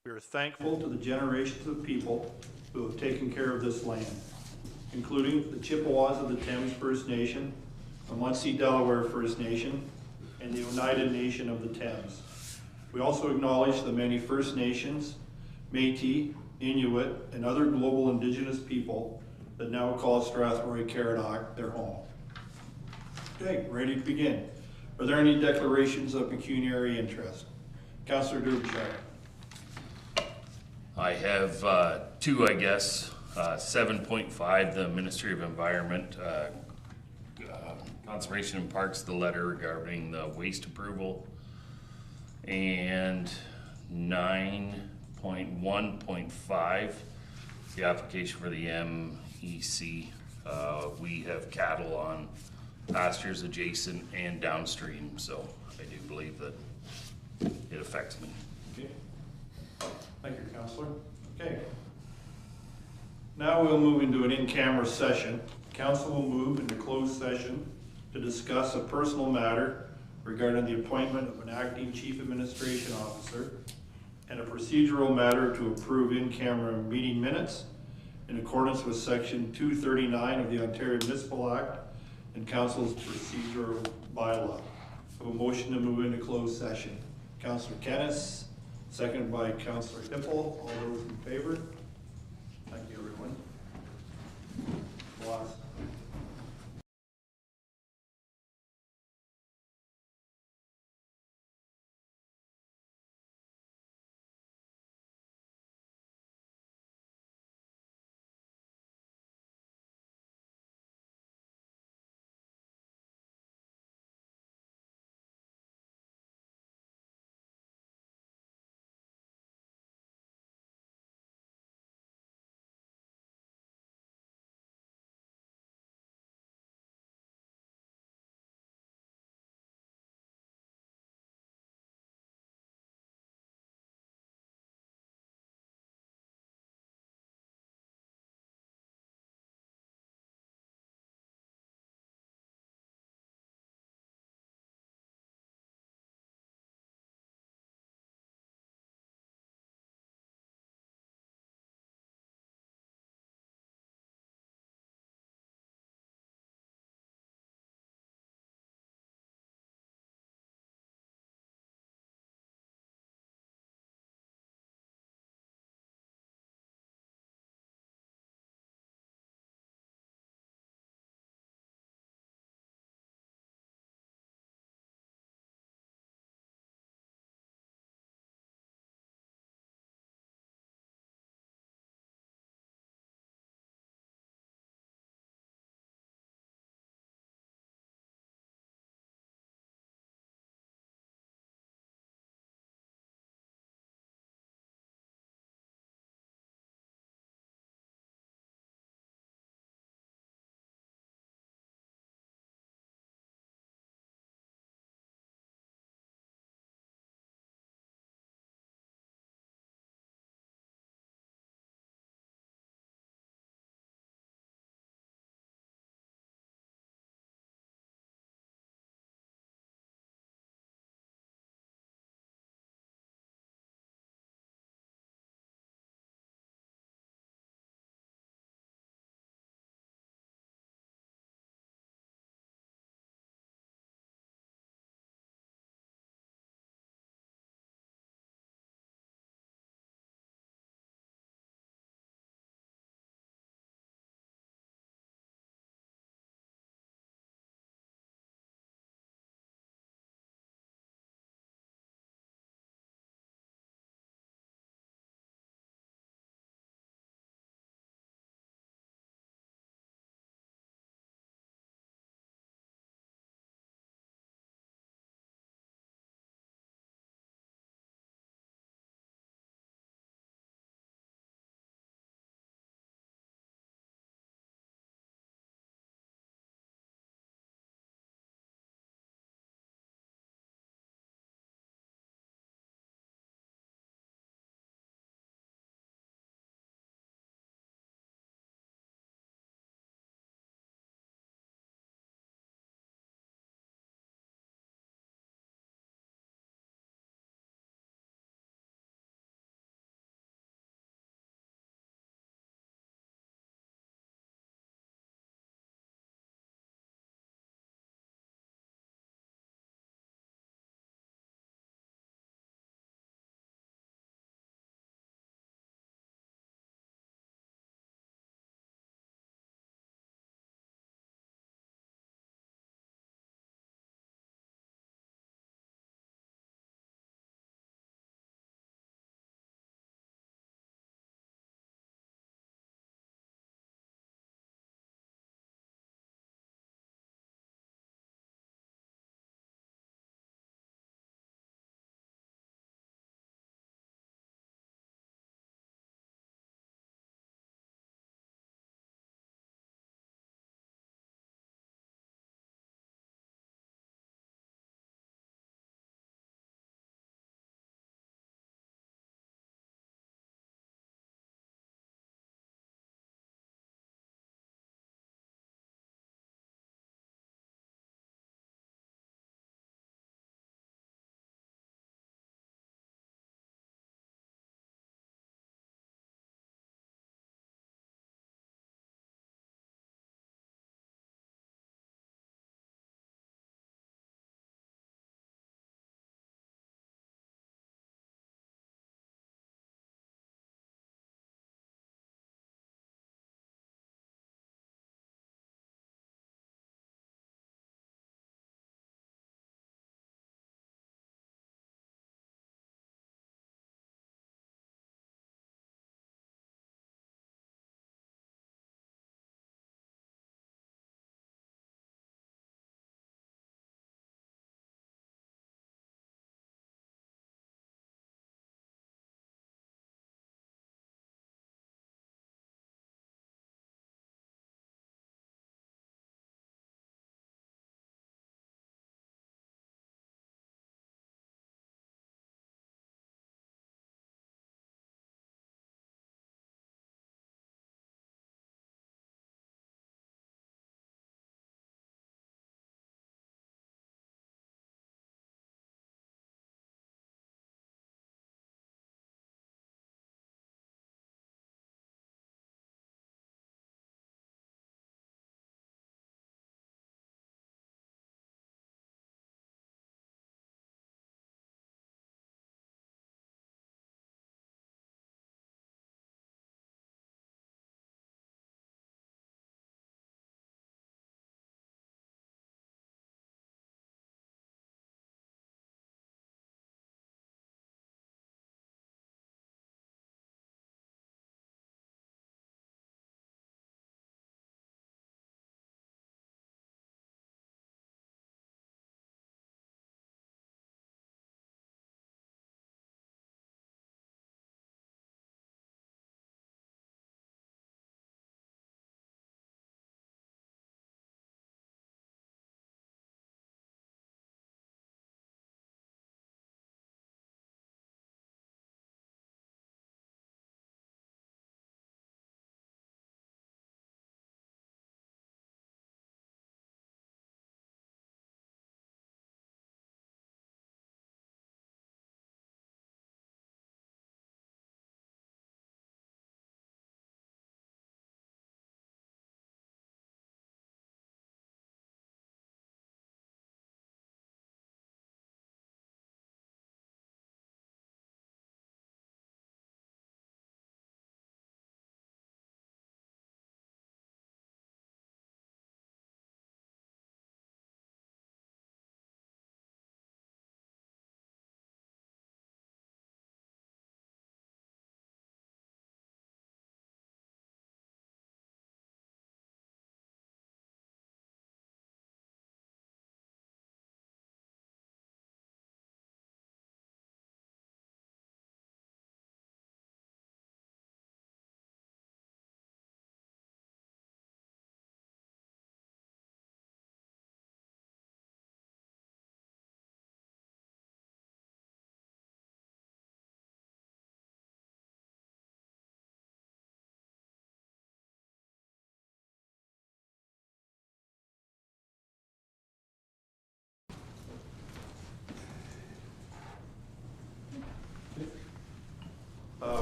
We are thankful to the generations of people who have taken care of this land, including the Chippewas of the Thames First Nation, the Munsee Delaware First Nation, and the Oneida Nation of the Thames. We also acknowledge the many First Nations, Métis, Inuit, and other global Indigenous people that now call Strathroy-Caradoc their home. Okay, ready to begin. Are there any declarations of pecuniary interest? Councillor Derbyshire. I have two, I guess. 7.5, the Ministry of Environment, Conservation and Parks, the letter regarding the waste approval. And 9.1.5, the application for the MEC. We have cattle on pastures adjacent and downstream, so I do believe that it affects me. Okay. Thank you, Councillor. Okay. Now we'll move into an in-camera session. Council will move into closed session to discuss a personal matter regarding the appointment of an acting chief administration officer and a procedural matter to approve in-camera meeting minutes in accordance with section 239 of the Ontario Municipal Act and Council's procedural bylaw. So a motion to move into closed session. Councillor Kennis, seconded by Councillor Hippel. All those in favor? Thank you, everyone. Lost.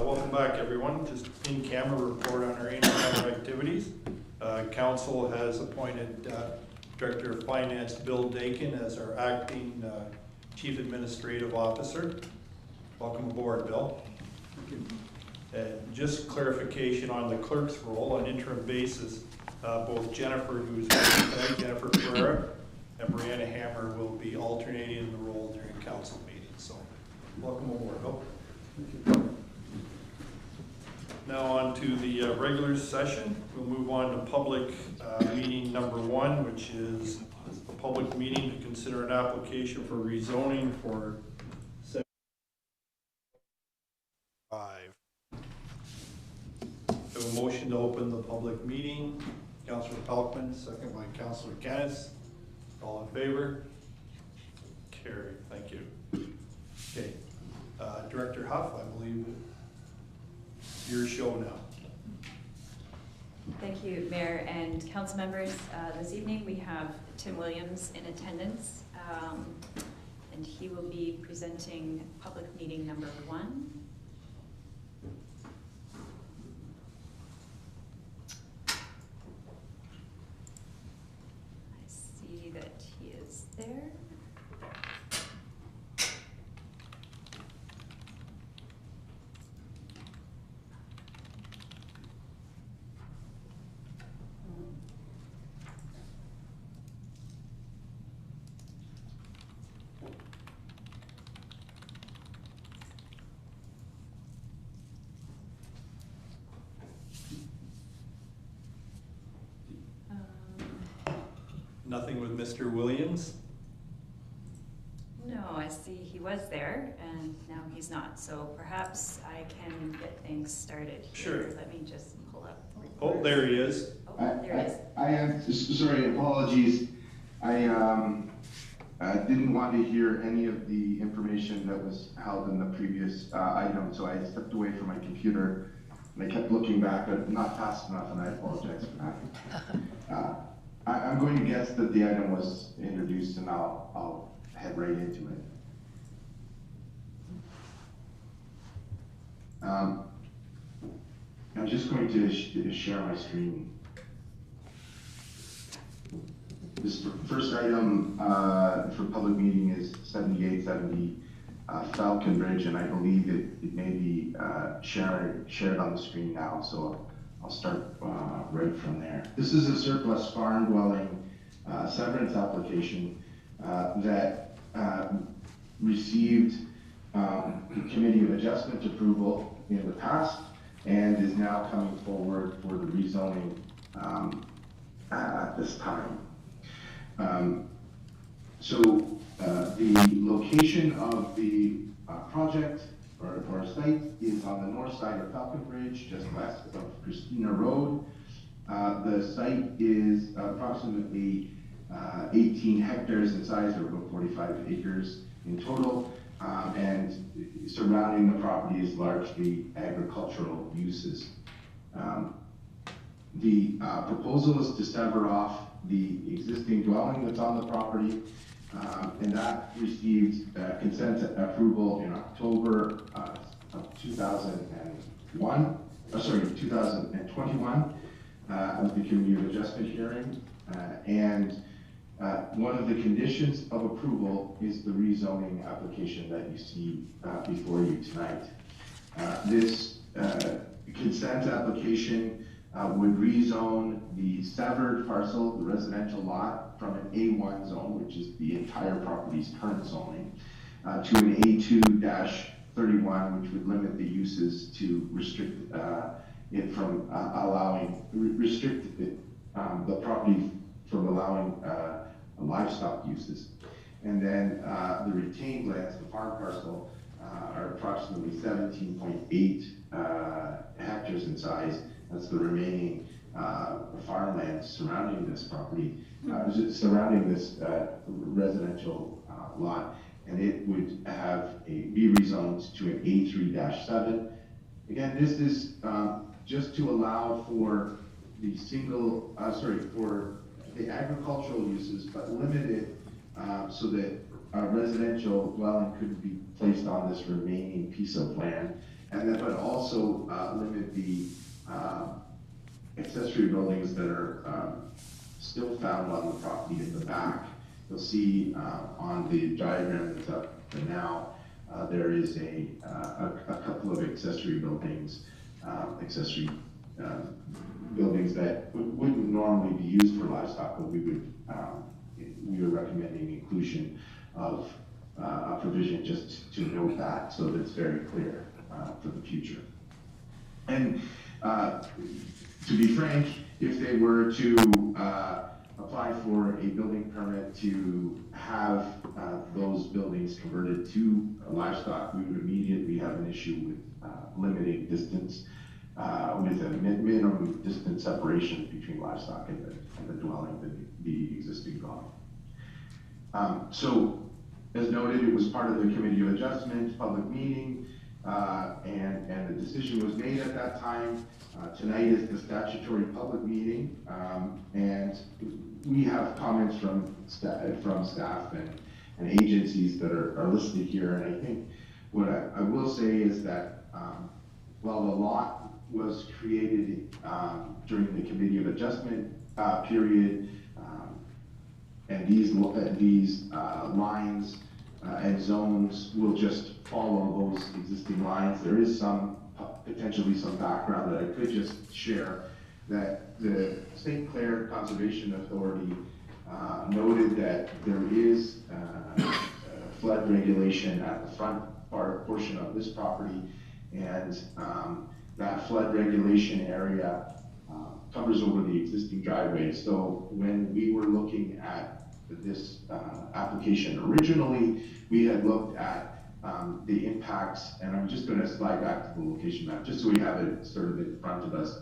welcome back, everyone. Just in-camera report on our in-camera activities. Council has appointed Director of Finance Bill Dakin as our acting Chief Administrative Officer. Welcome aboard, Bill. And just clarification on the clerk's role on interim basis, both Jennifer, who's here tonight, Jennifer Pereira, and Brianna Hammer will be alternating in the role during council meetings. So welcome aboard, Bill. Now on to the regular session. We'll move on to public meeting number 1, which is a public meeting to consider an application for rezoning for 5. So a motion to open the public meeting. Councillor Pelkman, second by Councillor Canis. All in favor? Carried. Thank you. Okay. Director Huff, I believe it's your show now. Thank you, Mayor and council members. This evening we have Tim Williams in attendance, and he will be presenting public meeting number 1. I see that he is there. Nothing with Mr. Williams? No, I see he was there and now he's not. So perhaps I can get things started here. Sure. Let me just pull up. Oh, there he is. Oh, there he is. I am sorry, apologies. I didn't want to hear any of the information that was held in the previous item, so I stepped away from my computer and I kept looking back, but not fast enough, and I apologize for that. I'm going to guess that the item was introduced, and I'll head right into it. I'm just going to share my screen. This first item for public meeting is 7870 Falcon Bridge, and I believe it may be shared on the screen now, so I'll start right from there. This is a surplus farm dwelling severance application that received Committee of Adjustment approval in the past and is now coming forward for the rezoning at this time. The location of the project or site is on the north side of Falcon Bridge, just west of Christina Road. The site is approximately 18 hectares in size, or about 45 acres in total, and surrounding the property is largely agricultural uses. The proposal is to sever off the existing dwelling that's on the property, and that received consent approval in October of 2021 of the Committee of Adjustment hearing, and one of the conditions of approval is the rezoning application that you see before you tonight. This consent application would rezone the severed parcel, the residential lot, from an A1 zone, which is the entire property's current zoning, to an A2-31, which would limit the uses to restrict it from the property from allowing livestock uses. And then the retained lands, the farm parcel, are approximately 17.8 hectares in size. That's the remaining farmland surrounding this property, surrounding this residential lot, and it would be rezoned to an A3-7. Again, this is just to allow for the for the agricultural uses, but limited so that a residential dwelling could be placed on this remaining piece of land. and then, but also limit the accessory buildings that are still found on the property in the back. You'll see on the diagram that's up for now, there is a couple of accessory buildings, buildings that wouldn't normally be used for livestock, but we are recommending inclusion of a provision just to note that, so that it's very clear for the future. And to be frank, if they were to apply for a building permit to have those buildings converted to livestock, we would immediately have an issue with limiting distance, with a minimum distance separation between livestock and the dwelling, the existing dwelling. So, as noted, it was part of the Committee of Adjustment public meeting, and the decision was made at that time. Tonight is the statutory public meeting, and we have comments from staff and agencies that are listed here. And I think what I will say is that while the lot was created during the Committee of Adjustment period, and these lines and zones will just follow those existing lines, there is potentially some background that I could just share, that the St. Clair Conservation Authority noted that there is flood regulation at the front portion of this property, and that flood regulation area covers over the existing driveway. So when we were looking at this application originally, we had looked at the impacts, and I'm just going to slide back to the location map just so we have it sort of in front of us.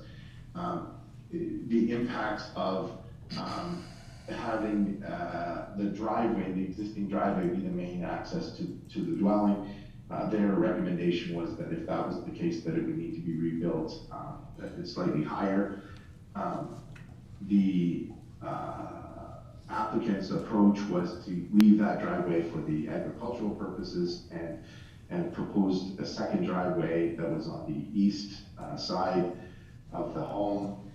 The impacts of having the driveway, the existing driveway, be the main access to the dwelling. Their recommendation was that if that was the case, that it would need to be rebuilt slightly higher. The applicant's approach was to leave that driveway for the agricultural purposes and proposed a second driveway that was on the east side of the home.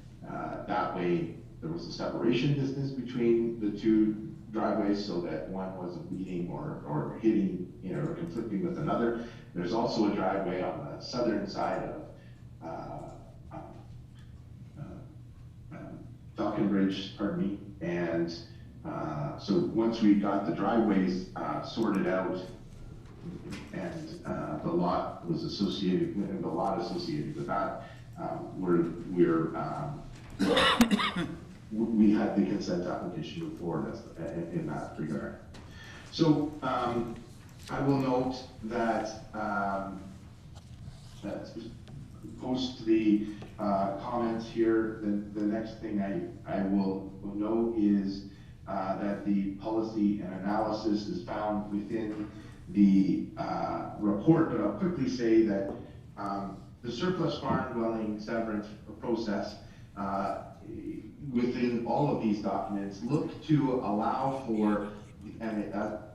That way there was a separation distance between the two driveways so that one wasn't meeting or hitting, or conflicting with another. There's also a driveway on the southern side of Falconbridge, pardon me, and so once we got the driveways sorted out and the lot was associated with that, we had the consent application move forward in that regard. So I will note that post the comments here, the next thing I will note is that the policy and analysis is found within the report, but I'll quickly say that the surplus farm dwelling severance process within all of these documents look to allow for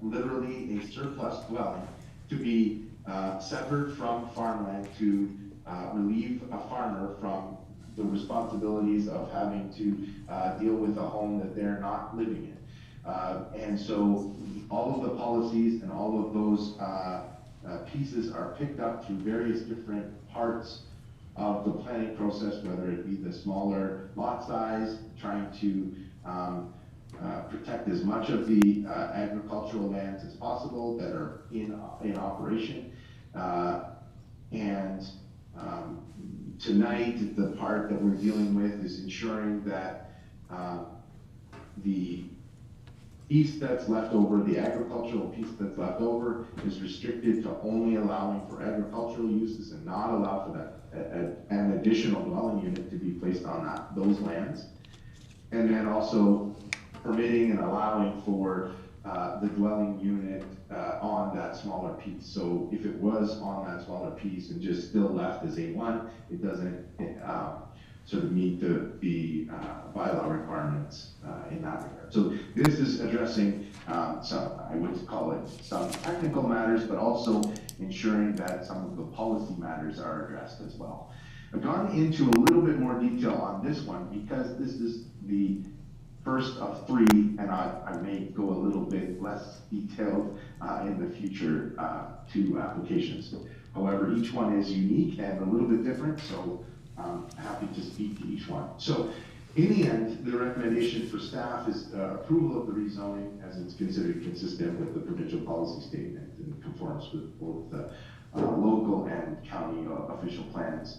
literally a surplus dwelling to be severed from farmland to relieve a farmer from the responsibilities of having to deal with a home that they're not living in. And so all of the policies and all of those pieces are picked up through various different parts of the planning process, whether it be the smaller lot size, trying to protect as much of the agricultural lands as possible that are in operation. And tonight, the part that we're dealing with is ensuring that the piece that's left over, the agricultural piece that's left over, is restricted to only allowing for agricultural uses and not allow for that an additional dwelling unit to be placed on those lands. And then also permitting and allowing for the dwelling unit on that smaller piece. So if it was on that smaller piece and just still left as A1, it doesn't sort of meet the bylaw requirements in that regard. So this is addressing some, I would call it some technical matters, but also ensuring that some of the policy matters are addressed as well. I've gone into a little bit more detail on this one because this is the first of three, and I may go a little bit less detailed in the future two applications. However, each one is unique and a little bit different, so I'm happy to speak to each one. So in the end, the recommendation for staff is approval of the rezoning as it's considered consistent with the provincial policy statement and conforms with both the local and county official plans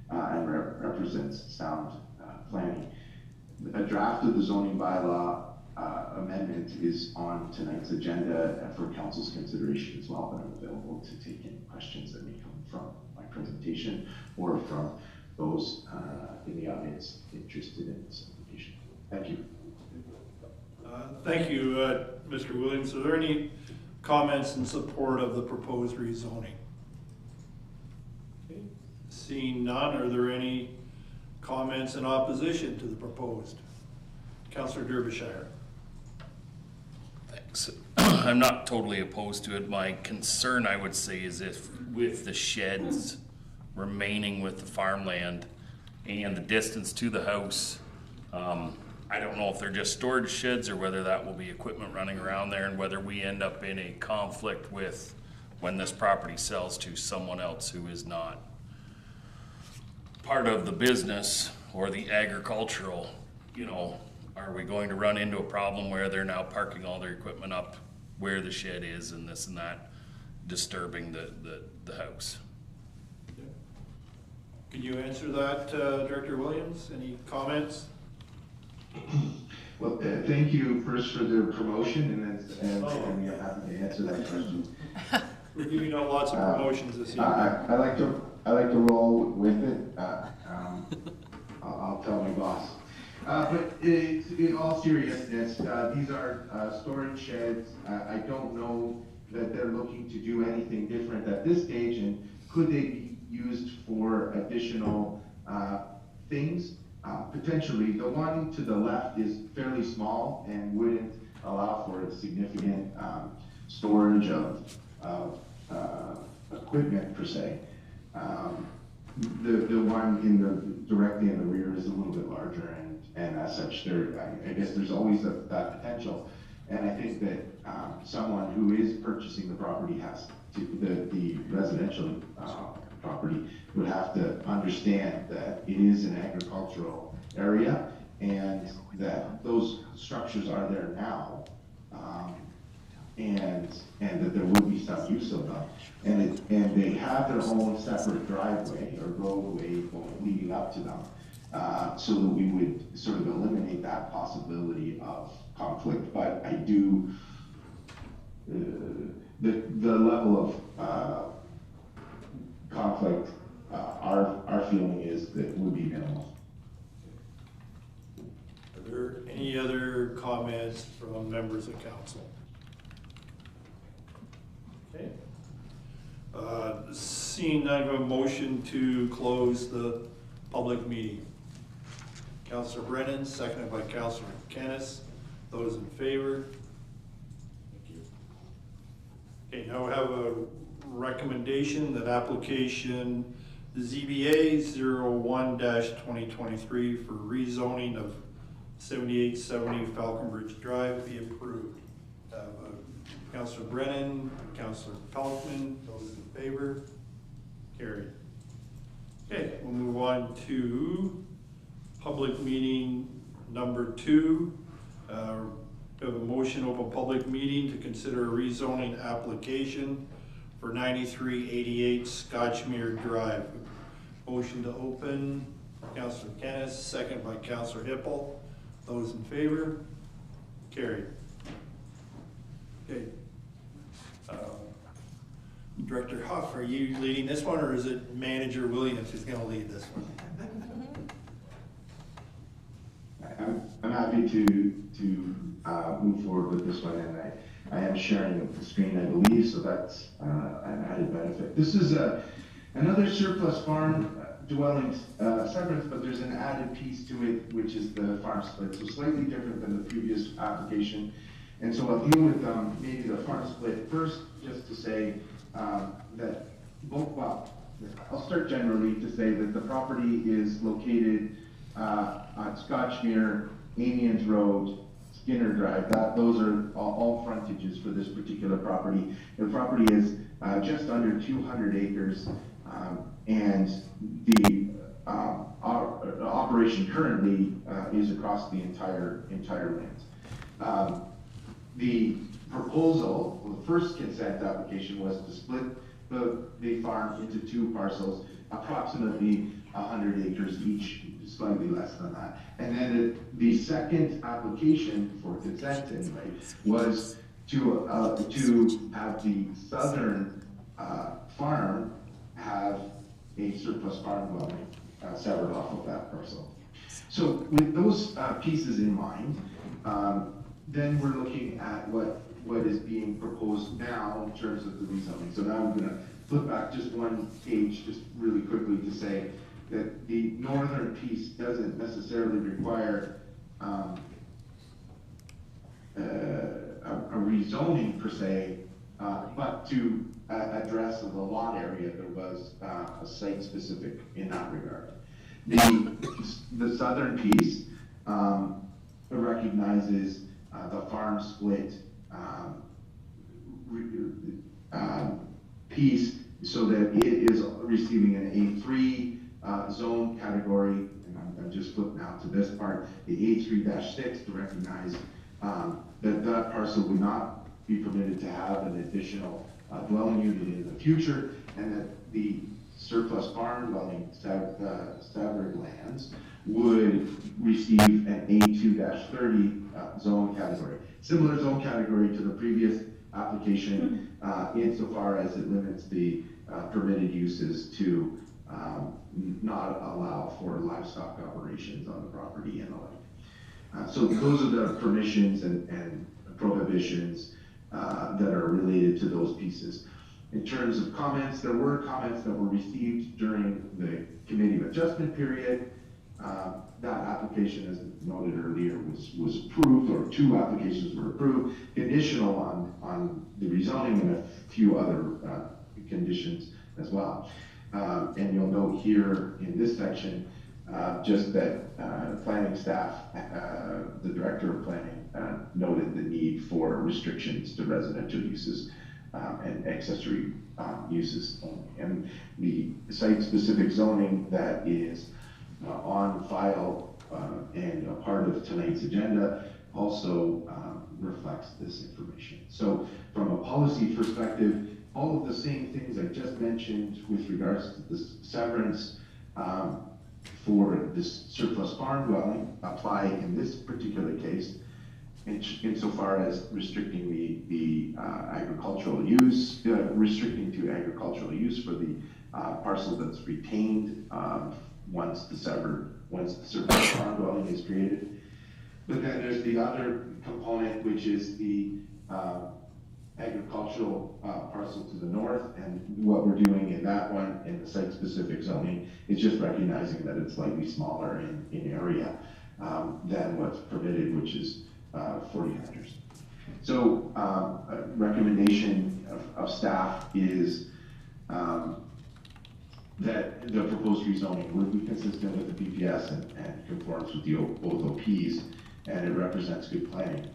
and represents sound planning. A draft of the zoning bylaw amendment is on tonight's agenda for council's consideration as well, but I'm available to take any questions that may come from my presentation or from those in the audience interested in this application. Thank you. Thank you, Mr. Williams. Are there any comments in support of the proposed rezoning? Okay. Seeing none, are there any comments in opposition to the proposed? Councillor Derbyshire. Thanks. I'm not totally opposed to it. My concern, I would say, is if with the sheds remaining with the farmland and the distance to the house, I don't know if they're just storage sheds or whether that will be equipment running around there, and whether we end up in a conflict with when this property sells to someone else who is not part of the business or the agricultural, you know, are we going to run into a problem where they're now parking all their equipment up where the shed is and this and that, disturbing the house? Can you answer that, Director Williams? Any comments? Well, thank you first for the promotion, and I'm happy to answer that question. We're giving out lots of promotions this year. I like to roll with it. I'll tell my boss. But in all seriousness, these are storage sheds. I don't know that they're looking to do anything different at this stage, and could they be used for additional things? Potentially. The one to the left is fairly small and wouldn't allow for a significant storage of equipment per se. The one directly in the rear is a little bit larger, and as such, I guess there's always that potential. And I think that someone who is purchasing the property has to, the residential property would have to understand that it is an agricultural area and that those structures are there now, and that there would be some use of them. And they have their own separate driveway or roadway leading up to them, so that we would sort of eliminate that possibility of conflict. But I do, the level of conflict, our feeling is that it would be minimal. Are there any other comments from members of council? Okay. Seeing none, I have a motion to close the public meeting. Councillor Brennan, seconded by Councillor Kennis. Those in favor? Thank you. Okay, now we have a recommendation that application ZBA 01-2023 for rezoning of 7870 Falconbridge Drive be approved. Councillor Brennan, Councillor Pelkman, those in favor? Carried. Okay, we'll move on to public meeting number 2. We have a motion to open public meeting to consider a rezoning application for 9388 Scotchmere Drive. Motion to open, Councillor Kennis, second by Councillor Hippel. Those in favor? Carried. Okay. Director Huff, are you leading this one, or is it Manager Williams who's going to lead this one? I'm happy to move forward with this one, and I am sharing the screen, I believe, so that's an added benefit. This is another surplus farm dwelling severance, but there's an added piece to it, which is the farm split, so slightly different than the previous application. And so I'll deal with maybe the farm split first, just to say that both, well, I'll start generally to say that the property is located on Scotchmere, Amiens Road, Skinner Drive. Those are all frontages for this particular property. The property is just under 200 acres, and the operation currently is across the entire land. The proposal, well, the first consent application was to split the farm into two parcels, approximately 100 acres each, slightly less than that. And then the second application for consent anyway was to have the southern farm have a surplus farm dwelling severed off of that parcel. So with those pieces in mind, then we're looking at what is being proposed now in terms of the rezoning. So now I'm going to flip back just one page, just really quickly, to say that the northern piece doesn't necessarily require a rezoning per se, but to address the lot area, there was a site-specific in that regard. The southern piece recognizes the farm split piece, so that it is receiving an A3 zone category, and I'm just flipping out to this part, the A3-6, to recognize that parcel would not be permitted to have an additional dwelling unit in the future, and that the surplus farm dwelling severed lands would receive an A2-30 zone category. Similar zone category to the previous application, insofar as it limits the permitted uses to not allow for livestock operations on the property and the like. So those are the permissions and prohibitions that are related to those pieces. In terms of comments, there were comments that were received during the committee of adjustment period. That application, as noted earlier, was approved, or two applications were approved, conditional on the rezoning and a few other conditions as well. And you'll note here in this section, just that planning staff, the director of planning, noted the need for restrictions to residential uses and accessory uses only. And the site-specific zoning that is on file and a part of tonight's agenda also reflects this information. So from a policy perspective, all of the same things I just mentioned with regards to the severance for this surplus farm dwelling apply in this particular case, insofar as restricting the agricultural use, restricting to agricultural use for the parcel that's retained once the surplus farm dwelling is created. But then there's the other component, which is the agricultural parcel to the north, and what we're doing in that one in the site-specific zoning is just recognizing that it's slightly smaller in area than what's permitted, which is 40 hectares. So a recommendation of staff is that the proposed rezoning would be consistent with the BPS and conforms with the both OPs, and it represents good planning.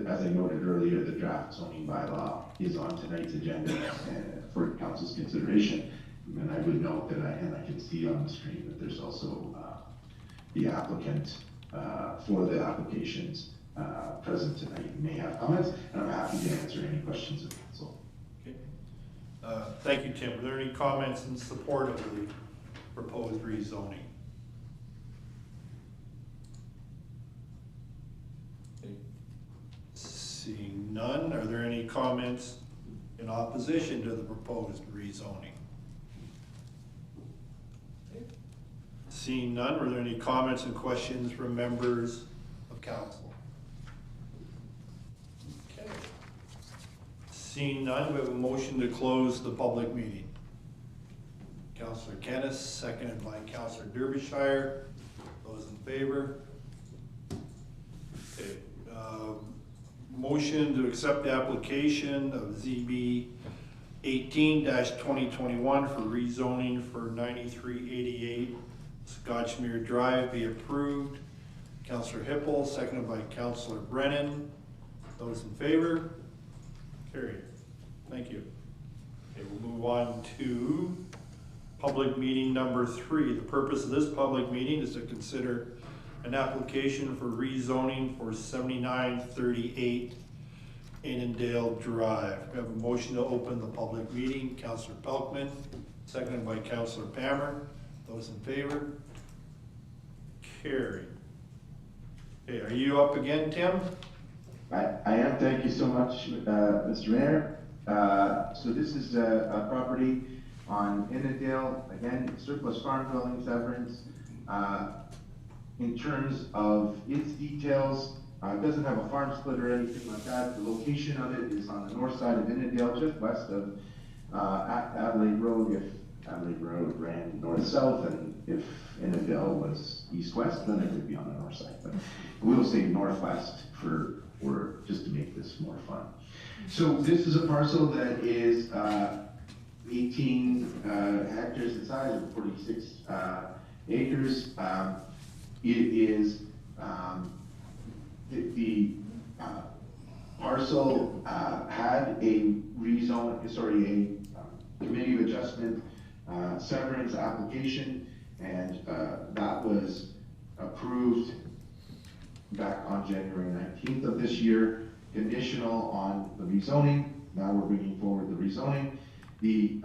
As I noted earlier, the draft zoning bylaw is on tonight's agenda for council's consideration. And I would note that I can see on the screen that there's also the applicant for the applications present tonight may have comments, and I'm happy to answer any questions of council. Okay. Thank you, Tim. Are there any comments in support of the proposed rezoning? Okay. Seeing none, are there any comments in opposition to the proposed rezoning? Okay. Seeing none, are there any comments and questions from members of council? Okay. Seeing none, we have a motion to close the public meeting. Councillor Kennis, seconded by Councillor Derbyshire. Those in favor? Okay. motion to accept the application of ZB 18-2021 for rezoning for 9388 Scotchmere Drive be approved. Councillor Hippel, seconded by Councillor Brennan. Those in favor? Carried. Thank you. Okay, we'll move on to public meeting number 3. The purpose of this public meeting is to consider an application for rezoning for 7938 Annandale Drive. We have a motion to open the public meeting. Councillor Pelkman, seconded by Councillor Pammer. Those in favor? Carried. Okay, are you up again, Tim? I am, thank you so much, Mr. Mayor. So this is a property on Annandale, again, surplus farm dwelling severance. In terms of its details, it doesn't have a farm split or anything like that. The location of it is on the north side of Annandale, just west of Adelaide Road. If Adelaide Road ran north-south, and if Annandale was east-west, then it would be on the north side. But we'll say northwest for just to make this more fun. So this is a parcel that is 18 hectares in size, or 46 acres. It is the parcel had a committee of adjustment severance application, and that was approved back on January 19th of this year, conditional on the rezoning. Now we're bringing forward the rezoning. The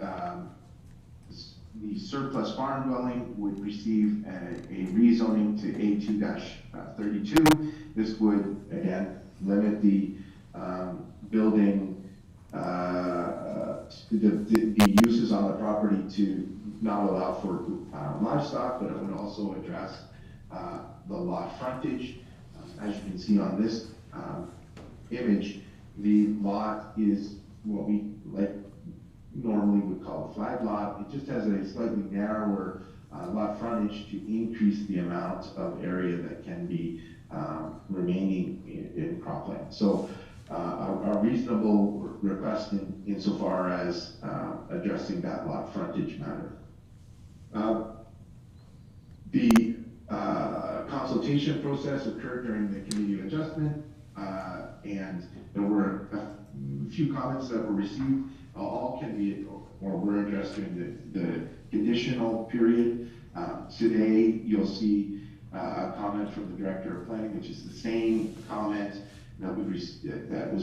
surplus farm dwelling would receive a rezoning to A2-32. This would, again, limit the building, the uses on the property to not allow for livestock, but it would also address the lot frontage. As you can see on this image, the lot is what we normally would call a flag lot. It just has a slightly narrower lot frontage to increase the amount of area that can be remaining in cropland. So a reasonable request insofar as addressing that lot frontage matter. The consultation process occurred during the committee of adjustment, and there were a few comments that were received. All can be, or were addressed during the conditional period. Today, you'll see a comment from the Director of Planning, which is the same comment that was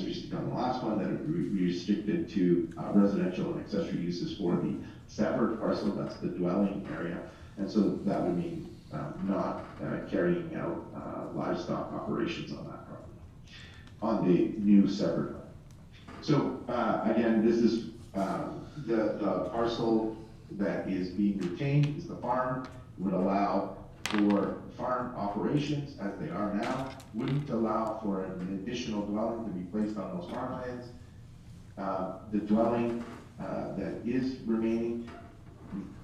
received on the last one, that it restricted to residential and accessory uses for the severed parcel. That's the dwelling area, and so that would mean not carrying out livestock operations on that property, on the new severed one. So again, this is the parcel that is being retained is the farm. Would allow for farm operations as they are now. Wouldn't allow for an additional dwelling to be placed on those farmlands. The dwelling that is remaining,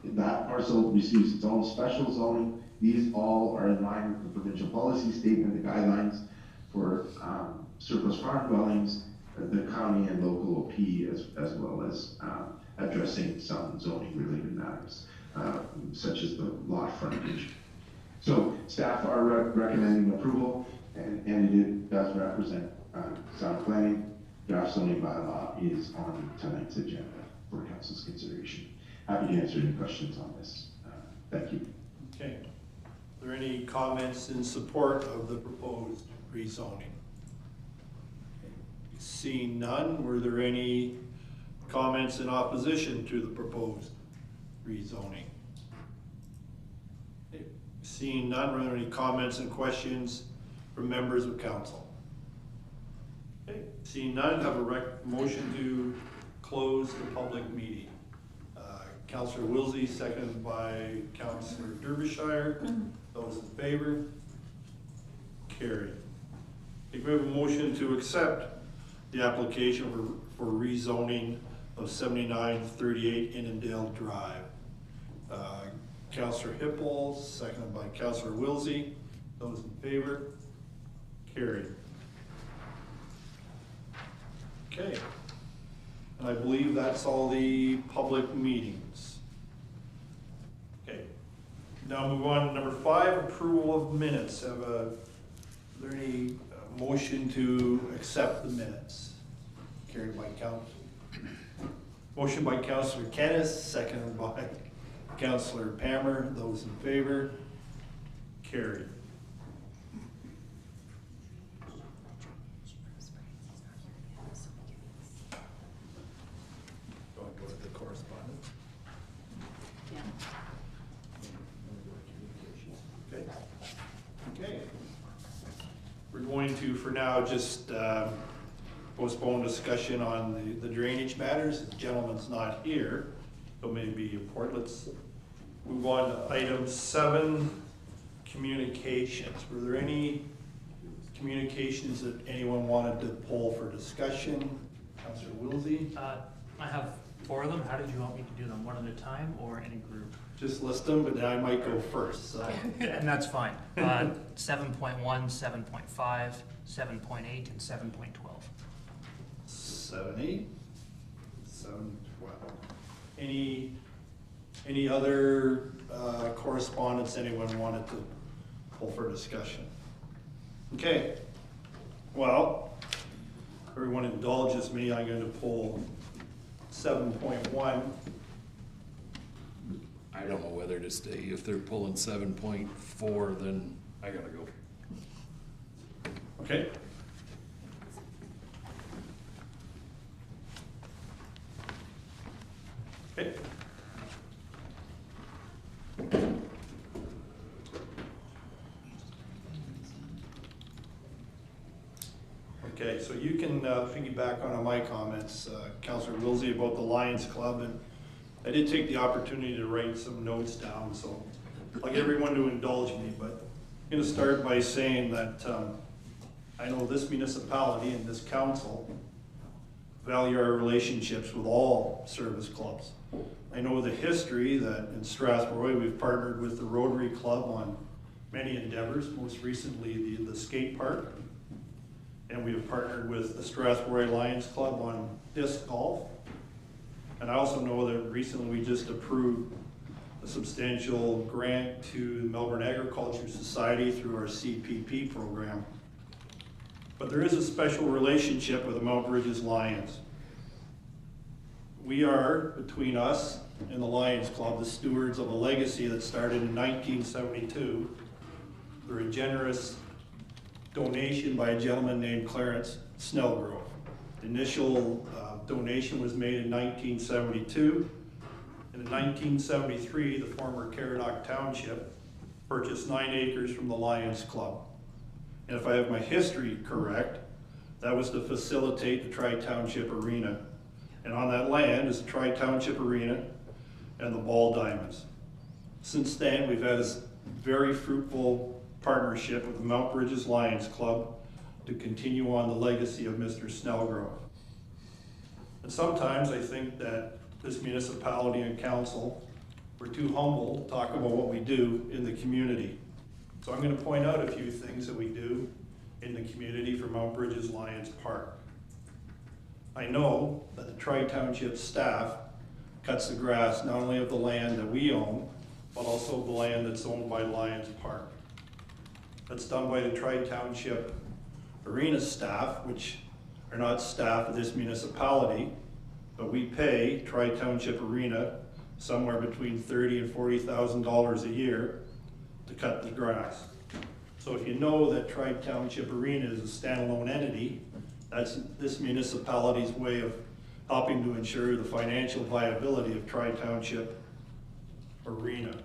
that parcel receives its own special zoning. These all are in line with the provincial policy statement, the guidelines for surplus farm dwellings, the county and local OP, as well as addressing some zoning related matters, such as the lot frontage. So staff are recommending approval, and it does represent sound planning. Draft zoning bylaw is on tonight's agenda for council's consideration. Happy to answer any questions on this. Thank you. Okay. Are there any comments in support of the proposed rezoning? Seeing none, were there any comments in opposition to the proposed rezoning? Seeing none, were there any comments and questions from members of council? Okay. Seeing none, have a motion to close the public meeting. Councillor Wilsey, seconded by Councillor Derbyshire. Those in favor? Carried. I think we have a motion to accept the application for rezoning of 7938 Annandale Drive. Councillor Hippel, seconded by Councillor Wilsey. Those in favor? Carried. Okay. And I believe that's all the public meetings. Okay. Now move on to number 5, approval of minutes. Is there any motion to accept the minutes? Carried by council. Motion by Councillor Kennis, seconded by Councillor Palmer. Those in favor? Carried. Do I go to the correspondence? Okay. Okay. We're going to, for now, just postpone discussion on the drainage matters. The gentleman's not here, so maybe important. Let's move on to item 7, communications. Were there any communications that anyone wanted to pull for discussion? Councillor Wilsey? I have 4 of them. How did you want me to do them? One at a time or in a group? Just list them, but I might go first, so. And that's fine. 7.1, 7.5, 7.8, and 7.12. 7.8, 7.12. Any other correspondence anyone wanted to pull for discussion? Okay, well, everyone indulges me, I'm going to pull 7.1. I don't know whether to stay. If they're pulling 7.4, then I gotta go. Okay. Okay. Okay, so you can piggyback on my comments, Councillor Wilsey, about the Lions Club, and I did take the opportunity to write some notes down, so I'll get everyone to indulge me, but I'm going to start by saying that I know this municipality and this council value our relationships with all service clubs. I know the history that in Strathroy we've partnered with the Rotary Club on many endeavors, most recently the skate park, and we have partnered with the Strathroy Lions Club on disc golf. And I also know that recently we just approved a substantial grant to the Melbourne Agriculture Society through our CPP program. But there is a special relationship with the Mount Bridges Lions. We are, between us and the Lions Club, the stewards of a legacy that started in 1972 through a generous donation by a gentleman named Clarence Snellgrove. The initial donation was made in 1972. And in 1973, the former Caradoc Township purchased 9 acres from the Lions Club. And if I have my history correct, that was to facilitate the Tri-Township Arena. And on that land is the Tri-Township Arena and the Ball Diamonds. Since then, we've had a very fruitful partnership with the Mount Bridges Lions Club to continue on the legacy of Mr. Snellgrove. And sometimes I think that this municipality and council, we're too humble to talk about what we do in the community. So I'm going to point out a few things that we do in the community for Mount Bridges Lions Park. I know that the Tri-Township staff cuts the grass not only of the land that we own, but also the land that's owned by Lions Park. That's done by the Tri-Township Arena staff, which are not staff of this municipality, but we pay Tri-Township Arena somewhere between $30,000 and $40,000 a year to cut the grass. So if you know that Tri-Township Arena is a standalone entity, that's this municipality's way of helping to ensure the financial viability of Tri-Township Arena.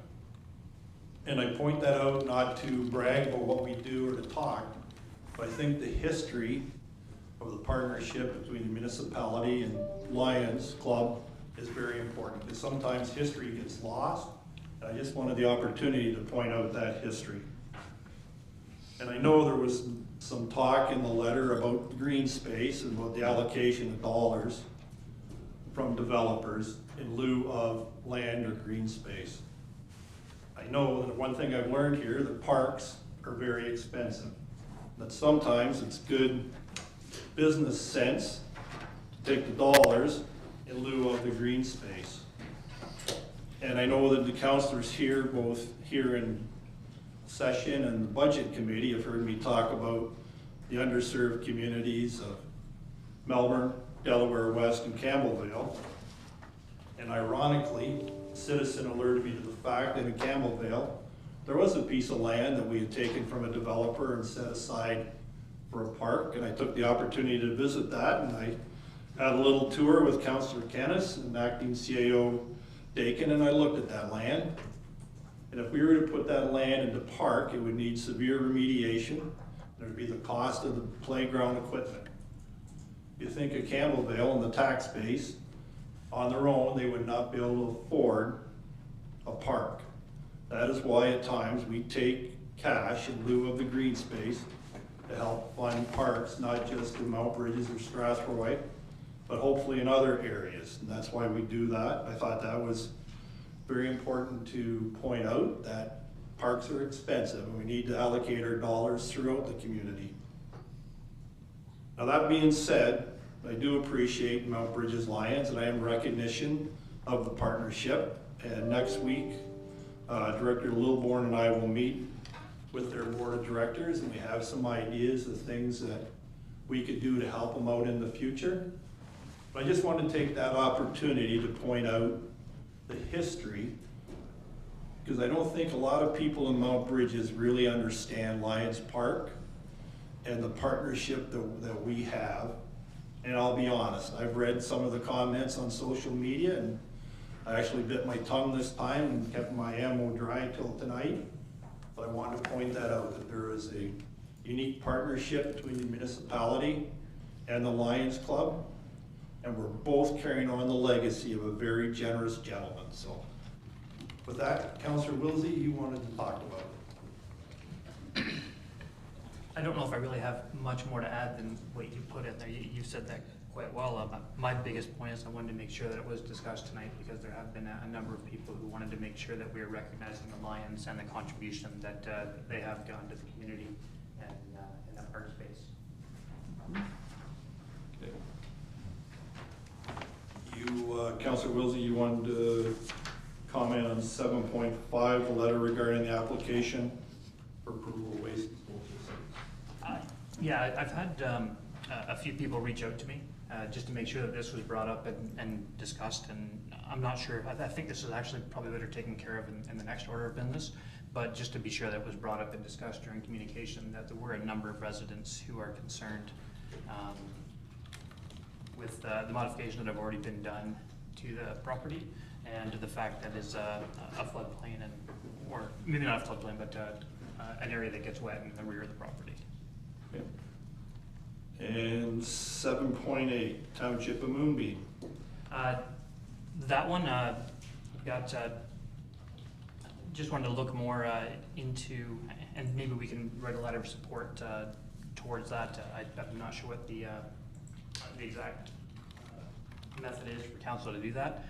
And I point that out not to brag about what we do or to talk, but I think the history of the partnership between the municipality and Lions Club is very important, because sometimes history gets lost, and I just wanted the opportunity to point out that history. And I know there was some talk in the letter about green space and about the allocation of dollars from developers in lieu of land or green space. I know that one thing I've learned here, that parks are very expensive. That sometimes it's good business sense take the dollars in lieu of the green space. And I know that the councilors here, both here in session and the budget committee, have heard me talk about the underserved communities of Melbourne, Delaware West, and Campbellvale. And ironically, a citizen alerted me to the fact that in Campbellvale, there was a piece of land that we had taken from a developer and set aside for a park, and I took the opportunity to visit that, and I had a little tour with Councillor Kennis and acting CAO Dakin, and I looked at that land. And if we were to put that land into park, it would need severe remediation. There'd be the cost of the playground equipment. You think of Campbellvale and the tax base, on their own, they would not be able to afford a park. That is why at times we take cash in lieu of the green space to help fund parks, not just in Mount Bridges or Strathroy, but hopefully in other areas. And that's why we do that. I thought that was very important to point out, that parks are expensive and we need to allocate our dollars throughout the community. Now that being said, I do appreciate Mount Bridges Lions, and I am recognition of the partnership. And next week, Director Lilborn and I will meet with their board of directors, and we have some ideas of things that we could do to help them out in the future. But I just want to take that opportunity to point out the history, because I don't think a lot of people in Mount Bridges really understand Lions Park and the partnership that we have. And I'll be honest, I've read some of the comments on social media, and I actually bit my tongue this time and kept my ammo dry till tonight. But I wanted to point that out, that there is a unique partnership between the municipality and the Lions Club, and we're both carrying on the legacy of a very generous gentleman. So with that, Councillor Wilsey, you wanted to talk about it. I don't know if I really have much more to add than what you put in there. You said that quite well. My biggest point is I wanted to make sure that it was discussed tonight, because there have been a number of people who wanted to make sure that we are recognizing the Lions and the contribution that they have done to the community and in that park space. Okay. You, Councillor Wilsey, you wanted to comment on 7.5, the letter regarding the application for approval of waste disposal sites. Yeah, I've had a few people reach out to me just to make sure that this was brought up and discussed, and I'm not sure, I think this is actually probably better taken care of in the next order of business, but just to be sure that it was brought up and discussed during communication, that there were a number of residents who are concerned with the modifications that have already been done to the property, and to the fact that it's a floodplain, or maybe not a floodplain, but an area that gets wet in the rear of the property. Okay. And 7.8, Township of Moonbeam. That one got, just wanted to look more into, and maybe we can write a letter of support towards that. I'm not sure what the exact method is for council to do that.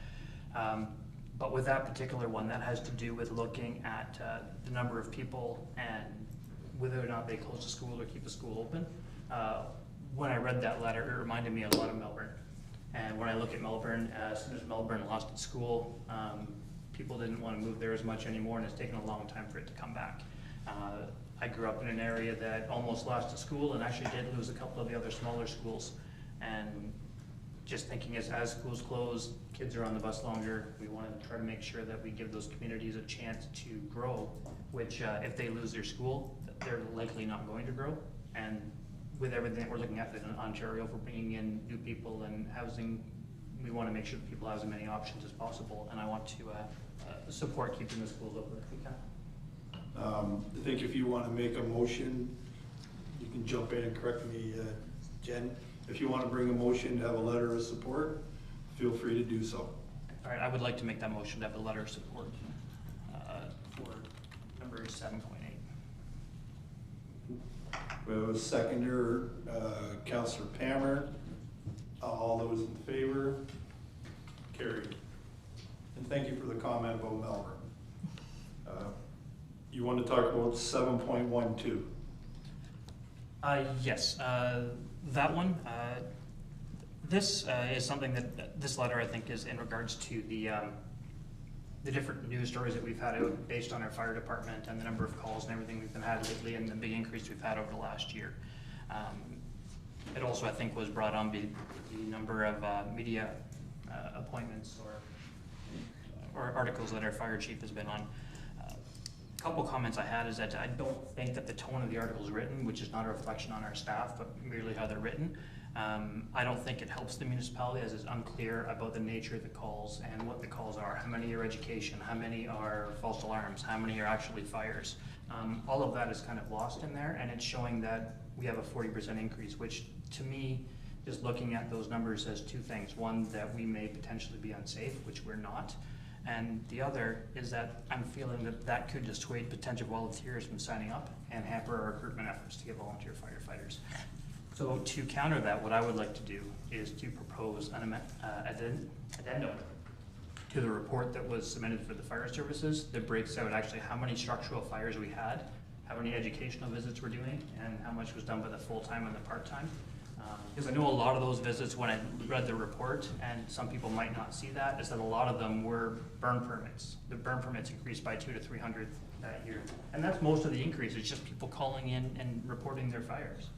But with that particular one, that has to do with looking at the number of people and whether or not they close the school or keep the school open. When I read that letter, it reminded me a lot of Melbourne. And when I look at Melbourne, as soon as Melbourne lost its school, people didn't want to move there as much anymore, and it's taken a long time for it to come back. I grew up in an area that almost lost a school and actually did lose a couple of the other smaller schools. And just thinking as schools close, kids are on the bus longer, we want to try to make sure that we give those communities a chance to grow, which if they lose their school, they're likely not going to grow. And with everything that we're looking at in Ontario for bringing in new people and housing, we want to make sure that people have as many options as possible, and I want to support keeping the schools open if we can. I think if you want to make a motion, you can jump in and correct me, Jen. If you want to bring a motion to have a letter of support, feel free to do so. All right, I would like to make that motion to have a letter of support for number 7.8. We have a seconder, Councillor Pammer. All those in favor? Carried. And thank you for the comment about Melbourne. You want to talk about 7.12? Yes, that one, This is something that, this letter, I think, is in regards to the different news stories that we've had out based on our fire department and the number of calls and everything we've been had lately and the big increase we've had over the last year. It also, I think, was brought on by the number of media appointments or articles that our fire chief has been on. A couple comments I had is that I don't think that the tone of the article is written, which is not a reflection on our staff, but merely how they're written. I don't think it helps the municipality, as it's unclear about the nature of the calls and what the calls are. How many are education? How many are false alarms? How many are actually fires? All of that is kind of lost in there, and it's showing that we have a 40% increase, which to me, just looking at those numbers, says two things. One, that we may potentially be unsafe, which we're not. And the other is that I'm feeling that that could dissuade potential volunteers from signing up and hamper our recruitment efforts to get volunteer firefighters. So to counter that, what I would like to do is to propose an addendum to the report that was submitted for the fire services that breaks out actually how many structural fires we had, how many educational visits we're doing, and how much was done by the full-time and the part-time. Because I know a lot of those visits, when I read the report, and some people might not see that, is that a lot of them were burn permits. The burn permits increased by 200 to 300 that year. And that's most of the increase, it's just people calling in and reporting their fires.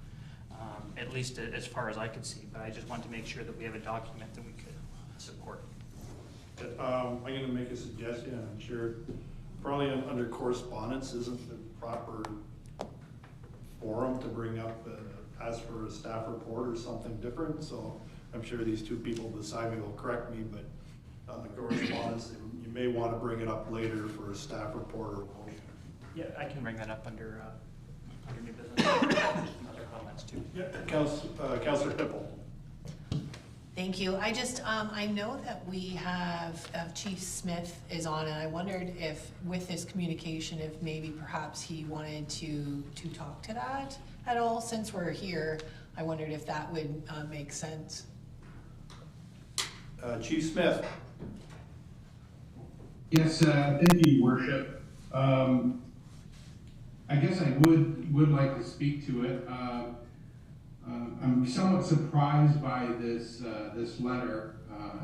At least as far as I could see, but I just want to make sure that we have a document that we could support. I'm gonna make a suggestion, I'm sure, probably under correspondence isn't the proper forum to bring up, ask for a staff report or something different, so I'm sure these two people beside me will correct me, but on the correspondence, you may want to bring it up later for a staff report or a motion. Yeah, I can bring that up under new business. Other comments too. Yeah, Councillor Hippel. Thank you. I just, I know that we have, Chief Smith is on, and I wondered if, with this communication, if maybe perhaps he wanted to talk to that at all, since we're here. I wondered if that would make sense. Chief Smith. Yes, thank you, Your Worship. I guess I would like to speak to it. I'm somewhat surprised by this letter,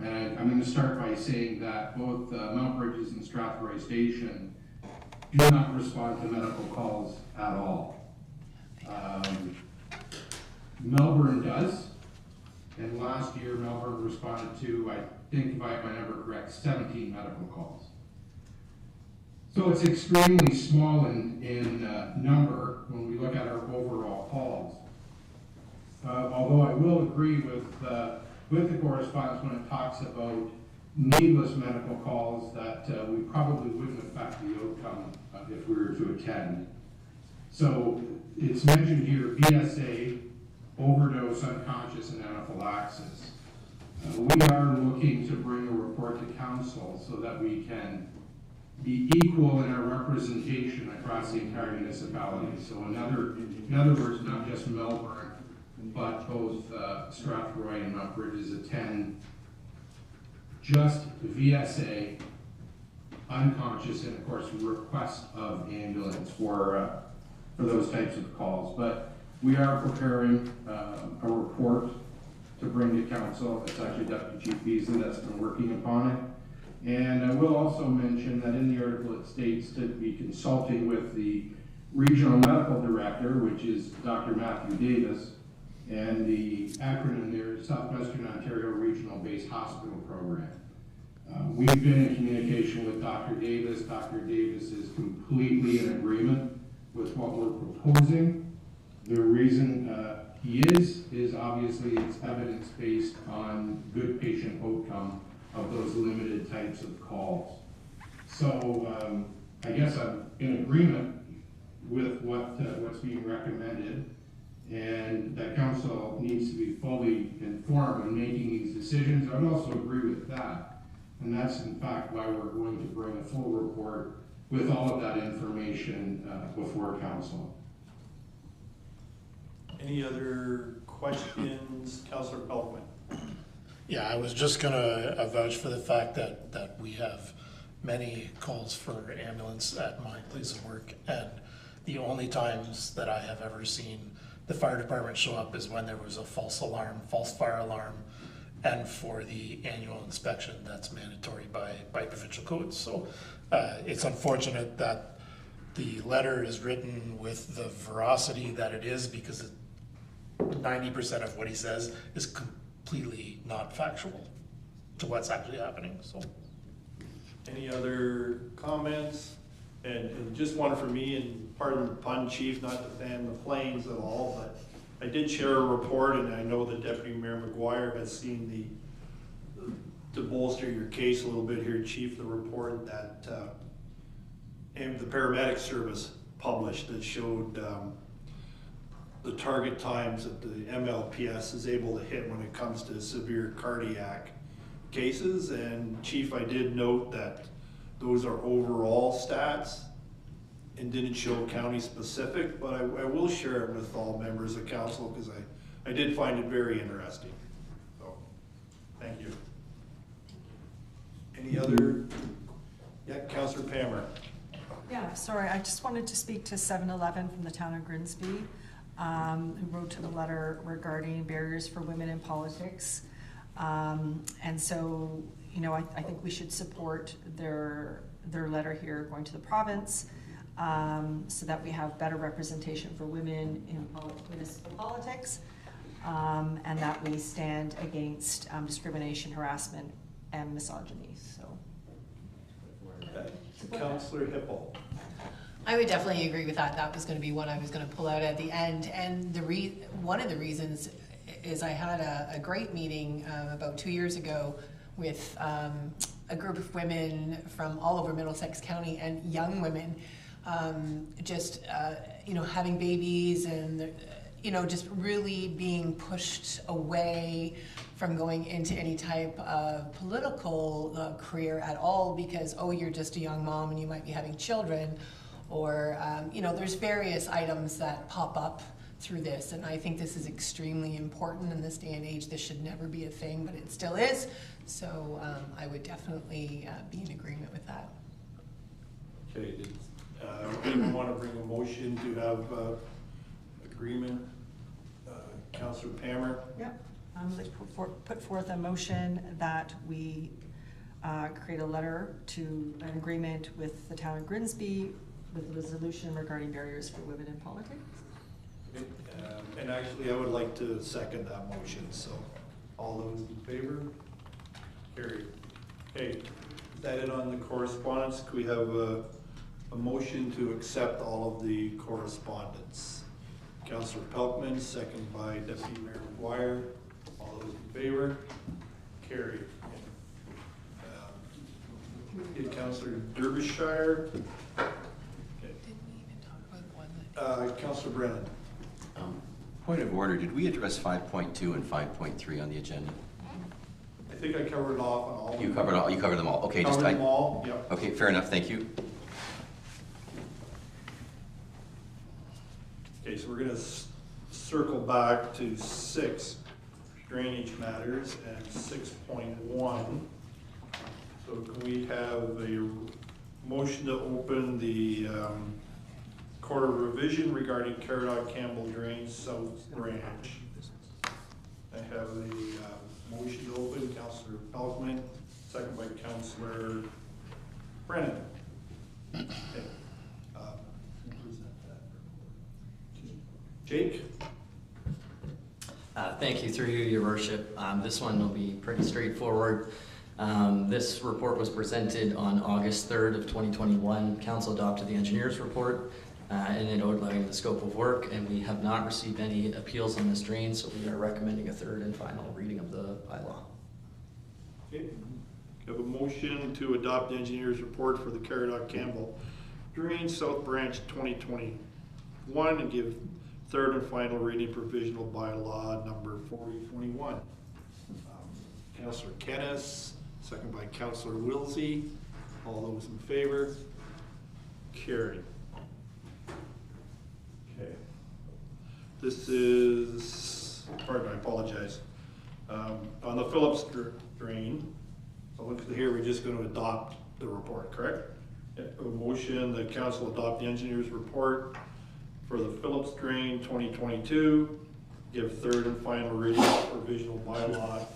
and I'm going to start by saying that both Mount Bridges and Strathroy Station do not respond to medical calls at all. Melbourne does, and last year Melbourne responded to, I think if I have my number correct, 17 medical calls. So it's extremely small in number when we look at our overall calls. Although I will agree with the correspondence when it talks about needless medical calls that we probably wouldn't affect the outcome if we were to attend. So it's mentioned here, VSA, overdose, unconscious, and anaphylaxis. We are looking to bring a report to council so that we can be equal in our representation across the entire municipality. So in other words, not just Melbourne, but both Strathroy and Mount Bridges attend just VSA, unconscious, and of course request of ambulance for those types of calls. But we are preparing a report to bring to council. It's actually Deputy Chief Beasley that's been working upon it. And I will also mention that in the article it states to be consulting with the Regional Medical Director, which is Dr. Matthew Davis, and the acronym there is Southwestern Ontario Regional Base Hospital Program. We've been in communication with Dr. Davis. Dr. Davis is completely in agreement with what we're proposing. The reason he is obviously it's evidence-based on good patient outcome of those limited types of calls. So I guess I'm in agreement with what's being recommended, and that council needs to be fully informed in making these decisions. I would also agree with that, and that's in fact why we're going to bring a full report with all of that information before council. Any other questions? Councillor Belkman. Yeah, I was just gonna vouch for the fact that we have many calls for ambulance at my place of work, and the only times that I have ever seen the fire department show up is when there was a false alarm, false fire alarm, and for the annual inspection that's mandatory by provincial codes. So it's unfortunate that the letter is written with the veracity that it is, because 90% of what he says is completely not factual to what's actually happening. So, Any other comments? And just one for me, and pardon the pun, chief, not to fan the flames at all, but I did share a report, and I know that Deputy Mayor McGuire has seen to bolster your case a little bit here, chief, the report that and the paramedic service published that showed the target times that the MLPS is able to hit when it comes to severe cardiac cases. And chief, I did note that those are overall stats and didn't show county specific, but I will share it with all members of council because I did find it very interesting. So, thank you. Any other? Yeah, Councillor Pammer. Yeah, sorry, I just wanted to speak to 7-Eleven from the town of Grimsby, who wrote to the letter regarding barriers for women in politics. And so, you know, I think we should support their letter here going to the province, so that we have better representation for women in municipal politics, and that we stand against discrimination, harassment, and misogyny, so. Councillor Hippel. I would definitely agree with that. That was going to be one I was going to pull out at the end. And one of the reasons is I had a great meeting about 2 years ago with a group of women from all over Middlesex County, and young women, you know, having babies and, you know, just really being pushed away from going into any type of political career at all because, oh, you're just a young mom and you might be having children, or, you know, there's various items that pop up through this, and I think this is extremely important in this day and age. This should never be a thing, but it still is. So I would definitely be in agreement with that. Okay, did anyone want to bring a motion to have agreement? Councillor Pammer? Yep, let's put forth a motion that we create a letter to an agreement with the town of Grimsby with a resolution regarding barriers for women in politics. And actually, I would like to second that motion, so all those in favor? Carried. Okay, is that it on the correspondence? Could we have a motion to accept all of the correspondence? Councillor Pelkman, second by Deputy Mayor McGuire. All those in favor? Carried. Councillor Derbyshire. Didn't we even talk about the one that... Councillor Brennan. Point of order, did we address 5.2 and 5.3 on the agenda? I think I covered it off on all of them. You covered them all. Okay, Covered them all, yep. Okay, fair enough, thank you. Okay, so we're gonna circle back to 6 drainage matters and 6.1. So can we have a motion to open the quarter revision regarding Caradoc Campbell Drain South Branch? I have the motion to open, Councillor Pelkman, second by Councillor Brennan. Okay. Jake? Thank you, through you, Your Worship. This one will be pretty straightforward. This report was presented on August 3rd of 2021. Council adopted the engineer's report and it outlined the scope of work, and we have not received any appeals on this drain, so we are recommending a third and final reading of the bylaw. Okay. Have a motion to adopt the engineer's report for the Caradoc Campbell Drain South Branch 2021 and give third and final reading provisional bylaw number 4021. Councillor Kennis, second by Councillor Wilsey. All those in favor? Carried. Okay. This is, pardon, I apologize. On the Phillips drain, so look here, we're just going to adopt the report, correct? A motion that council adopt the engineer's report for the Phillips drain 2022, give third and final reading of provisional bylaw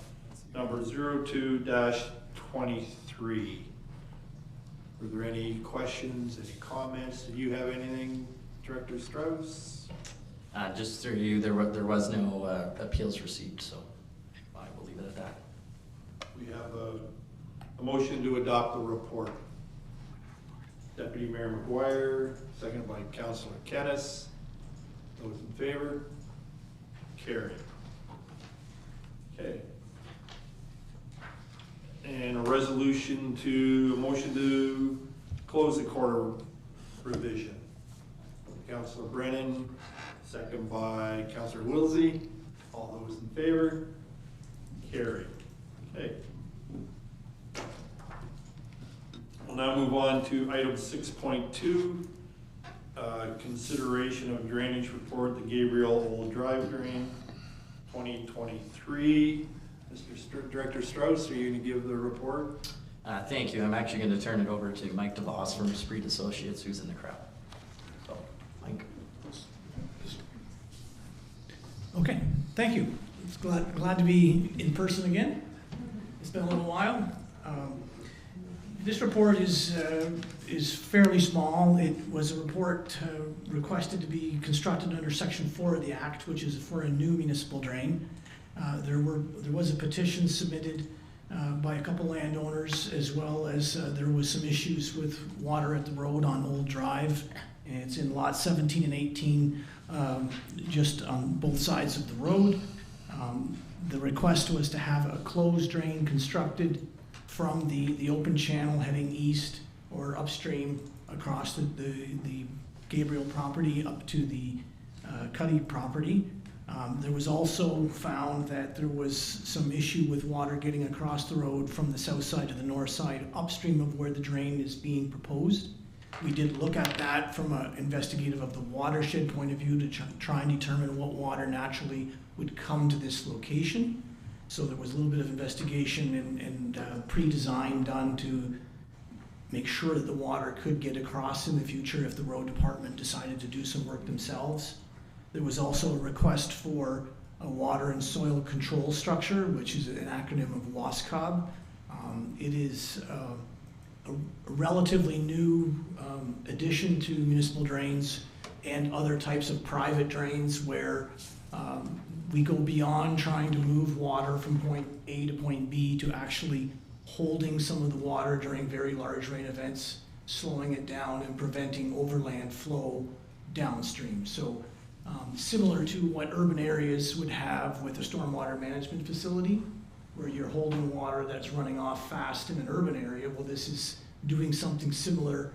number 02-23. Were there any questions, any comments? Did you have anything, Director Strauss? Just through you, there was no appeals received, so I will leave it at that. We have a motion to adopt the report. Deputy Mayor McGuire, seconded by Councillor Kennis. Those in favor? Carried. Okay. And a motion to close the quarter revision. Councillor Brennan, second by Councillor Wilsey. All those in favor? Carried. Okay. We'll now move on to item 6.2, consideration of drainage report, the Gabriel Old Drive Drain 2023. Mr. Director Strauss, are you going to give the report? Thank you. I'm actually going to turn it over to Mike DeVos from Spreed Associates, who's in the crowd. So, Mike. Okay, thank you. It's glad to be in person again. It's been a little while. This report is fairly small. It was a report requested to be constructed under Section 4 of the Act, which is for a new municipal drain. There was a petition submitted by a couple landowners, as well as there was some issues with water at the road on Old Drive. And it's in lot 17 and 18, just on both sides of the road. The request was to have a closed drain constructed from the open channel heading east or upstream across the Gabriel property up to the Cuddy property. There was also found that there was some issue with water getting across the road from the south side to the north side upstream of where the drain is being proposed. We did look at that from an investigative of the watershed point of view to try and determine what water naturally would come to this location. So there was a little bit of investigation and pre-design done to make sure that the water could get across in the future if the road department decided to do some work themselves. There was also a request for a water and soil control structure, which is an acronym of WASCOB. It is a relatively new addition to municipal drains and other types of private drains where we go beyond trying to move water from point A to point B to actually holding some of the water during very large rain events, slowing it down and preventing overland flow downstream. So similar to what urban areas would have with a stormwater management facility, where you're holding water that's running off fast in an urban area. Well, this is doing something similar,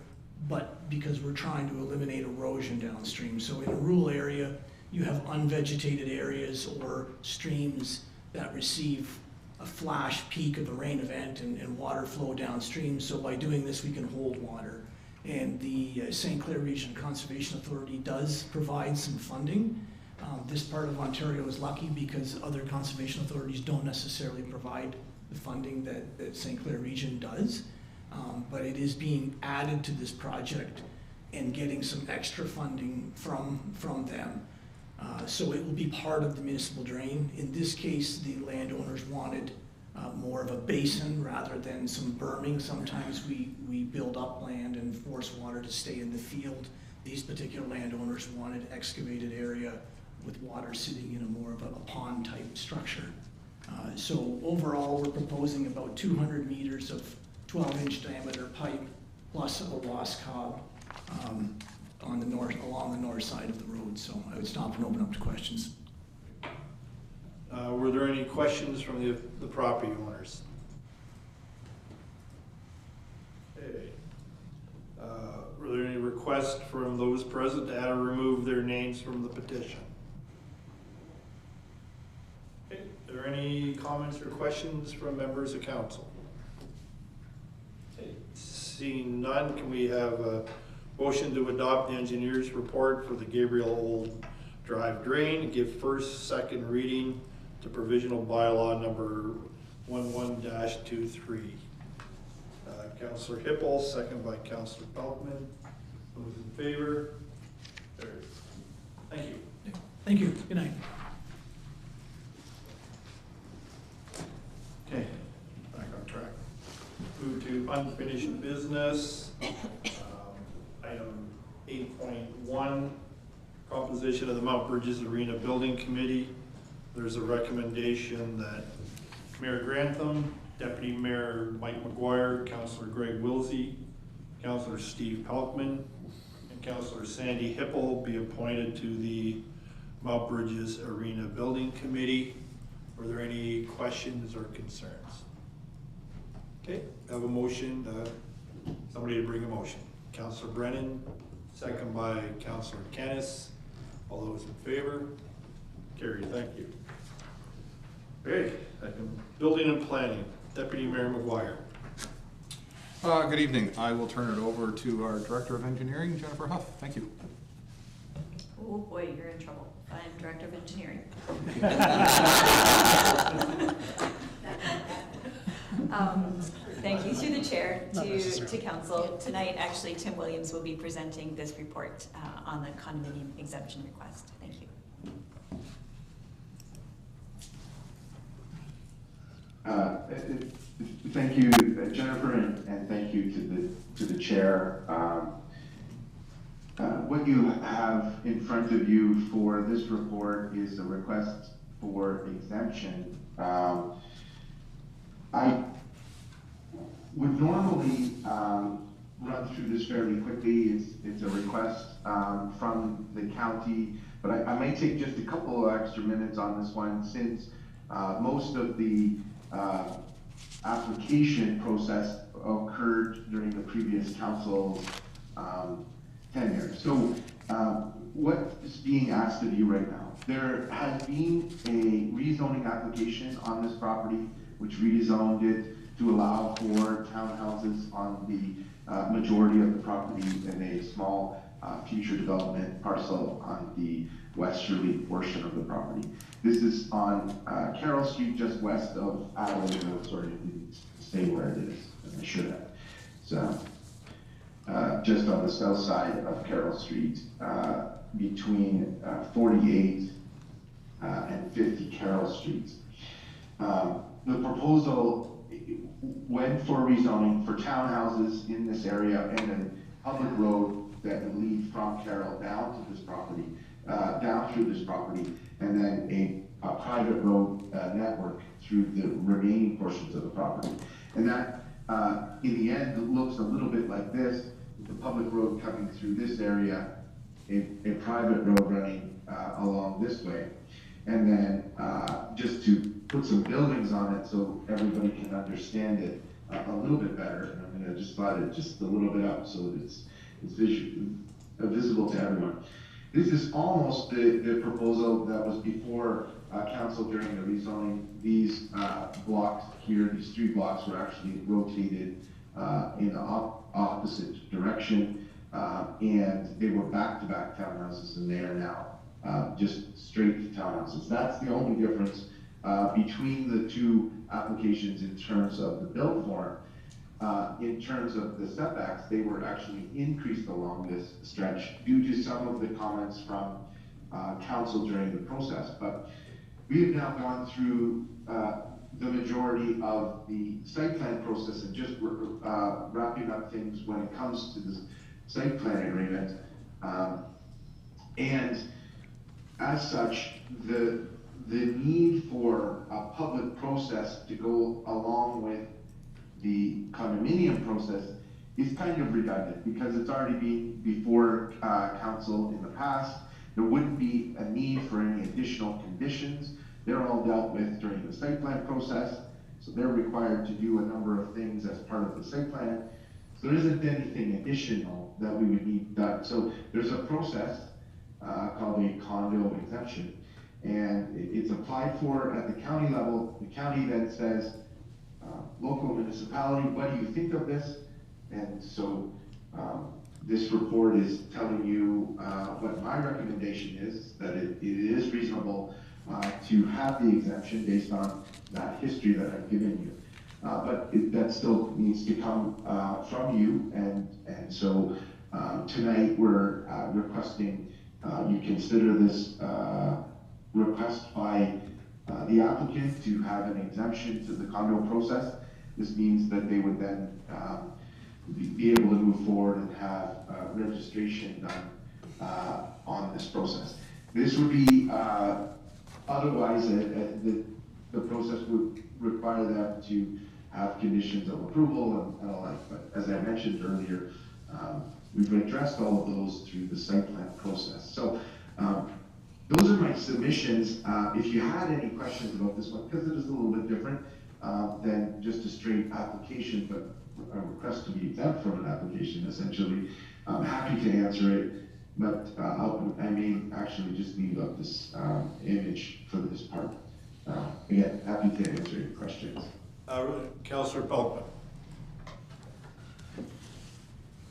but because we're trying to eliminate erosion downstream. So in a rural area, you have unvegetated areas or streams that receive a flash peak of a rain event and water flow downstream. So by doing this, we can hold water. And the St. Clair Region Conservation Authority does provide some funding. This part of Ontario is lucky because other conservation authorities don't necessarily provide the funding that St. Clair Region does. But it is being added to this project and getting some extra funding from them. So it will be part of the municipal drain. In this case, the landowners wanted more of a basin rather than some berming. Sometimes we build up land and force water to stay in the field. These particular landowners wanted excavated area with water sitting in a more of a pond type structure. So overall, we're proposing about 200 meters of 12-inch diameter pipe plus a WASCOB on the north, along the north side of the road. So I would stop and open up to questions. Were there any questions from the property owners? Okay. Were there any requests from those present to add or remove their names from the petition? Okay. Are there any comments or questions from members of council? Okay. Seeing none, can we have a motion to adopt the engineer's report for the Gabriel Old Drive Drain, give first, second reading to provisional bylaw number 11-23. Councillor Hippel, second by Councillor Pelkman. Those in favor? Carried. Thank you. Thank you. Good night. Okay. unfinished business. Item 8.1, composition of the Mount Bridges Arena Building Committee. There's a recommendation that Mayor Grantham, Deputy Mayor Mike McGuire, Councillor Greg Wilsey, Councillor Steve Pelkman, and Councillor Sandy Hipple be appointed to the Mount Bridges Arena Building Committee. Are there any questions or concerns? Okay, I have a motion, somebody to bring a motion. Councillor Brennan, second by Councillor Kennis. All those in favor? Carried, thank you. Okay, building and planning, Deputy Mayor McGuire. Good evening. I will turn it over to our Director of Engineering, Jennifer Huff. Thank you. Oh boy, you're in trouble. I'm Director of Engineering. Thank you through the chair to council. Tonight, actually, Tim Williams will be presenting this report on the condominium exemption request. Thank you. Thank you, Jennifer, and thank you to the chair. What you have in front of you for this report is a request for exemption. I would normally run through this fairly quickly. It's a request from the county, but I might take just a couple of extra minutes on this one since most of the application process occurred during the previous council's tenure. So what is being asked of you right now? There has been a rezoning application on this property, which rezoned it to allow for townhouses on the majority of the property and a small future development parcel on the westerly portion of the property. This is on Carroll Street, just west of Adelaide. Sorry, it didn't say where it is, and I should have. So just on the south side of Carroll Street, between 48 and 50 Carroll Street. The proposal went for rezoning for townhouses in this area and a public road that would lead from Carroll down to this property, down through this property, and then a private road network through the remaining portions of the property. And that, in the end, it looks a little bit like this, with the public road coming through this area, a private road running along this way. And then just to put some buildings on it so everybody can understand it a little bit better, and I'm gonna just slide it just a little bit up so that it's visible to everyone. This is almost the proposal that was before council during the rezoning. These blocks here, these 3 blocks were actually rotated in the opposite direction, and they were back-to-back townhouses, and they are now just straight townhouses. That's the only difference between the 2 applications in terms of the build form. In terms of the setbacks, they were actually increased along this stretch due to some of the comments from council during the process. But we have now gone through the majority of the site plan process and just wrapping up things when it comes to the site plan agreement. And as such, the need for a public process to go along with the condominium process is kind of redundant because it's already been before council in the past. There wouldn't be a need for any additional conditions. They're all dealt with during the site plan process. So they're required to do a number of things as part of the site plan. So there isn't anything additional that we would need done. So there's a process called a condo exemption, and it's applied for at the county level. The county then says, local municipality, what do you think of this? And so this report is telling you what my recommendation is, that it is reasonable to have the exemption based on that history that I've given you. But that still needs to come from you, and so tonight we're requesting you consider this request by the applicant to have an exemption to the condo process. This means that they would then be able to move forward and have registration done on this process. This would be, otherwise, the process would require them to have conditions of approval and all that. But as I mentioned earlier, we've addressed all of those through the site plan process. So those are my submissions. If you had any questions about this one, because it is a little bit different than just a straight application, but a request to be exempt from an application, essentially, I'm happy to answer it. But I may actually just leave up this image for this part. Again, happy to answer your questions. Councillor Pelkman.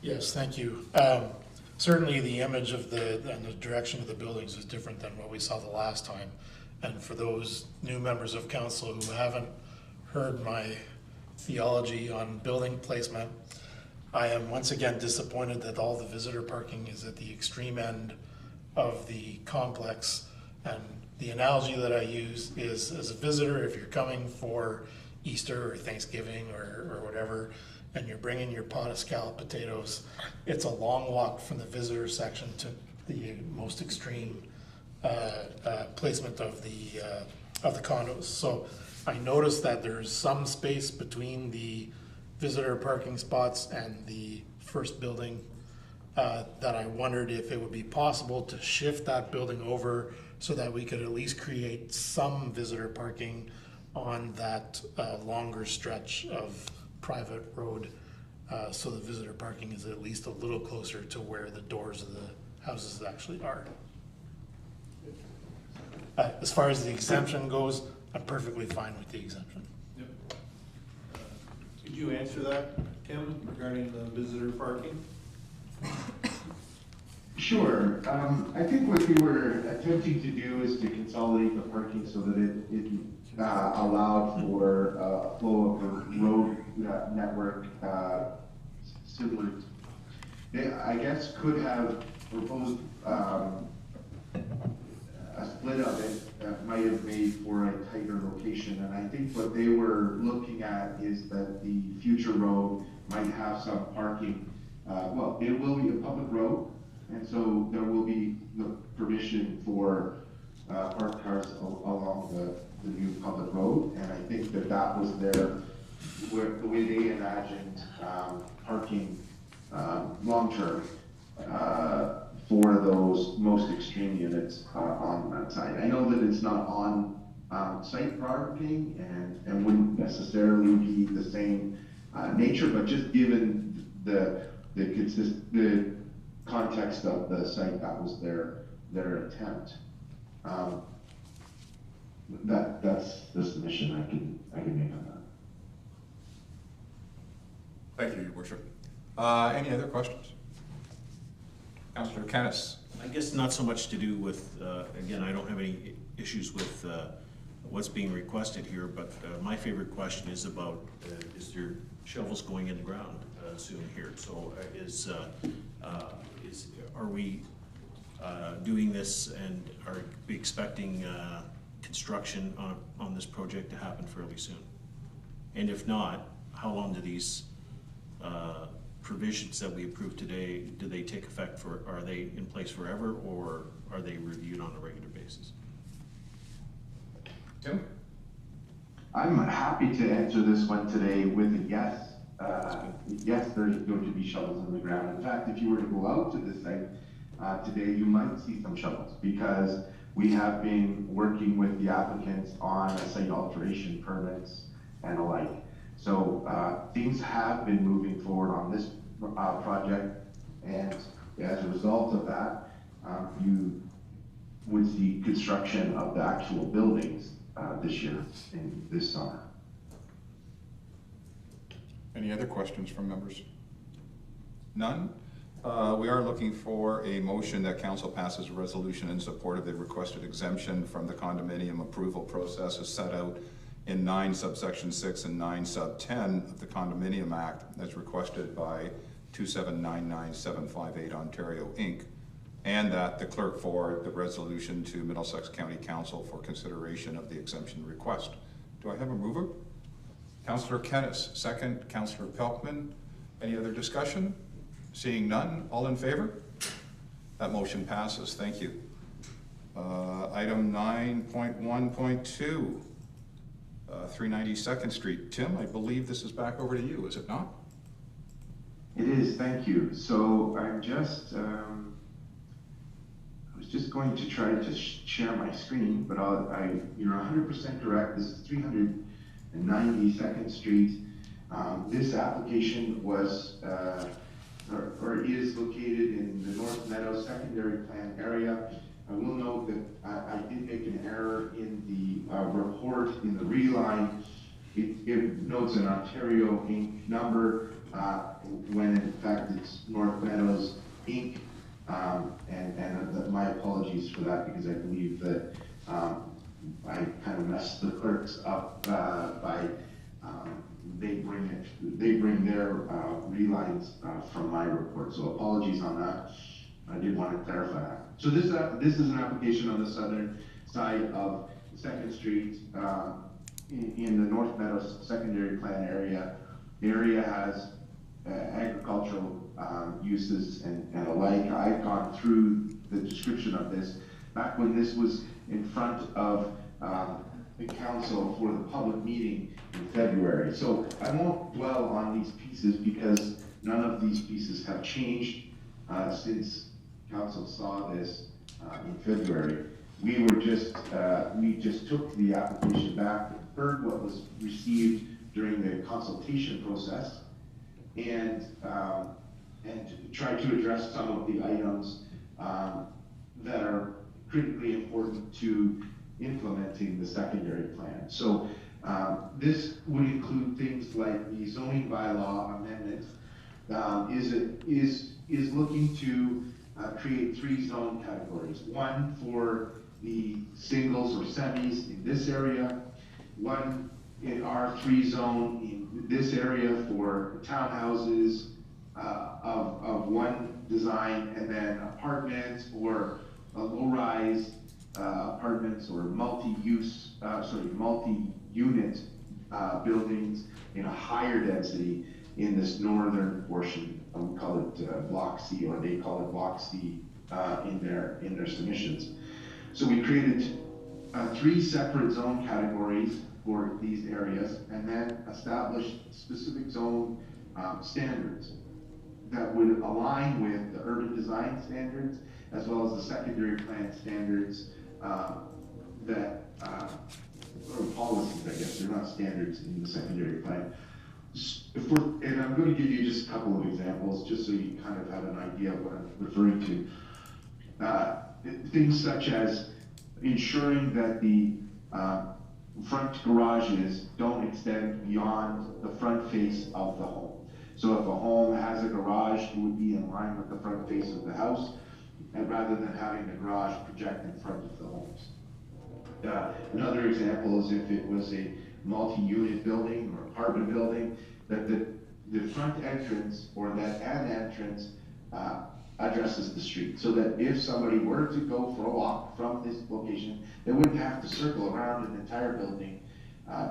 Yes, thank you. Certainly the image of and the direction of the buildings is different than what we saw the last time. And for those new members of council who haven't heard my theology on building placement, I am once again disappointed that all the visitor parking is at the extreme end of the complex. And the analogy that I use is, as a visitor, if you're coming for Easter or Thanksgiving or whatever, and you're bringing your pot of scalloped potatoes, it's a long walk from the visitor section to the most extreme placement of the condos. So I noticed that there's some space between the visitor parking spots and the first building that I wondered if it would be possible to shift that building over so that we could at least create some visitor parking on that longer stretch of private road, so the visitor parking is at least a little closer to where the doors of the houses actually are. As far as the exemption goes, I'm perfectly fine with the exemption. Yep. Could you answer that, Tim, regarding the visitor parking? Sure. I think what we were attempting to do is to consolidate the parking so that it allowed for a flow of the road network similar. I guess could have proposed a split of it that might have made for a tighter location. And I think what they were looking at is that the future road might have some parking. Well, it will be a public road, and so there will be the permission for parked cars along the new public road. And I think that was the way they imagined parking long-term for those most extreme units on that side. I know that it's not on site parking and wouldn't necessarily be the same nature, but just given the context of the site, that was their attempt. That's the submission I can make on that. Thank you, Your Worship. Any other questions? Councillor Kennis. I guess not so much to do with, again, I don't have any issues with what's being requested here, but my favorite question is about, is there shovels going in the ground soon here? So are we doing this, and are we expecting construction on this project to happen fairly soon? And if not, how long do these provisions that we approved today, do they take effect are they in place forever, or are they reviewed on a regular basis? Tim? I'm happy to answer this one today with a yes. Yes, there's going to be shovels in the ground. In fact, if you were to go out to the site today, you might see some shovels, because we have been working with the applicants on site alteration permits and the like. So things have been moving forward on this project, and as a result of that, you would see construction of the actual buildings this year and this summer. Any other questions from members? None? We are looking for a motion that council passes a resolution in support of the requested exemption from the condominium approval process as set out in 9 subsection 6 and 9 sub 10 of the Condominium Act as requested by 2799758 Ontario Inc., and that the clerk forward the resolution to Middlesex County Council for consideration of the exemption request. Do I have a mover? Councillor Kennis, second. Councillor Pelkman. Any other discussion? Seeing none, all in favor? That motion passes. Thank you. Item 9.1.2, 392nd Street. Tim, I believe this is back over to you, is it not? It is, thank you. So I'm just, I was just going to try to share my screen, but you're 100% correct. This is 392nd Street. This application was, or is located in the North Meadows secondary plan area. I will note that I did make an error in the report in the reline. It notes an Ontario Inc. number when in fact it's North Meadows Inc. And my apologies for that, because I believe that I kind of messed the clerks up by they bring their relines from my report. So apologies on that. I did want to clarify that. So this is an application on the southern side of 2nd Street in the North Meadows secondary plan area. The area has agricultural uses and alike. I've gone through the description of this back when this was in front of the council for the public meeting in February. So I won't dwell on these pieces because none of these pieces have changed since council saw this in February. We just took the application back, heard what was received during the consultation process, and tried to address some of the items that are critically important to implementing the secondary plan. So this would include things like the zoning bylaw amendment is looking to create 3 zone categories. One for the singles or semis in this area, one in R3 zone in this area for townhouses of one design, and then apartments or low-rise apartments or multi-unit buildings in a higher density in this northern portion. We call it Block C, or they call it Block C in their submissions. So we created 3 separate zone categories for these areas, and then established specific zone standards that would align with the urban design standards as well as the secondary plan standards or policies, I guess. They're not standards in the secondary plan. And I'm going to give you just a couple of examples, just so you kind of have an idea of what I'm referring to. Things such as ensuring that the front garages don't extend beyond the front face of the home. So if a home has a garage, it would be in line with the front face of the house, and rather than having the garage project in front of the homes. Another example is if it was a multi-unit building or apartment building, that the front entrance or that an entrance addresses the street, so that if somebody were to go for a walk from this location, they wouldn't have to circle around an entire building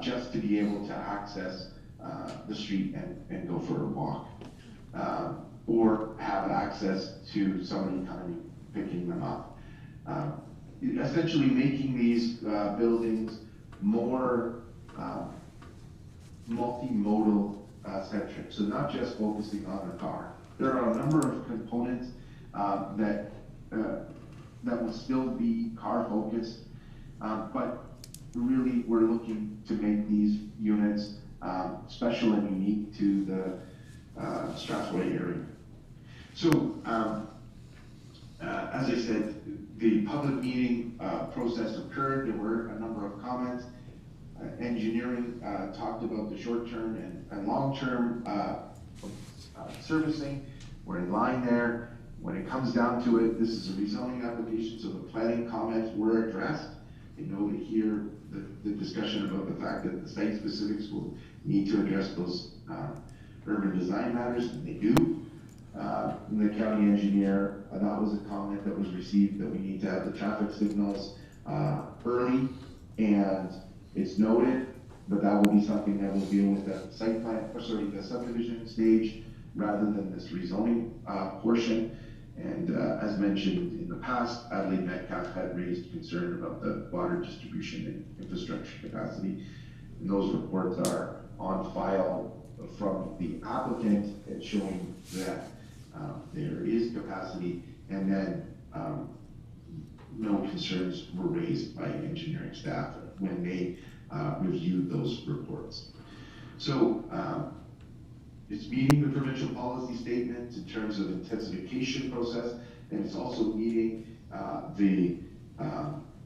just to be able to access the street and go for a walk, or have access to somebody coming picking them up. Essentially making these buildings more multimodal centric, so not just focusing on the car. There are a number of components that will still be car focused, but really we're looking to make these units special and unique to the Strathroy area. So as I said, the public meeting process occurred. There were a number of comments. Engineering talked about the short-term and long-term servicing. We're in line there. When it comes down to it, this is a rezoning application, so the planning comments were addressed. They noted here the discussion about the fact that the site specifics will need to address those urban design matters, and they do. The county engineer, that was a comment that was received, that we need to have the traffic signals early, and it's noted. but that will be something that we'll deal with at the site plan, the subdivision stage, rather than this rezoning portion. And as mentioned in the past, Adelaide Metcalf had raised concern about the water distribution and infrastructure capacity. And those reports are on file from the applicant, showing that there is capacity, and then no concerns were raised by engineering staff when they reviewed those reports. So it's meeting the provincial policy statement in terms of intensification process, and it's also meeting the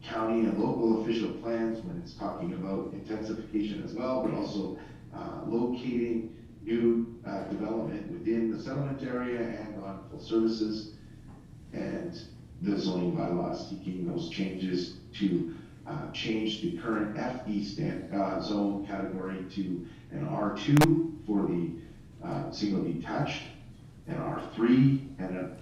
county and local official plans when it's talking about intensification as well, but also locating new development within the settlement area and on full services, and the zoning bylaws seeking those changes to change the current FE zone category to an R2 for the single detached, an R3 and a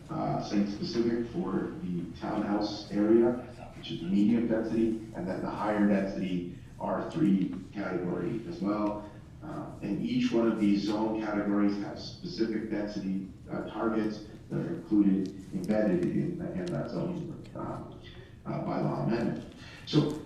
site specific for the townhouse area, which is medium density, and then the higher density R3 category as well. And each one of these zone categories has specific density targets that are embedded in that zoning bylaw amendment. So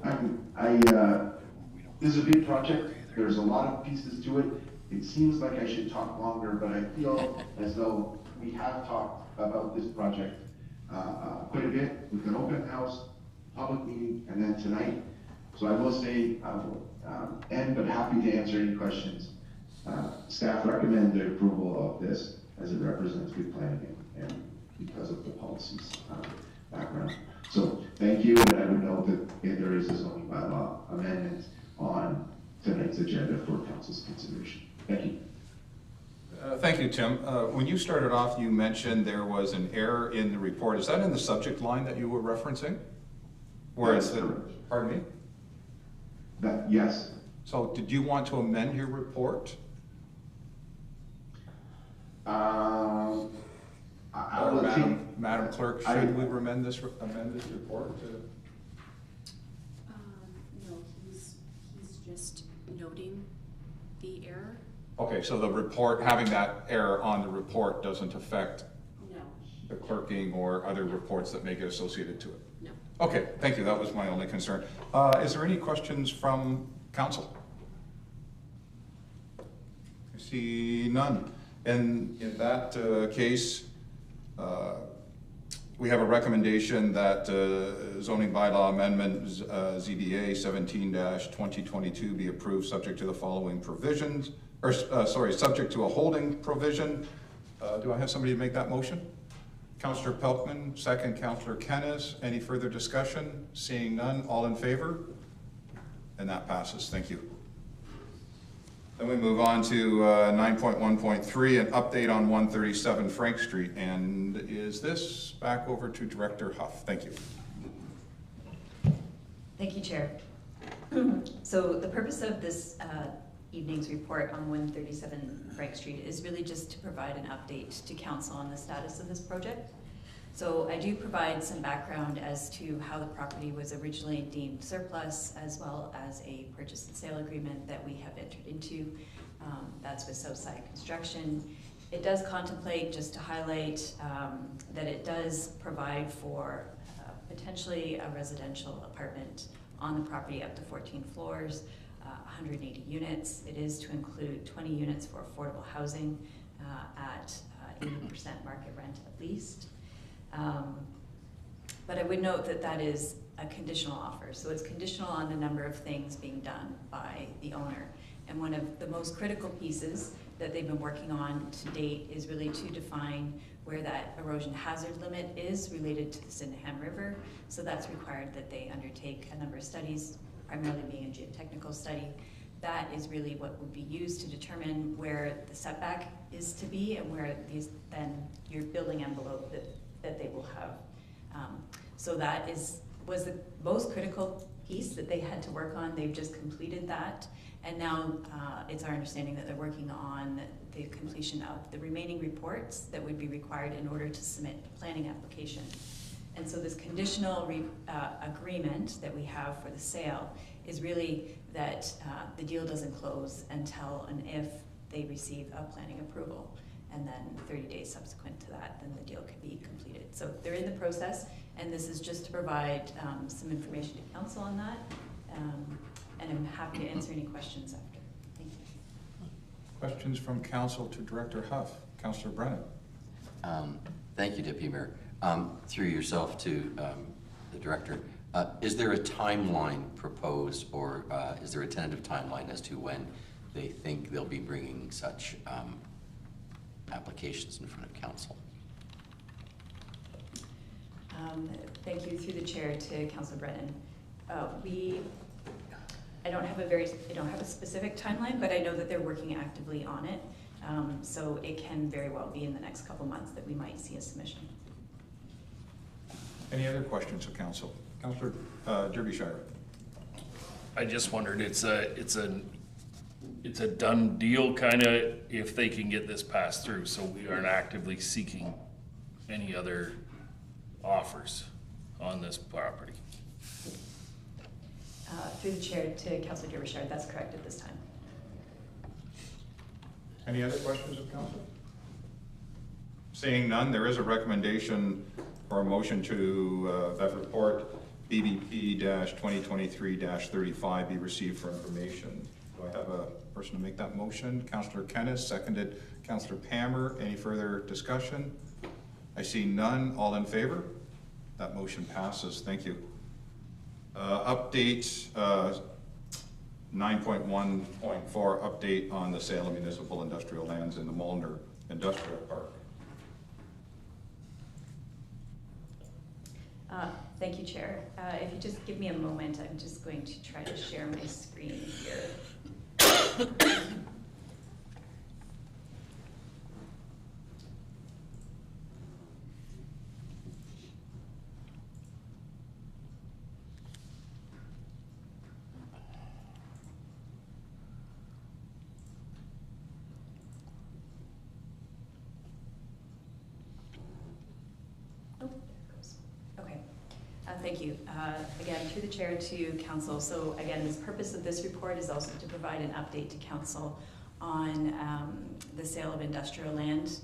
this is a big project. There's a lot of pieces to it. It seems like I should talk longer, but I feel as though we have talked about this project quite a bit with an open house, public meeting, and then tonight. So I will say, I will end, but happy to answer any questions. Staff recommend the approval of this as it represents good planning and because of the policies background. So thank you, and I would note that there is a zoning bylaw amendment on tonight's agenda for council's consideration. Thank you. Thank you, Tim. When you started off, you mentioned there was an error in the report. Is that in the subject line that you were referencing? Whereas pardon me? Yes. So did you want to amend your report? Madam Clerk, should we amend this report? No, he's just noting the error. Okay, so the report, having that error on the report doesn't affect the clerking or other reports that may get associated to it? No. Okay, thank you. That was my only concern. Is there any questions from council? I see none. And in that case, we have a recommendation that zoning bylaw amendment ZBA 17-2022 be approved subject to the following provisions, or subject to a holding provision. Do I have somebody to make that motion? Councillor Pelkman, second Councillor Kennis. Any further discussion? Seeing none, all in favor? And that passes. Thank you. Then we move on to 9.1.3, an update on 137 Frank Street. And is this back over to Director Huff? Thank you. Thank you, Chair. So the purpose of this evening's report on 137 Frank Street is really just to provide an update to council on the status of this project. So I do provide some background as to how the property was originally deemed surplus, as well as a purchase and sale agreement that we have entered into. That's with Southside Construction. It does contemplate, just to highlight, that it does provide for potentially a residential apartment on the property up to 14 floors, 180 units. It is to include 20 units for affordable housing at 80% market rent at least. But I would note that that is a conditional offer. So it's conditional on the number of things being done by the owner. And one of the most critical pieces that they've been working on to date is really to define where that erosion hazard limit is related to the Sydenham River. So that's required that they undertake a number of studies, primarily being a geotechnical study. That is really what would be used to determine where the setback is to be and where then your building envelope that they will have. So that was the most critical piece that they had to work on. They've just completed that. And now it's our understanding that they're working on the completion of the remaining reports that would be required in order to submit the planning application. And so this conditional agreement that we have for the sale is really that the deal doesn't close until and if they receive a planning approval. And then 30 days subsequent to that, then the deal can be completed. So they're in the process, and this is just to provide some information to council on that. And I'm happy to answer any questions after. Thank you. Questions from council to Director Huff. Councillor Brennan. Thank you, Deputy Mayor. Through yourself to the Director, is there a timeline proposed, or is there a tentative timeline as to when they think they'll be bringing such applications in front of council? Thank you, through the chair, to Councillor Brennan. I don't have a specific timeline, but I know that they're working actively on it. So it can very well be in the next couple months that we might see a submission. Any other questions of council? Councillor Derbyshire. I just wondered, it's a done deal kind of if they can get this passed through, so we aren't actively seeking any other offers on this property. Through the chair to Councillor Derbyshire, that's correct at this time. Any other questions of council? Seeing none, there is a recommendation for a motion to that report BBP-2023-35 be received for information. Do I have a person to make that motion? Councillor Kennis, seconded Councillor Palmer. Any further discussion? I see none. All in favor? That motion passes. Thank you. Update 9.1.4, update on the sale of municipal industrial lands in the Molnar Industrial Park. Thank you, Chair. If you just give me a moment, I'm just going to try to share my screen here. Thank you. Again, through the chair to council. So again, the purpose of this report is also to provide an update to council on the sale of industrial land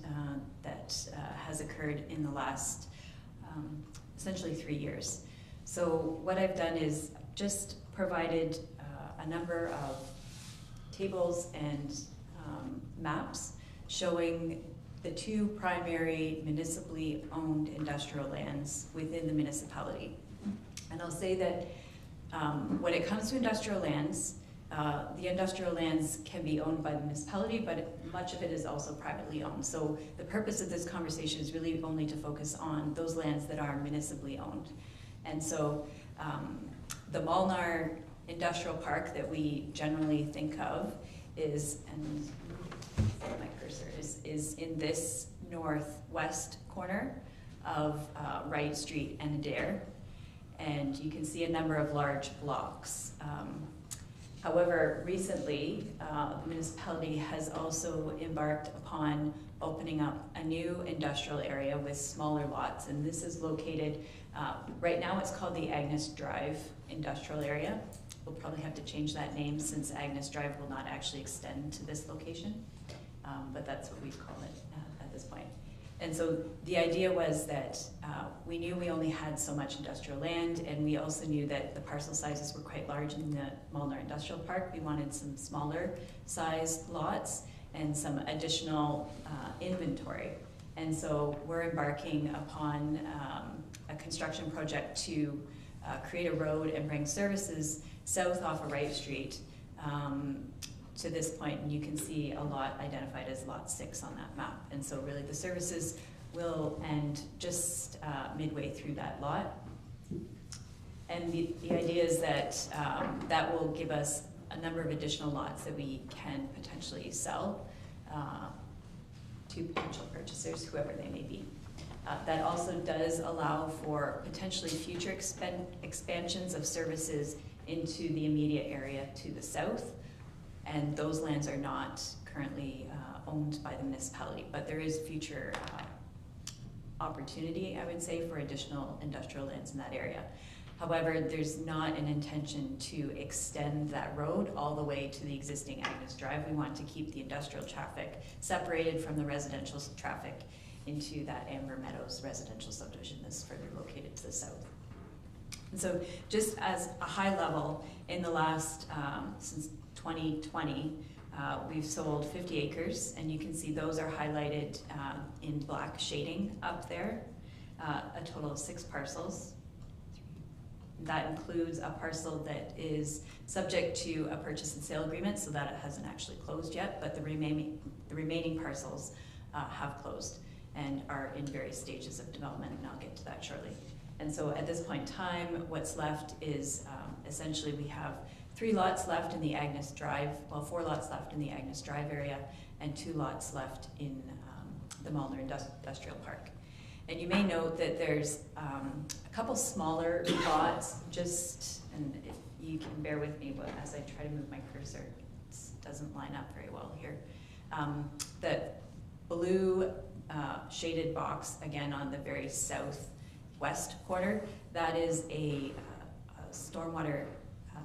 that has occurred in the last essentially 3 years. So what I've done is just provided a number of tables and maps showing the two primary municipally owned industrial lands within the municipality. And I'll say that when it comes to industrial lands, the industrial lands can be owned by the municipality, but much of it is also privately owned. So the purpose of this conversation is really only to focus on those lands that are municipally owned. And so the Molnar Industrial Park that we generally think of is, and my cursor is in this northwest corner of Wright Street and Adair. And you can see a number of large blocks. However, recently, the municipality has also embarked upon opening up a new industrial area with smaller lots. And this is located, right now it's called the Agnes Drive Industrial Area. We'll probably have to change that name since Agnes Drive will not actually extend to this location. But that's what we call it at this point. And so the idea was that we knew we only had so much industrial land, and we also knew that the parcel sizes were quite large in the Molnar Industrial Park. We wanted some smaller sized lots and some additional inventory. And so we're embarking upon a construction project to create a road and bring services south off of Wright Street to this point, and you can see a lot identified as lot 6 on that map. And so really the services will end just midway through that lot. And the idea is that that will give us a number of additional lots that we can potentially sell to potential purchasers, whoever they may be. That also does allow for potentially future expansions of services into the immediate area to the south. And those lands are not currently owned by the municipality, but there is future opportunity, I would say, for additional industrial lands in that area. However, there's not an intention to extend that road all the way to the existing Agnes Drive. We want to keep the industrial traffic separated from the residential traffic into that Amber Meadows residential subdivision that's further located to the south. And so just as a high level, in the last, since 2020, we've sold 50 acres, and you can see those are highlighted in black shading up there, a total of 6 parcels. That includes a parcel that is subject to a purchase and sale agreement, so that it hasn't actually closed yet, but the remaining parcels have closed and are in various stages of development, and I'll get to that shortly. And so at this point in time, what's left is essentially we have 3 lots left in the Agnes Drive, well, 4 lots left in the Agnes Drive area, and 2 lots left in the Malner Industrial Park. And you may note that there's a couple smaller lots, and if you can bear with me as I try to move my cursor, it doesn't line up very well here. The blue shaded box, again on the very southwest corner, that is a stormwater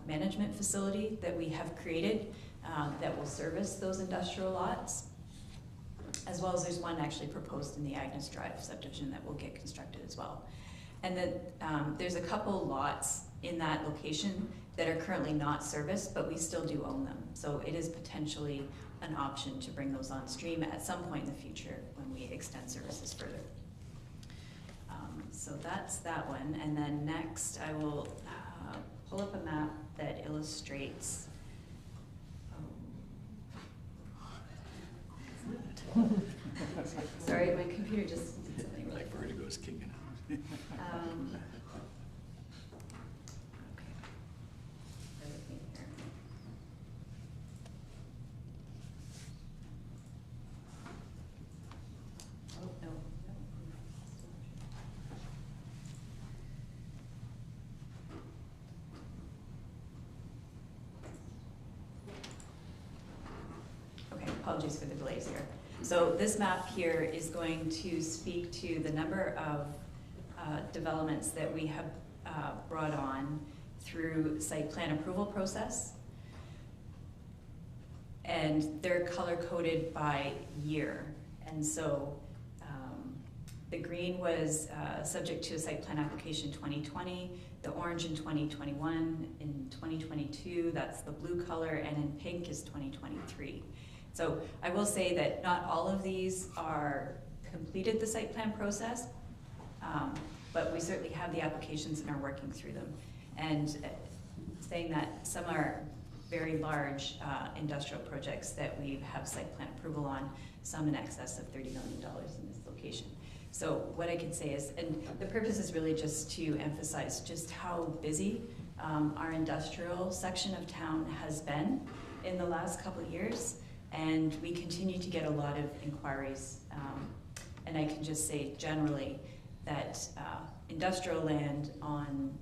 management facility that we have created that will service those industrial lots, as well as there's one actually proposed in the Agnes Drive subdivision that will get constructed as well. And then there's a couple lots in that location that are currently not serviced, but we still do own them. So it is potentially an option to bring those on stream at some point in the future when we extend services further. So that's that one. And then next I will pull up a map that illustrates sorry, my computer just did something really like vertigo's kicking out. okay. Bear with me here. Oh, no. Okay, apologies for the delays here. So this map here is going to speak to the number of developments that we have brought on through site plan approval process. And they're color-coded by year. And so the green was subject to a site plan application 2020, the orange in 2021, in 2022, that's the blue color, and in pink is 2023. So I will say that not all of these are completed the site plan process, but we certainly have the applications and are working through them. And saying that some are very large industrial projects that we have site plan approval on, some in excess of $30 million in this location. So what I can say is, and the purpose is really just to emphasize just how busy our industrial section of town has been in the last couple of years. And we continue to get a lot of inquiries. And I can just say generally that industrial land on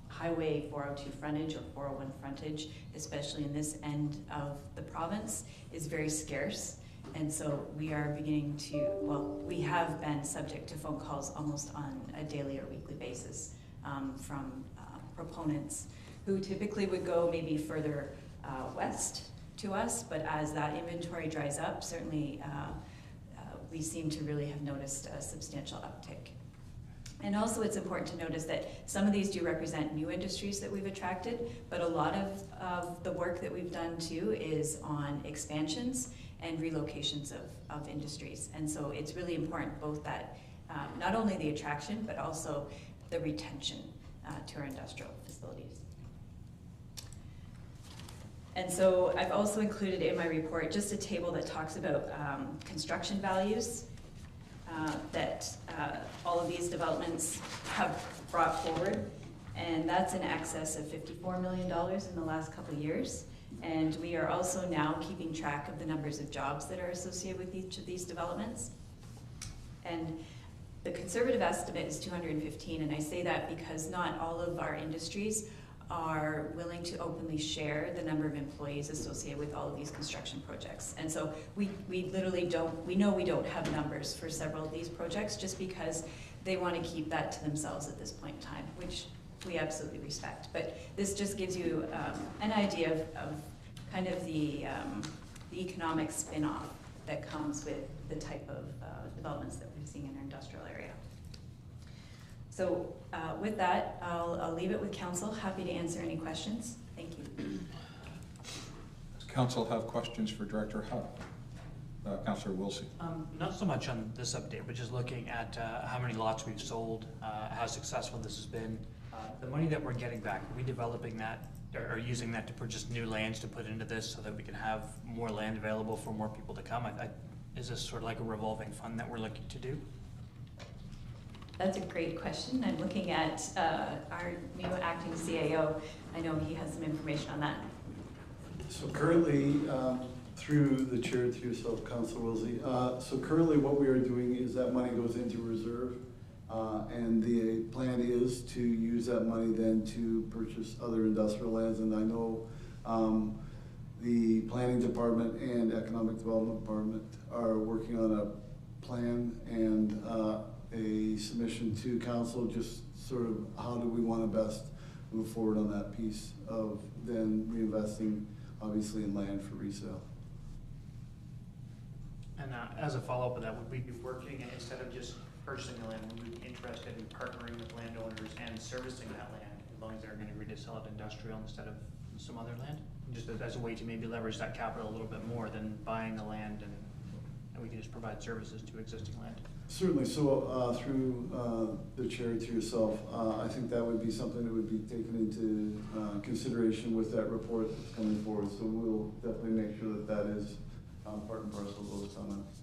Highway 402 frontage or 401 frontage, especially in this end of the province, is very scarce. And so we are beginning to, well, we have been subject to phone calls almost on a daily or weekly basis from proponents who typically would go maybe further west to us, but as that inventory dries up, certainly we seem to really have noticed a substantial uptick. And also it's important to notice that some of these do represent new industries that we've attracted, but a lot of the work that we've done too is on expansions and relocations of industries. And so it's really important both that not only the attraction, but also the retention to our industrial facilities. And so I've also included in my report just a table that talks about construction values that all of these developments have brought forward. And that's in excess of $54 million in the last couple of years. And we are also now keeping track of the numbers of jobs that are associated with each of these developments. And the conservative estimate is 215, and I say that because not all of our industries are willing to openly share the number of employees associated with all of these construction projects. And so we literally don't, we know we don't have numbers for several of these projects just because they want to keep that to themselves at this point in time, which we absolutely respect. But this just gives you an idea of kind of the economic spin-off that comes with the type of developments that we're seeing in our industrial area. So with that, I'll leave it with council. Happy to answer any questions. Thank you. Does council have questions for Director Huff? Councillor Wilsey. Not so much on this update, but just looking at how many lots we've sold, how successful this has been. The money that we're getting back, are we developing that or using that to purchase new lands to put into this so that we can have more land available for more people to come? Is this sort of like a revolving fund that we're looking to do? That's a great question. I'm looking at our new acting CAO. I know he has some information on that. So currently, through the chair, to yourself, Councillor Wilsey, so currently what we are doing is that money goes into reserve, and the plan is to use that money then to purchase other industrial lands. And I know the planning department and economic development department are working on a plan and a submission to council, just sort of how do we want to best move forward on that piece of then reinvesting obviously in land for resale. And as a follow-up of that, would we be working, instead of just purchasing the land, would we be interested in partnering with landowners and servicing that land, as long as they're going to resell it industrial instead of some other land? Just as a way to maybe leverage that capital a little bit more than buying the land, and we can just provide services to existing land. Certainly. So through the chair to yourself, I think that would be something that would be taken into consideration with that report that's coming forward. So we'll definitely make sure that that is part and parcel of those comments.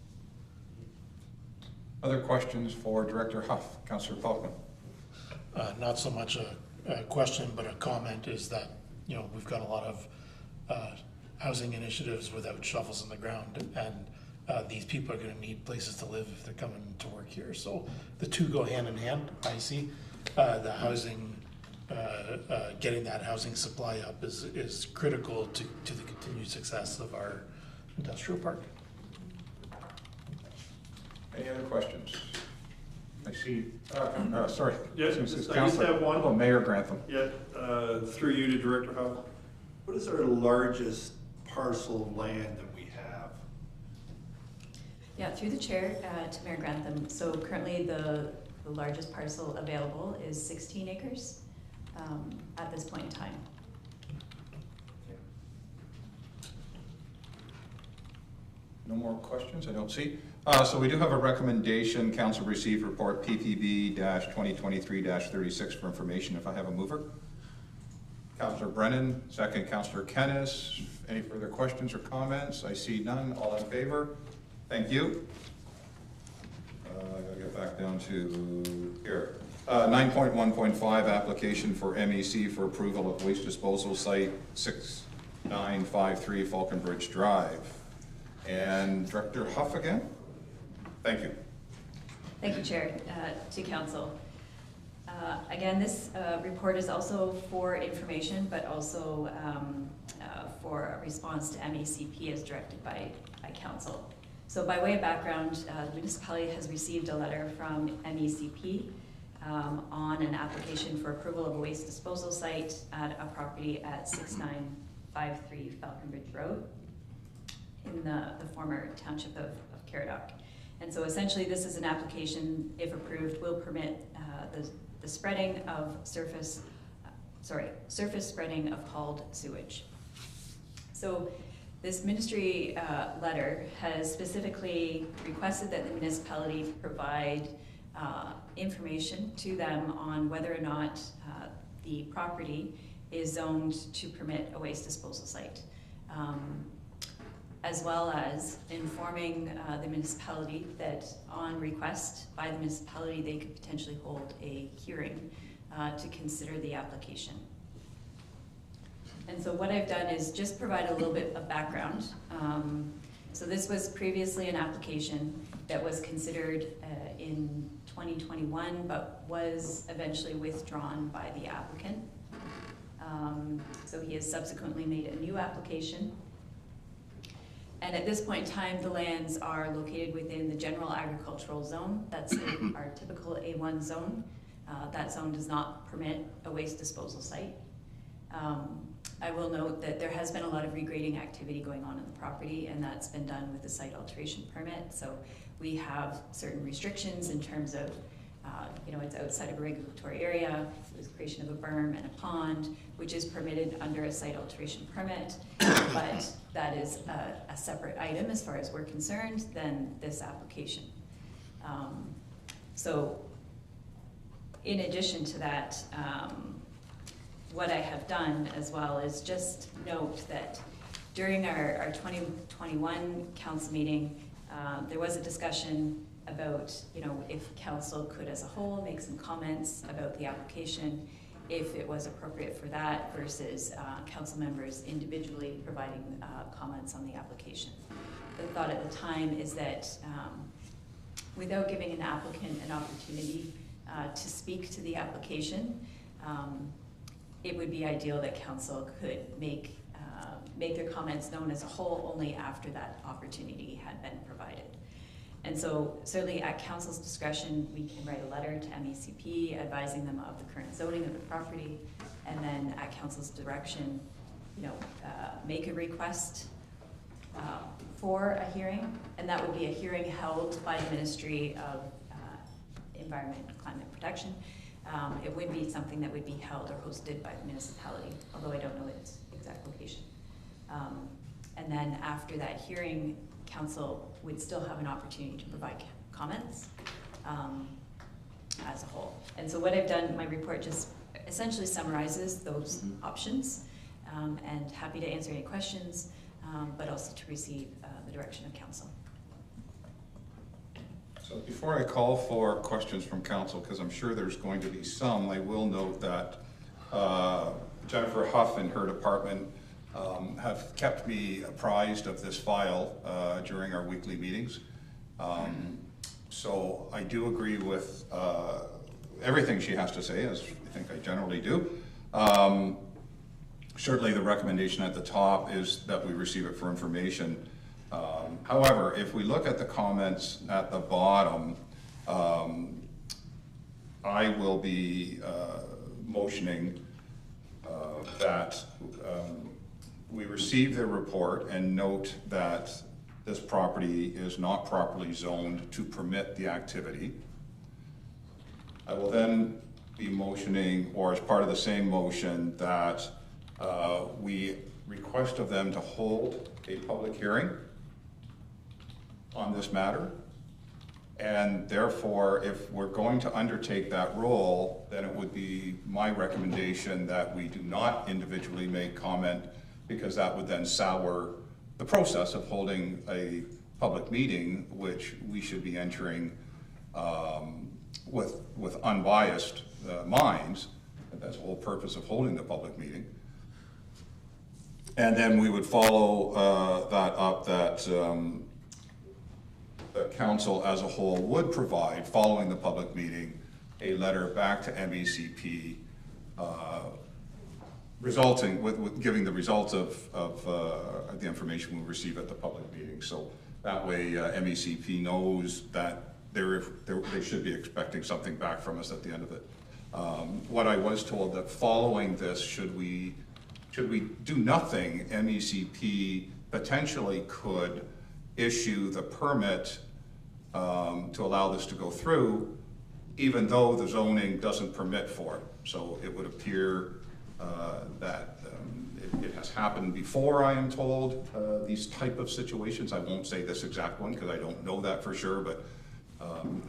Other questions for Director Huff? Councillor Falcon. Not so much a question, but a comment is that, you know, we've got a lot of housing initiatives without shovels in the ground, and these people are going to need places to live if they're coming to work here. So the two go hand in hand. I see the housing, getting that housing supply up is critical to the continued success of our industrial park. Any other questions? I see, sorry. Yes, I just have one. Oh, Mayor Grantham. Yeah, through you to Director Huff. What is our largest parcel of land that we have? Yeah, through the chair to Mayor Grantham. So currently the largest parcel available is 16 acres at this point in time. No more questions, I don't see. So we do have a recommendation, council received report PPB-2023-36 for information, if I have a mover. Councillor Brennan, second Councillor Kennis. Any further questions or comments? I see none, all in favor? Thank you. I gotta get back down to here. 9.1.5, application for MEC for approval of waste disposal site 6953 Falconbridge Drive. And Director Huff again? Thank you. Thank you, Chair, to Council. Again, this report is also for information, but also for a response to MECP as directed by Council. So by way of background, the municipality has received a letter from MECP on an application for approval of a waste disposal site at a property at 6953 Falconbridge Road in the former township of Caradoc. And so essentially this is an application, if approved, will permit the spreading of surface spreading of hauled sewage. So this ministry letter has specifically requested that the municipality provide information to them on whether or not the property is zoned to permit a waste disposal site. As well as informing the municipality that on request by the municipality, they could potentially hold a hearing to consider the application. And so what I've done is just provide a little bit of background. So this was previously an application that was considered in 2021, but was eventually withdrawn by the applicant. So he has subsequently made a new application. And at this point in time, the lands are located within the general agricultural zone. That's our typical A1 zone. That zone does not permit a waste disposal site. I will note that there has been a lot of regrading activity going on in the property, and that's been done with the site alteration permit. So we have certain restrictions in terms of, it's outside of a regulatory area. There's creation of a berm and a pond, which is permitted under a site alteration permit, but that is a separate item as far as we're concerned than this application. So in addition to that, what I have done as well is just note that during our 2021 council meeting, there was a discussion about, if council could as a whole make some comments about the application, if it was appropriate for that versus council members individually providing comments on the application. The thought at the time is that without giving an applicant an opportunity to speak to the application, it would be ideal that council could make their comments known as a whole only after that opportunity had been provided. And so certainly at council's discretion, we can write a letter to MECP advising them of the current zoning of the property, and then at council's direction, make a request for a hearing, and that would be a hearing held by the Ministry of Environment and Climate Protection. It would be something that would be held or hosted by the municipality, although I don't know its exact location. And then after that hearing, council would still have an opportunity to provide comments as a whole. And so what I've done, my report just essentially summarizes those options, and happy to answer any questions, but also to receive the direction of council. So before I call for questions from council, because I'm sure there's going to be some, I will note that Jennifer Huff and her department have kept me apprised of this file during our weekly meetings. So I do agree with everything she has to say, as I think I generally do. Certainly the recommendation at the top is that we receive it for information. However, if we look at the comments at the bottom, I will be motioning that we receive their report and note that this property is not properly zoned to permit the activity. I will then be motioning, or as part of the same motion, that we request of them to hold a public hearing on this matter. And therefore, if we're going to undertake that role, then it would be my recommendation that we do not individually make comment, because that would then sour the process of holding a public meeting, which we should be entering with unbiased minds. That's the whole purpose of holding the public meeting. And then we would follow that up, that the council as a whole would provide, following the public meeting, a letter back to MECP resulting with giving the results of the information we receive at the public meeting. So that way MECP knows that they should be expecting something back from us at the end of it. What I was told, that following this, should we do nothing, MECP potentially could issue the permit to allow this to go through, even though the zoning doesn't permit for it. So it would appear that it has happened before, I am told, these type of situations. I won't say this exact one because I don't know that for sure, but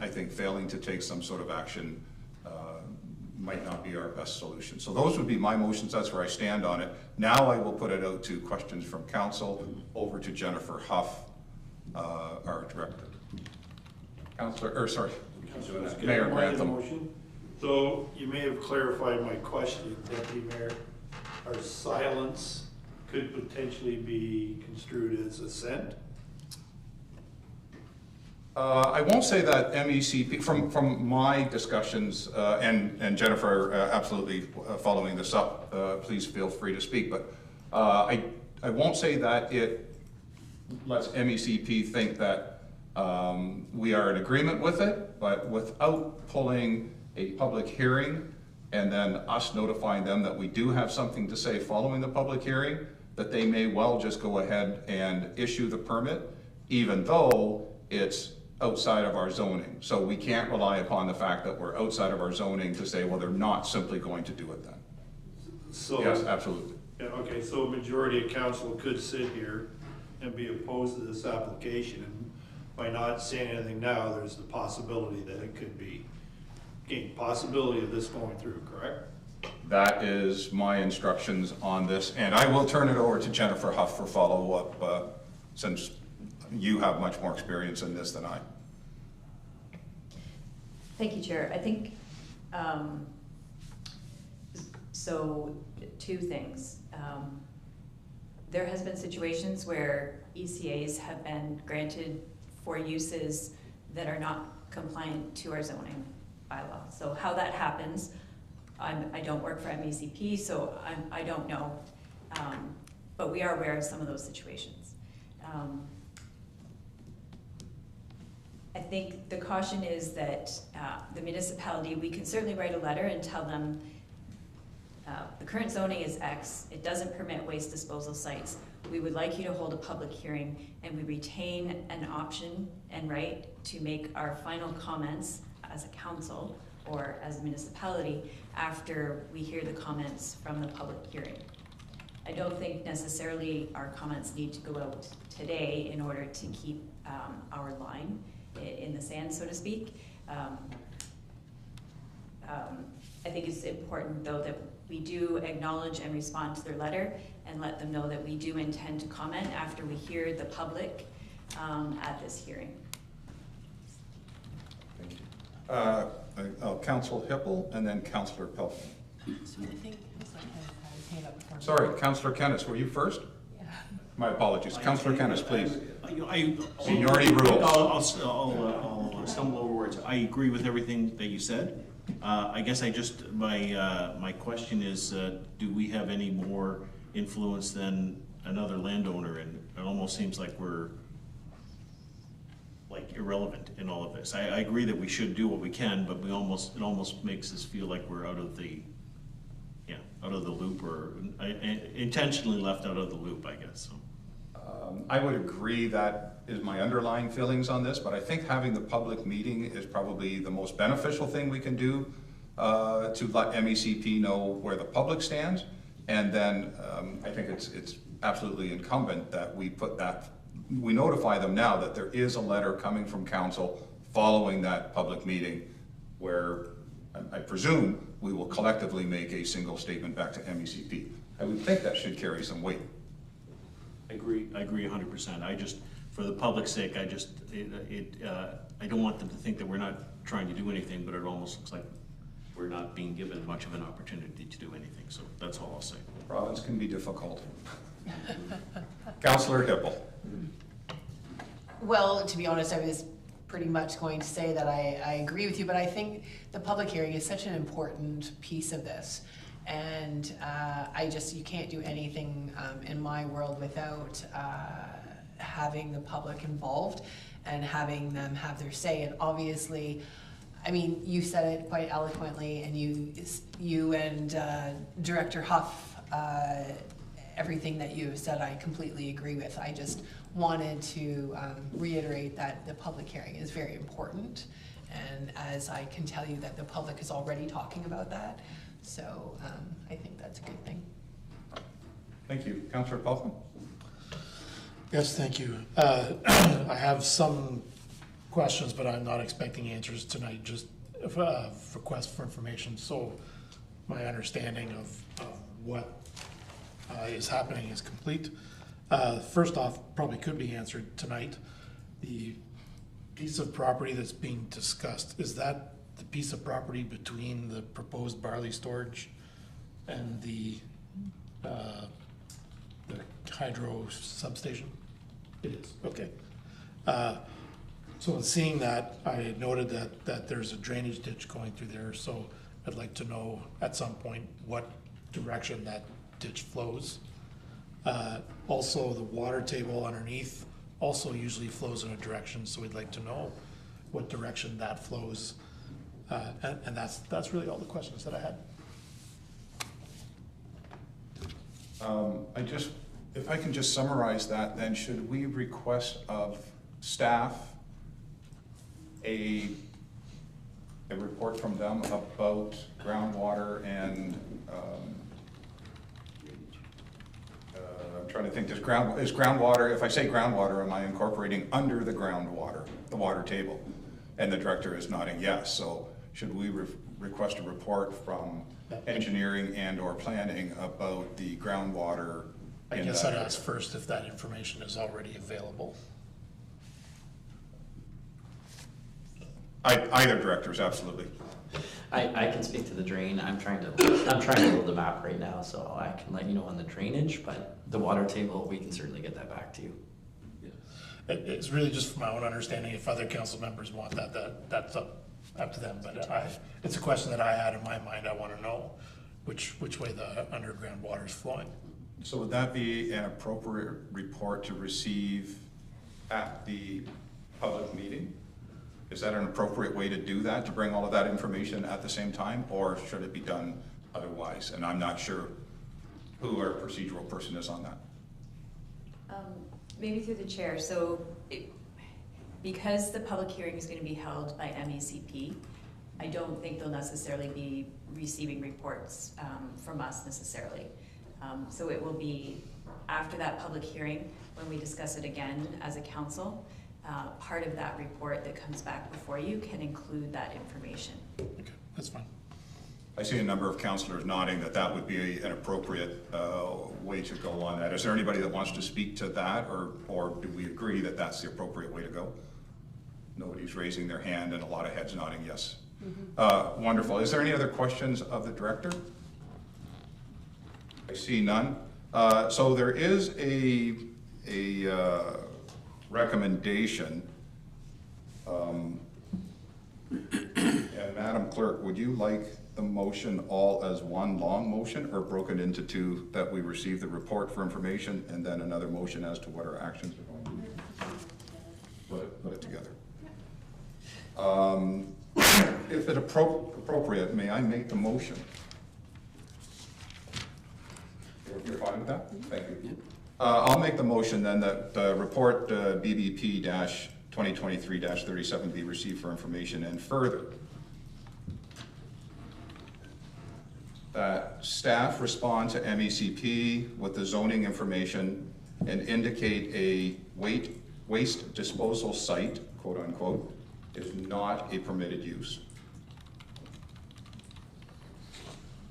I think failing to take some sort of action might not be our best solution. So those would be my motions. That's where I stand on it. Now I will put it out to questions from council, over to Jennifer Huff, our director. Mayor Grantham. So you may have clarified my question, Deputy Mayor. Our silence could potentially be construed as assent? I won't say that MECP, from my discussions, and Jennifer, absolutely following this up, please feel free to speak, but I won't say that it lets MECP think that we are in agreement with it, but without pulling a public hearing and then us notifying them that we do have something to say following the public hearing, that they may well just go ahead and issue the permit, even though it's outside of our zoning. So we can't rely upon the fact that we're outside of our zoning to say, well, they're not simply going to do it then. So, Yes, absolutely. yeah, okay, so a majority of council could sit here and be opposed to this application, and by not saying anything now, there's the possibility that it could be, possibility of this going through, correct? That is my instructions on this, and I will turn it over to Jennifer Huff for follow-up, since you have much more experience in this than I. Thank you, Chair. I think, so two things. There has been situations where ECAs have been granted for uses that are not compliant to our zoning bylaw. So how that happens, I don't work for MECP, so I don't know, but we are aware of some of those situations. I think the caution is that the municipality, we can certainly write a letter and tell them the current zoning is X, it doesn't permit waste disposal sites. We would like you to hold a public hearing, and we retain an option and right to make our final comments as a council or as a municipality after we hear the comments from the public hearing. I don't think necessarily our comments need to go out today in order to keep our line in the sand, so to speak. I think it's important, though, that we do acknowledge and respond to their letter and let them know that we do intend to comment after we hear the public at this hearing. Thank you. Council Hippel and then Councillor Pelton. So I think, hand up before. Sorry, Councillor Kennis, were you first? Yeah. My apologies. Councillor Kennis, please. Seniority rules. I'll stumble over words. I agree with everything that you said. I guess my question is, do we have any more influence than another landowner? And it almost seems like we're irrelevant in all of this. I agree that we should do what we can, but it almost makes us feel like we're out of the loop, or intentionally left out of the loop, I guess. So. I would agree, that is my underlying feelings on this, but I think having the public meeting is probably the most beneficial thing we can do to let MECP know where the public stands. And then I think it's absolutely incumbent that we notify them now that there is a letter coming from council following that public meeting, where I presume we will collectively make a single statement back to MECP. I would think that should carry some weight. I agree 100%. For the public's sake, I don't want them to think that we're not trying to do anything, but it almost looks like we're not being given much of an opportunity to do anything. So that's all I'll say. The province can be difficult. Councillor Hippel. Well, to be honest, I was pretty much going to say that I agree with you, but I think the public hearing is such an important piece of this. And you can't do anything in my world without having the public involved and having them have their say. And obviously, I mean, you said it quite eloquently, and you and Director Huff, everything that you said, I completely agree with. I just wanted to reiterate that the public hearing is very important. And as I can tell you that the public is already talking about that. So I think that's a good thing. Thank you. Councillor Pelton? Yes, thank you. I have some questions, but I'm not expecting answers tonight, just request for information. So my understanding of what is happening is complete. First off, probably could be answered tonight. The piece of property that's being discussed, is that the piece of property between the proposed barley storage and the hydro substation? It is, okay. So in seeing that, I noted that there's a drainage ditch going through there, so I'd like to know at some point what direction that ditch flows. Also, the water table underneath also usually flows in a direction, so we'd like to know what direction that flows. And that's really all the questions that I had. If I can just summarize that, then should we request of staff a report from them about groundwater and, I'm trying to think, is groundwater, if I say groundwater, am I incorporating under the groundwater, the water table? And the director is nodding yes, so should we request a report from engineering and or planning about the groundwater? I guess I'd ask first if that information is already available. Either directors, absolutely. I can speak to the drain. I'm trying to build a map right now, so I can let you know on the drainage, but the water table, we can certainly get that back to you. It's really just from my own understanding. If other council members want that's up to them. But it's a question that I had in my mind. I want to know which way the underground water is flowing. So would that be an appropriate report to receive at the public meeting? Is that an appropriate way to do that, to bring all of that information at the same time, or should it be done otherwise? And I'm not sure who our procedural person is on that. Maybe through the chair. So because the public hearing is going to be held by MECP, I don't think they'll necessarily be receiving reports from us necessarily. So it will be after that public hearing when we discuss it again as a council. Part of that report that comes back before you can include that information. Okay, that's fine. I see a number of councillors nodding that would be an appropriate way to go on that. Is there anybody that wants to speak to that, or do we agree that that's the appropriate way to go? Nobody's raising their hand and a lot of heads nodding yes. Mm-hmm. Wonderful. Is there any other questions of the director? I see none. So there is a recommendation. And Madam Clerk, would you like the motion all as one long motion, or broken into two, that we receive the report for information and then another motion as to what our actions are going to be? Put it together. If it's appropriate, may I make the motion? You're fine with that? Thank you. I'll make the motion then that the report BBP-2023-37 be received for information, and further that staff respond to MECP with the zoning information and indicate a waste disposal site, quote unquote, is not a permitted use.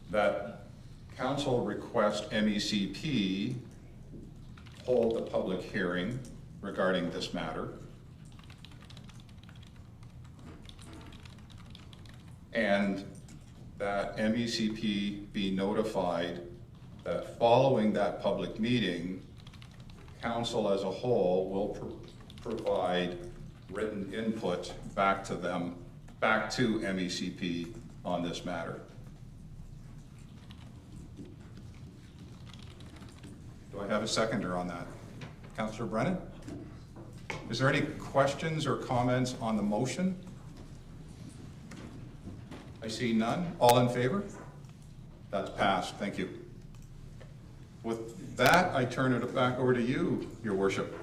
That council request MECP hold a public hearing regarding this matter, and that MECP be notified that following that public meeting, council as a whole will provide written input back to MECP on this matter. Do I have a seconder on that? Councillor Brennan? Is there any questions or comments on the motion? I see none. All in favor? That's passed. Thank you. With that, I turn it back over to you, Your Worship.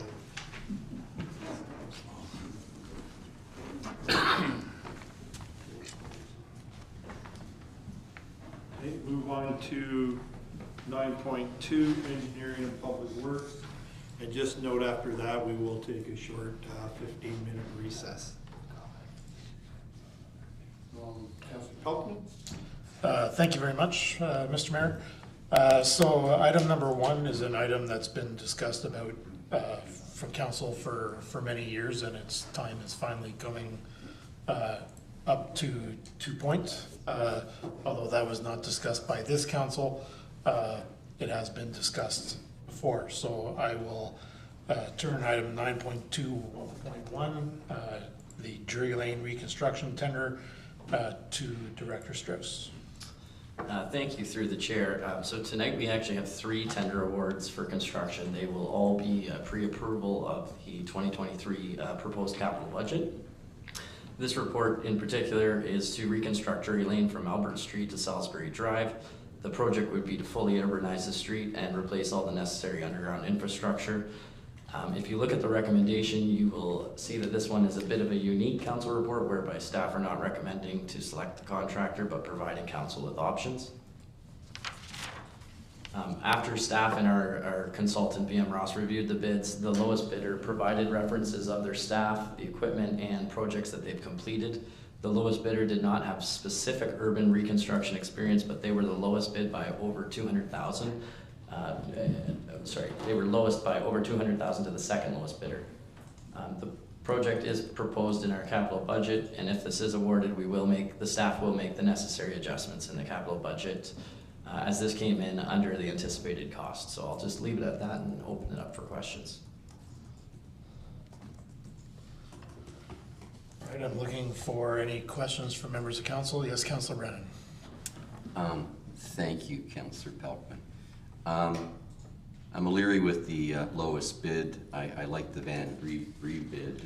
Okay, move on to 9.2, engineering and public works. And just note after that, we will take a short 15-minute recess. Councilor Pelton? Thank you very much, Mr. Mayor. So item number one is an item that's been discussed about from council for many years, and its time is finally coming up to point. Although that was not discussed by this council, it has been discussed before. So I will turn item 9.2.1, the Drury Lane reconstruction tender, to Director Strauss. Thank you, through the chair. So tonight we actually have 3 tender awards for construction. They will all be pre-approval of the 2023 proposed capital budget. This report in particular is to reconstruct Drury Lane from Albert Street to Salisbury Drive. The project would be to fully urbanize the street and replace all the necessary underground infrastructure. If you look at the recommendation, you will see that this one is a bit of a unique council report whereby staff are not recommending to select the contractor but providing council with options. After staff and our consultant BM Ross reviewed the bids, the lowest bidder provided references of their staff, the equipment, and projects that they've completed. The lowest bidder did not have specific urban reconstruction experience, but they were the lowest bid by over 200,000. They were lowest by over 200,000 to the second lowest bidder. The project is proposed in our capital budget, and if this is awarded, the staff will make the necessary adjustments in the capital budget as this came in under the anticipated cost. So I'll just leave it at that and open it up for questions. All right, I'm looking for any questions from members of council. Yes, Councillor Brennan. Thank you, Councillor Pelkman. I'm leery with the lowest bid. I like the Van rebid.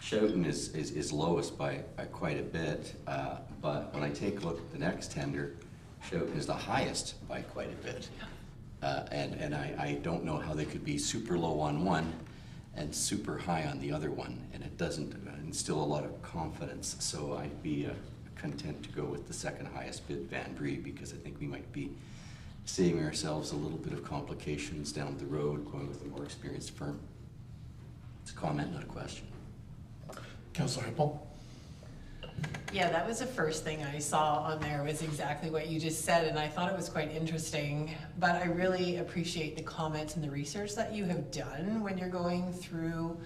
Shoughton is lowest by quite a bit, but when I take a look at the next tender, Shoughton is the highest by quite a bit. And I don't know how they could be super low on one and super high on the other one, and it doesn't instill a lot of confidence. So I'd be content to go with the second highest bid, Van Bree, because I think we might be saving ourselves a little bit of complications down the road going with a more experienced firm. It's a comment, not a question. Councillor Hippel. Yeah, that was the first thing I saw on there was exactly what you just said, and I thought it was quite interesting. But I really appreciate the comments and the research that you have done when you're going through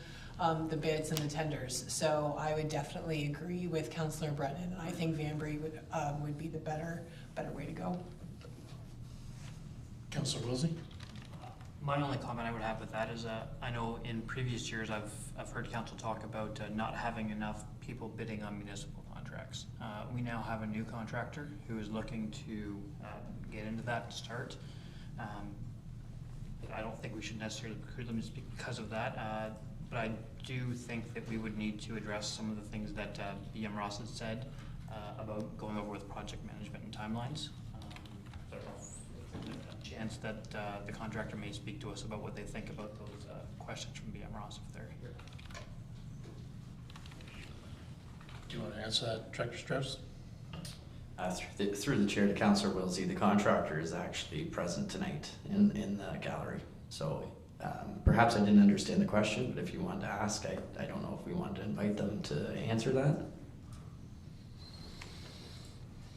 the bids and the tenders. So I would definitely agree with Councillor Brennan. I think Van Bree would be the better way to go. Councillor Wilsey. My only comment I would have with that is I know in previous years I've heard council talk about not having enough people bidding on municipal contracts. We now have a new contractor who is looking to get into that to start. I don't think we should necessarily recruit them just because of that, but I do think that we would need to address some of the things that BM Ross has said about going over with project management and timelines. Chance that the contractor may speak to us about what they think about those questions from BM Ross if they're here. Do you want to answer that, Director Strauss? Through the chair to Councillor Wilsey, the contractor is actually present tonight in the gallery. So perhaps I didn't understand the question, but if you wanted to ask, I don't know if we wanted to invite them to answer that.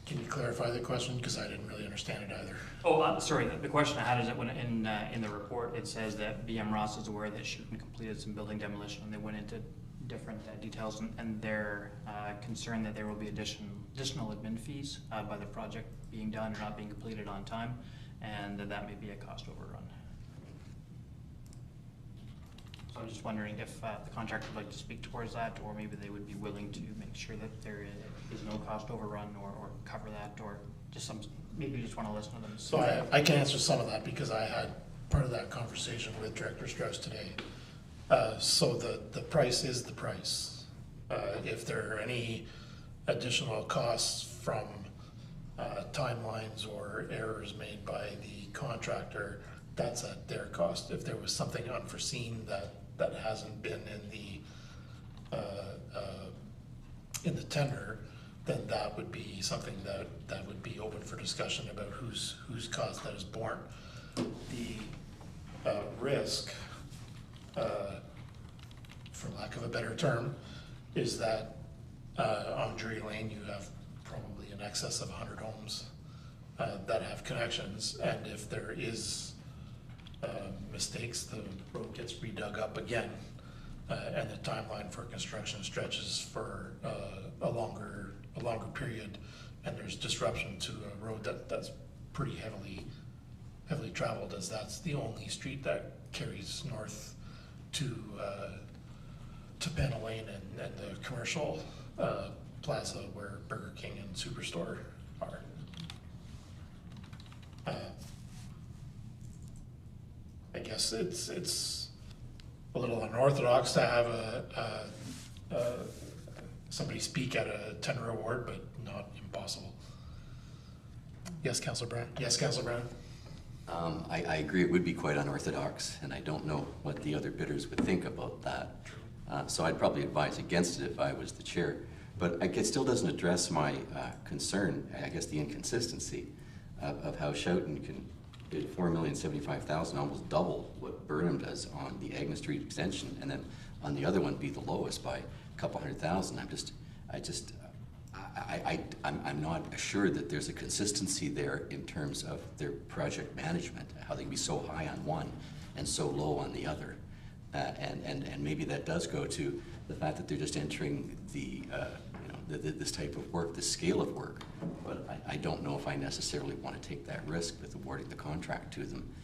Can you clarify the question? Because I didn't really understand it either. Oh, sorry. The question I had is that when in the report it says that BM Ross is aware that Shoughton completed some building demolition, and they went into different details, and they're concerned that there will be additional admin fees by the project being done or not being completed on time, and that may be a cost overrun. So I'm just wondering if the contractor would like to speak towards that, or maybe they would be willing to make sure that there is no cost overrun or cover that, or just maybe you just want to listen to them. So I can answer some of that because I had part of that conversation with Director Strauss today. So the price is the price. If there are any additional costs from timelines or errors made by the contractor, that's at their cost. If there was something unforeseen that hasn't been in the tender, then that would be something that would be open for discussion about whose cost that is borne. The risk, for lack of a better term, is that on Drury Lane you have probably in excess of 100 homes that have connections, and if there is mistakes, the road gets redug up again, and the timeline for construction stretches for a longer period, and there's disruption to a road that's pretty heavily traveled, as that's the only street that carries north to Penna Lane and the commercial plaza where Burger King and Superstore are. I guess it's a little unorthodox to have somebody speak at a tender award, but not impossible. Yes, Councillor Brown. Yes, Councillor Brown. I agree it would be quite unorthodox, and I don't know what the other bidders would think about that. So I'd probably advise against it if I was the chair. But it still doesn't address my concern, I guess the inconsistency of how Schouten can bid $4,075,000, almost double what Burnham does on the Agnes Street extension, and then on the other one be the lowest by a couple $100,000. I'm not assured that there's a consistency there in terms of their project management, how they can be so high on one and so low on the other. And maybe that does go to the fact that they're just entering this type of work, this scale of work. But I don't know if I necessarily want to take that risk with awarding the contract to them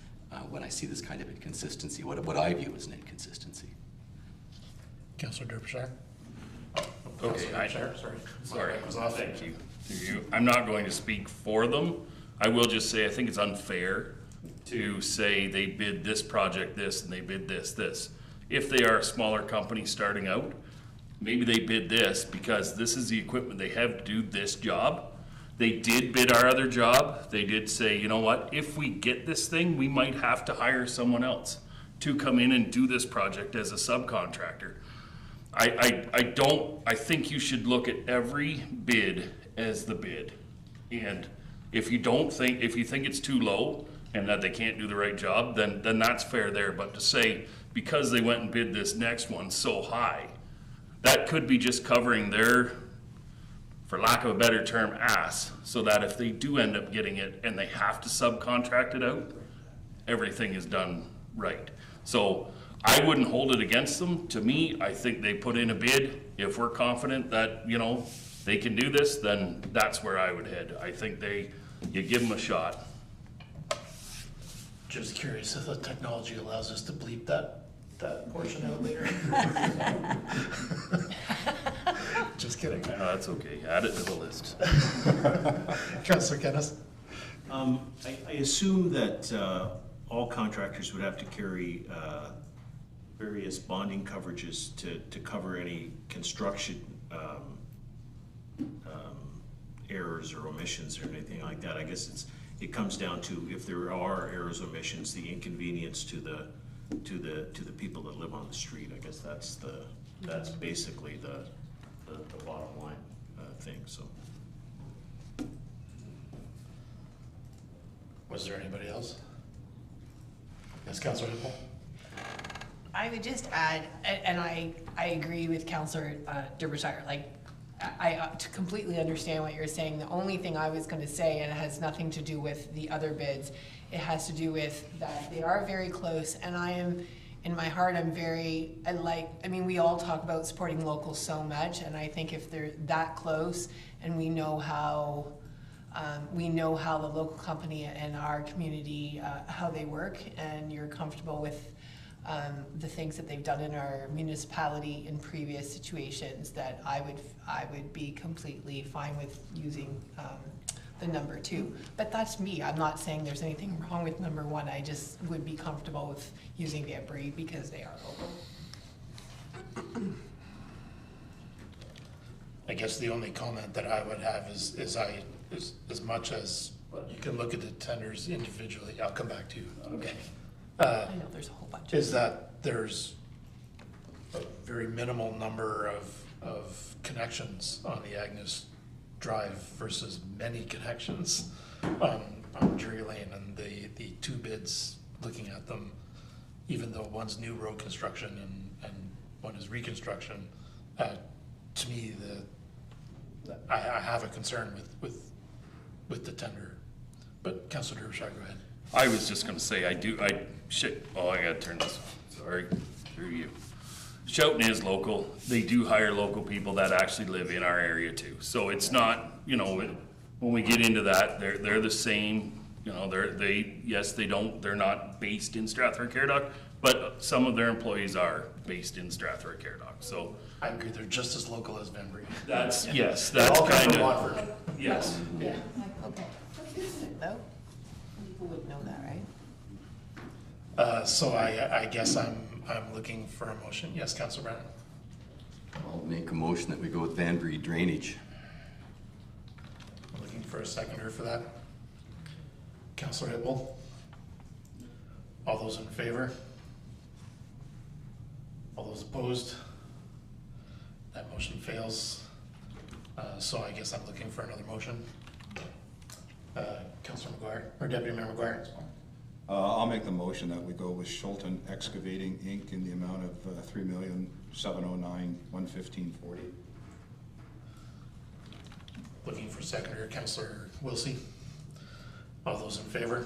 when I see this kind of inconsistency, what I view as an inconsistency. Councillor Derbyshire. Okay, sorry, was off. Thank you. I'm not going to speak for them. I will just say I think it's unfair to say they bid this project this and they bid this. If they are a smaller company starting out, maybe they bid this because this is the equipment they have to do this job. They did bid our other job. They did say, you know what, if we get this thing, we might have to hire someone else to come in and do this project as a subcontractor. I think you should look at every bid as the bid. And if you think it's too low and that they can't do the right job, then that's fair there. But to say, because they went and bid this next one so high, that could be just covering their, for lack of a better term, ass, so that if they do end up getting it and they have to subcontract it out, everything is done right. So I wouldn't hold it against them. To me, I think they put in a bid. If we're confident that, they can do this, then that's where I would head. I think you give them a shot. Just curious if the technology allows us to bleep that portion out later. Just kidding. No, that's okay. Add it to the list. Councillor Kennis. I assume that all contractors would have to carry various bonding coverages to cover any construction errors or omissions or anything like that. I guess it comes down to, if there are errors or omissions, the inconvenience to the people that live on the street. I guess that's basically the bottom line thing. So, was there anybody else? Yes, Councillor Hippel. I would just add, and I agree with Councillor Derbyshire, I completely understand what you're saying. The only thing I was going to say, and it has nothing to do with the other bids, it has to do with that they are very close, and I am, in my heart, we all talk about supporting locals so much, and I think if they're that close, and we know how the local company and our community, how they work, and you're comfortable with the things that they've done in our municipality in previous situations, that I would be completely fine with using the number 2. But that's me. I'm not saying there's anything wrong with number 1. I just would be comfortable with using the Embry because they are local. I guess the only comment that I would have is as much as you can look at the tenders individually. I'll come back to you. Okay. I know there's a whole bunch. Is that there's a very minimal number of connections on the Agnes Drive versus many connections on Drury Lane, and the 2 bids, looking at them, even though one's new road construction and one is reconstruction, to me I have a concern with the tender. But Councillor Derbyshire, go ahead. I was just going to say, I gotta turn this off. Sorry, through you. Schouten is local. They do hire local people that actually live in our area too. So it's not, when we get into that, they're the same. They're not based in Strathroy-Caradoc, but some of their employees are based in Strathroy-Caradoc. So I agree, they're just as local as Embry. That's kind of, yes. Yeah. Okay. That's good to know. People would know that, right? So I guess I'm looking for a motion. Yes, Councilor Brennan. I'll make a motion that we go with Van Bree Drainage. I'm looking for a seconder for that. Councilor Hippel. All those in favor? All those opposed? That motion fails. So I guess I'm looking for another motion. Councilor McGuire, or Deputy Mayor McGuire. I'll make the motion that we go with Schulten Excavating Inc. in the amount of $3,709,115.40. Looking for seconder, Councilor Wilsey. All those in favor?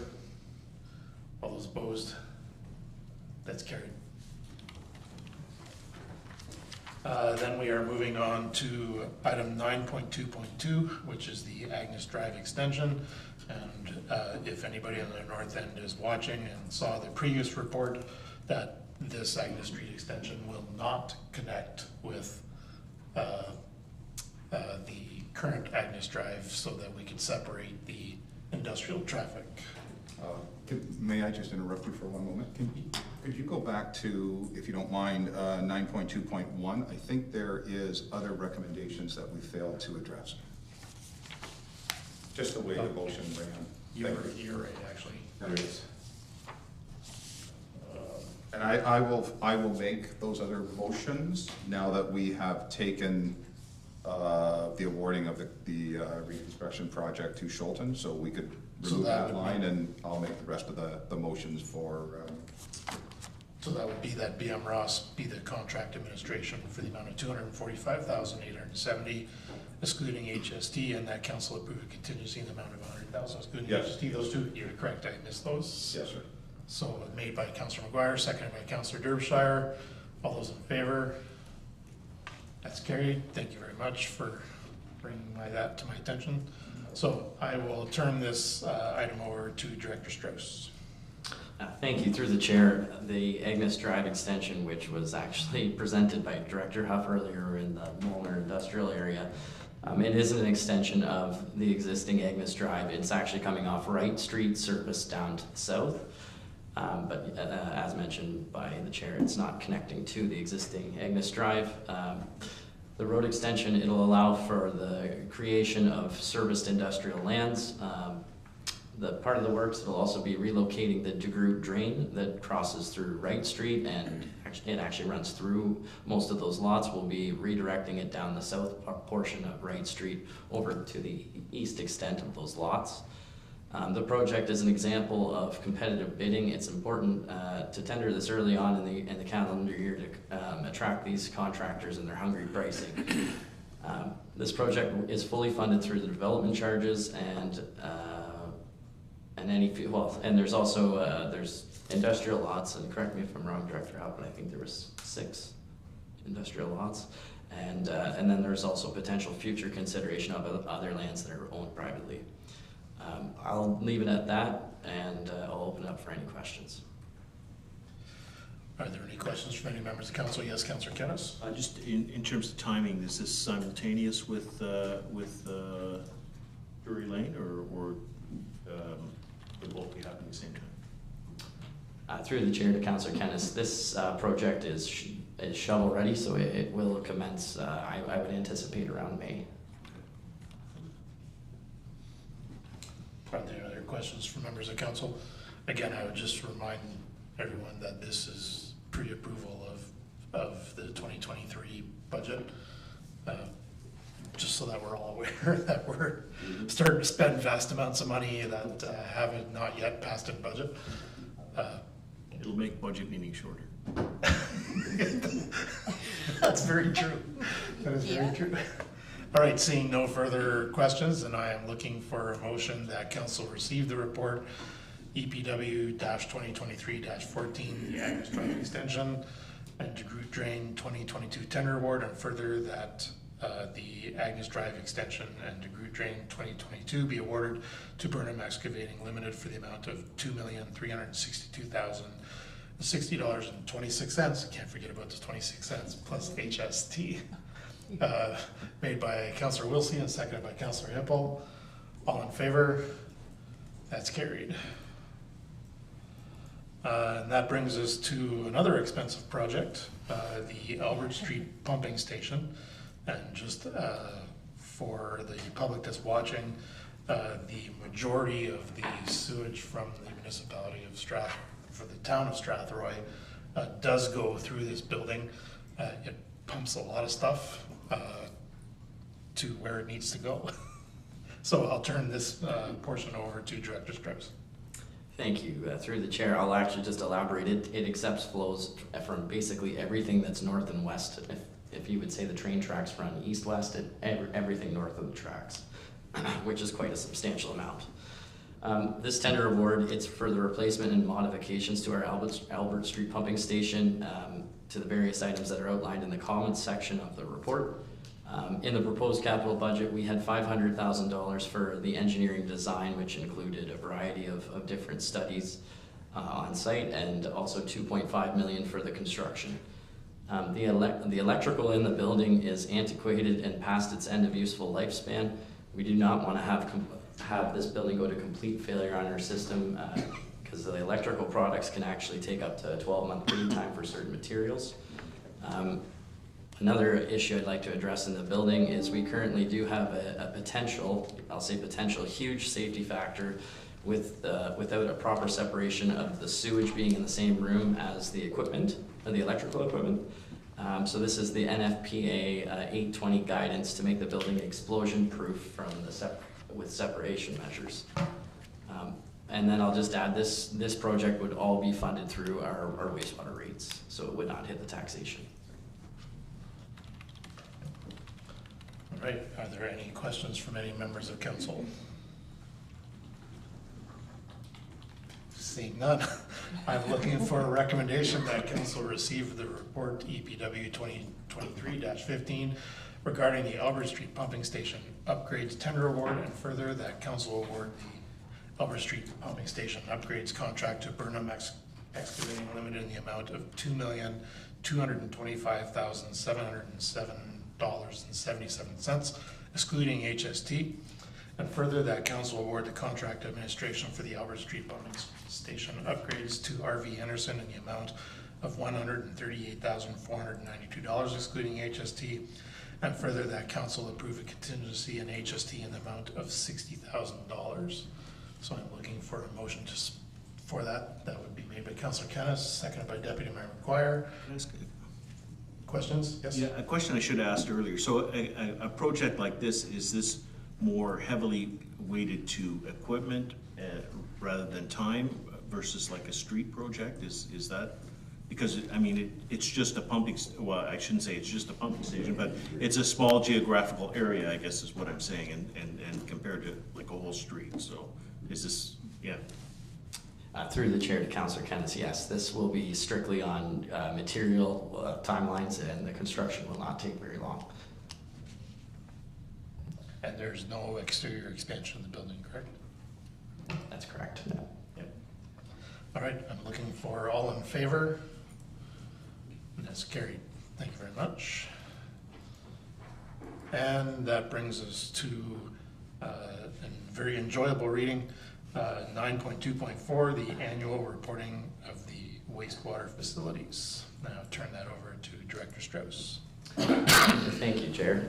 All those opposed? That's carried. Then we are moving on to item 9.2.2, which is the Agnes Drive extension. And if anybody on the north end is watching and saw the previous report, that this Agnes Street extension will not connect with the current Agnes Drive so that we can separate the industrial traffic. May I just interrupt you for one moment? Could you go back to, if you don't mind, 9.2.1? I think there is other recommendations that we failed to address. Just the way the motion ran. You're right, actually. There is. And I will make those other motions now that we have taken the awarding of the reconstruction project to Schulten, so we could remove that line, and I'll make the rest of the motions for. So that would be that BM Ross be the contract administration for the amount of $245,870, excluding HST, and that council approved contingency in the amount of $100,000, excluding HST. Those two, you're correct. I missed those. Yes, sir. So made by Councilor McGuire, seconded by Councilor Derbyshire. All those in favor? That's carried. Thank you very much for bringing that to my attention. So I will turn this item over to Director Strauss. Thank you. Through the chair, the Agnes Drive extension, which was actually presented by Director Huff earlier in the Molnar Industrial Area, it is an extension of the existing Agnes Drive. It's actually coming off Wright Street, service down to the south. But as mentioned by the chair, it's not connecting to the existing Agnes Drive. The road extension, it'll allow for the creation of serviced industrial lands. The part of the works, it'll also be relocating the DeGroot drain that crosses through Wright Street, and it actually runs through most of those lots. We'll be redirecting it down the south portion of Wright Street over to the east extent of those lots. The project is an example of competitive bidding. It's important to tender this early on in the calendar year to attract these contractors and their hungry pricing. This project is fully funded through the development charges and there's also there's industrial lots, and correct me if I'm wrong, Director Huff, but I think there was 6 industrial lots, and then there's also potential future consideration of other lands that are owned privately. I'll leave it at that, and I'll open it up for any questions. Are there any questions from any members of council? Yes, Councilor Kennis. Just in terms of timing, is this simultaneous with Drury Lane, or would both be happening at the same time? Through the chair to Councilor Kennis, this project is shovel ready, so it will commence. I would anticipate around May. Are there any other questions from members of council? Again, I would just remind everyone that this is pre-approval of the 2023 budget, just so that we're all aware that we're starting to spend vast amounts of money that haven't not yet passed in budget. It'll make budget meetings shorter. That's very true. That is very true. All right, seeing no further questions, and I am looking for a motion that council receive the report EPW-2023-14, the Agnes Drive extension, and DeGroot Drain 2022 tender award, and further that the Agnes Drive extension and DeGroot Drain 2022 be awarded to Burnham Excavating Limited for the amount of $2,362,060.26. Can't forget about the 26 cents plus HST. Made by Councilor Wilson and seconded by Councilor Hippel. All in favor? That's carried. And that brings us to another expensive project, the Albert Street Pumping Station. And just for the public that's watching, the majority of the sewage from the municipality of for the town of Strathroy does go through this building. It pumps a lot of stuff to where it needs to go. So I'll turn this portion over to Director Strauss. Thank you. Through the chair, I'll actually just elaborate. It accepts flows from basically everything that's north and west. If you would say the train tracks run east-west, everything north of the tracks, which is quite a substantial amount. This tender award, it's for the replacement and modifications to our Albert Street Pumping Station, to the various items that are outlined in the comments section of the report. In the proposed capital budget, we had $500,000 for the engineering design, which included a variety of different studies on site, and also $2.5 million for the construction. The electrical in the building is antiquated and past its end of useful lifespan. We do not want to have this building go to complete failure on our system, because the electrical products can actually take up to a 12-month lead time for certain materials. Another issue I'd like to address in the building is we currently do have a potential, I'll say potential, huge safety factor without a proper separation of the sewage being in the same room as the equipment, or the electrical equipment. So this is the NFPA 820 guidance to make the building explosion-proof from with separation measures. And then I'll just add, this project would all be funded through our wastewater rates, so it would not hit the taxation. All right, are there any questions from any members of council? Seeing none, I'm looking for a recommendation that council receive the report EPW 2023-15 regarding the Albert Street Pumping Station upgrades tender award, and further that council award the Albert Street Pumping Station upgrades contract to Burnham Excavating Limited in the amount of $2,225,707.77, excluding HST. And further, that council award the contract administration for the Albert Street Pumping Station upgrades to RV Henderson in the amount of $138,492, excluding HST. And further, that council approve a contingency in HST in the amount of $60,000. So I'm looking for a motion for that. That would be made by Councillor Kennis, seconded by Deputy Mayor McGuire. Questions? Yes? Yeah, a question I should have asked earlier. So a project like this, is this more heavily weighted to equipment rather than time versus like a street project? Is that, because I mean, it's just a pumping, well, I shouldn't say it's just a pumping station, but it's a small geographical area, I guess is what I'm saying, and compared to like a whole street. So is this, yeah. Through the chair to Councillor Kennis, yes, this will be strictly on material timelines, and the construction will not take very long. And there's no exterior expansion of the building, correct? That's correct. Yep. All right, I'm looking for all in favor. That's carried. Thank you very much. And that brings us to a very enjoyable reading, 9.2.4, the annual reporting of the wastewater facilities. Now I'll turn that over to Director Strauss. Thank you, Chair.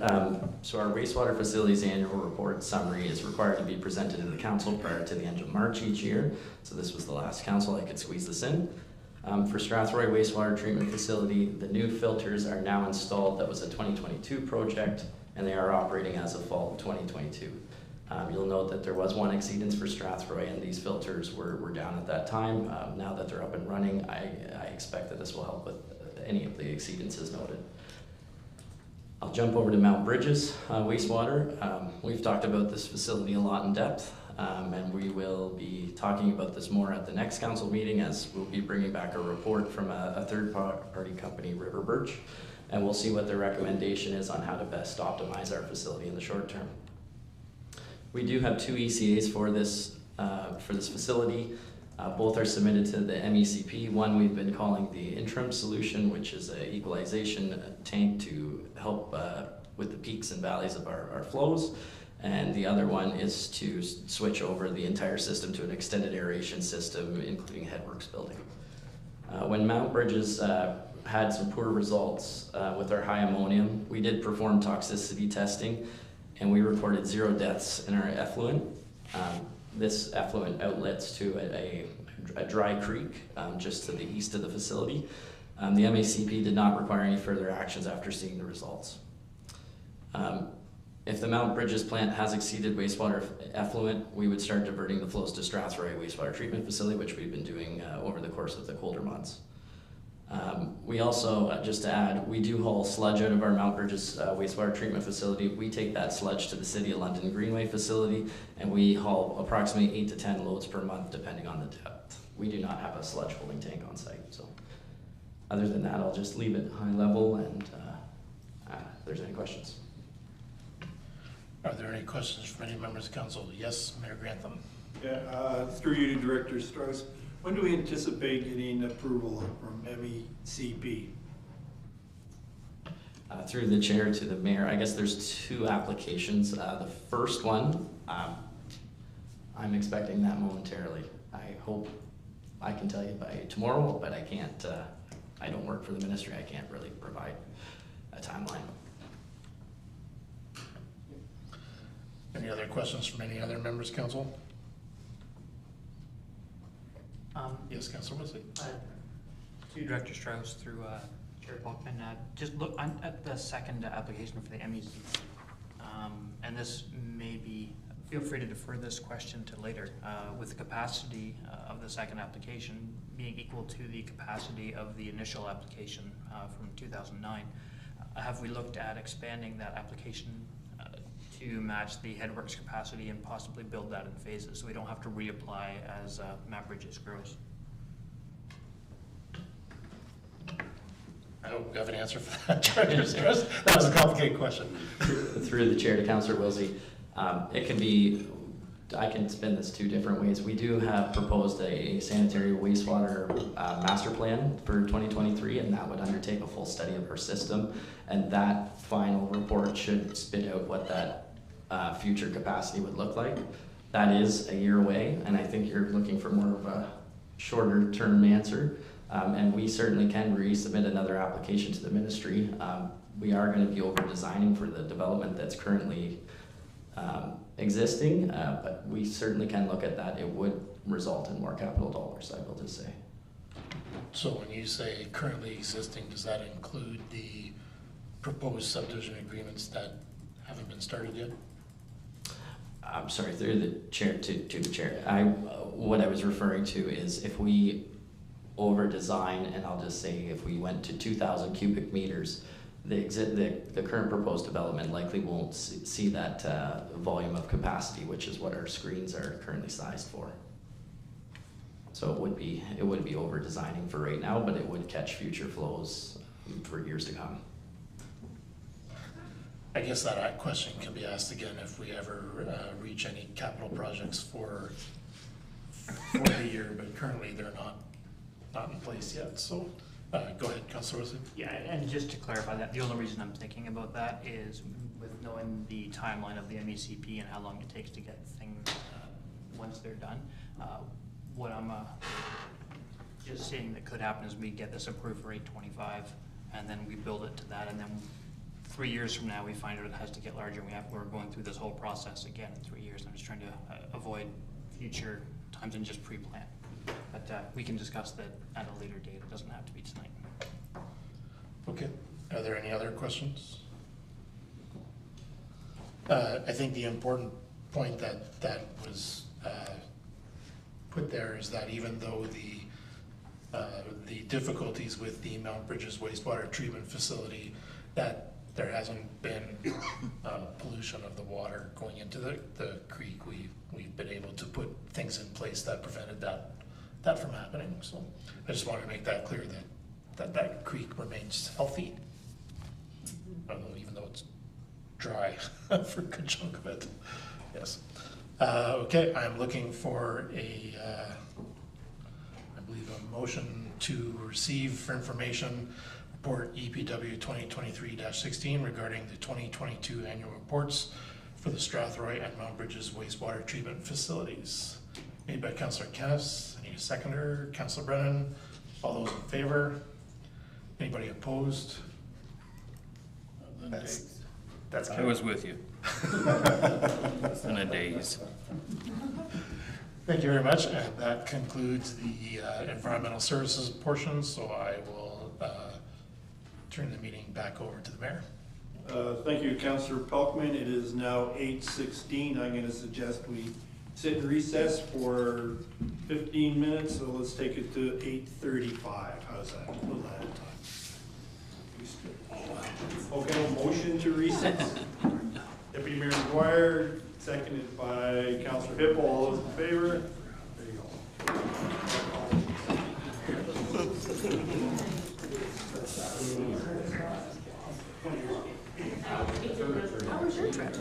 So our wastewater facilities annual report summary is required to be presented to the council prior to the end of March each year. So this was the last council I could squeeze this in. For Strathroy Wastewater Treatment Facility, the new filters are now installed. That was a 2022 project, and they are operating as of fall of 2022. You'll note that there was one exceedance for Strathroy, and these filters were down at that time. Now that they're up and running, I expect that this will help with any of the exceedances noted. I'll jump over to Mount Bridges wastewater. We've talked about this facility a lot in depth, and we will be talking about this more at the next council meeting, as we'll be bringing back a report from a third-party company, River Birch, and we'll see what their recommendation is on how to best optimize our facility in the short term. We do have 2 ECAs for this facility. Both are submitted to the MECP. One we've been calling the interim solution, which is an equalization tank to help with the peaks and valleys of our flows. And the other one is to switch over the entire system to an extended aeration system, including headworks building. When Mount Bridges had some poor results with our high ammonium, we did perform toxicity testing, and we reported 0 deaths in our effluent. This effluent outlets to a dry creek just to the east of the facility. The MACP did not require any further actions after seeing the results. If the Mount Bridges plant has exceeded wastewater effluent, we would start diverting the flows to Strathroy wastewater treatment facility, which we've been doing over the course of the colder months. We also, just to add, we do haul sludge out of our Mount Bridges wastewater treatment facility. We take that sludge to the City of London Greenway facility, and we haul approximately 8 to 10 loads per month, depending on the depth. We do not have a sludge holding tank on site. So other than that, I'll just leave it high level, and if there's any questions. Are there any questions from any members of council? Yes, Mayor Grantham. Yeah, through you to Director Strauss, when do we anticipate getting approval from MECP? Through the chair to the mayor, I guess there's 2 applications. The first one, I'm expecting that momentarily. I hope I can tell you by tomorrow, but I can't, I don't work for the ministry. I can't really provide a timeline. Any other questions from any other members of council? Yes, Councilor Wesley. To Director Strauss through Chair Buckman, just look at the second application for the MEC. And this may be, feel free to defer this question to later. With the capacity of the second application being equal to the capacity of the initial application from 2009, have we looked at expanding that application to match the headworks capacity and possibly build that in phases so we don't have to reapply as Mount Bridges grows? I don't have an answer for that, Director Strauss. That was a complicated question. Through the chair to Councillor Wilsey, it can be, I can spin this 2 different ways. We do have proposed a sanitary wastewater master plan for 2023, and that would undertake a full study of our system, and that final report should spit out what that future capacity would look like. That is a year away, and I think you're looking for more of a shorter term answer. And we certainly can resubmit another application to the ministry. We are going to be over designing for the development that's currently existing, but we certainly can look at that. It would result in more capital dollars, I will just say. So when you say currently existing, does that include the proposed subdivision agreements that haven't been started yet? I'm sorry, through the chair to the chair. What I was referring to is if we over design, and I'll just say if we went to 2,000 cubic meters, the current proposed development likely won't see that volume of capacity, which is what our screens are currently sized for. So it would be over designing for right now, but it would catch future flows for years to come. I guess that question can be asked again if we ever reach any capital projects for the year, but currently they're not in place yet. So go ahead, Councilor Wilson. Yeah, and just to clarify that, the only reason I'm thinking about that is with knowing the timeline of the MECP and how long it takes to get things once they're done. What I'm just seeing that could happen is we get this approved for 825, and then we build it to that, and then 3 years from now we find out it has to get larger, and we're going through this whole process again in 3 years. I'm just trying to avoid future times and just pre-plan. But we can discuss that at a later date. It doesn't have to be tonight. Okay. Are there any other questions? I think the important point that was put there is that even though the difficulties with the Mount Bridges wastewater treatment facility, that there hasn't been pollution of the water going into the creek, we've been able to put things in place that prevented that from happening. So I just wanted to make that clear that creek remains healthy, even though it's dry for a good chunk of it. Yes. Okay, I'm looking for I believe a motion to receive for information report EPW 2023-16 regarding the 2022 annual reports for the Strathroy and Mount Bridges wastewater treatment facilities. Made by Councillor Kennis. I need a seconder. Councillor Brennan. All those in favor? Anybody opposed? That's I carried. was with you. In a daze. Thank you very much, and that concludes the environmental services portion, so I will turn the meeting back over to the mayor. Thank you, Councillor Pelkman. It is now 8:16. I'm going to suggest we sit in recess for 15 minutes, so let's take it to 8:35. How's that? A little ahead of time. Okay, motion to recess. Deputy Mayor McGuire, seconded by Councillor Hippo. All those in favor? There you go. How was your trip?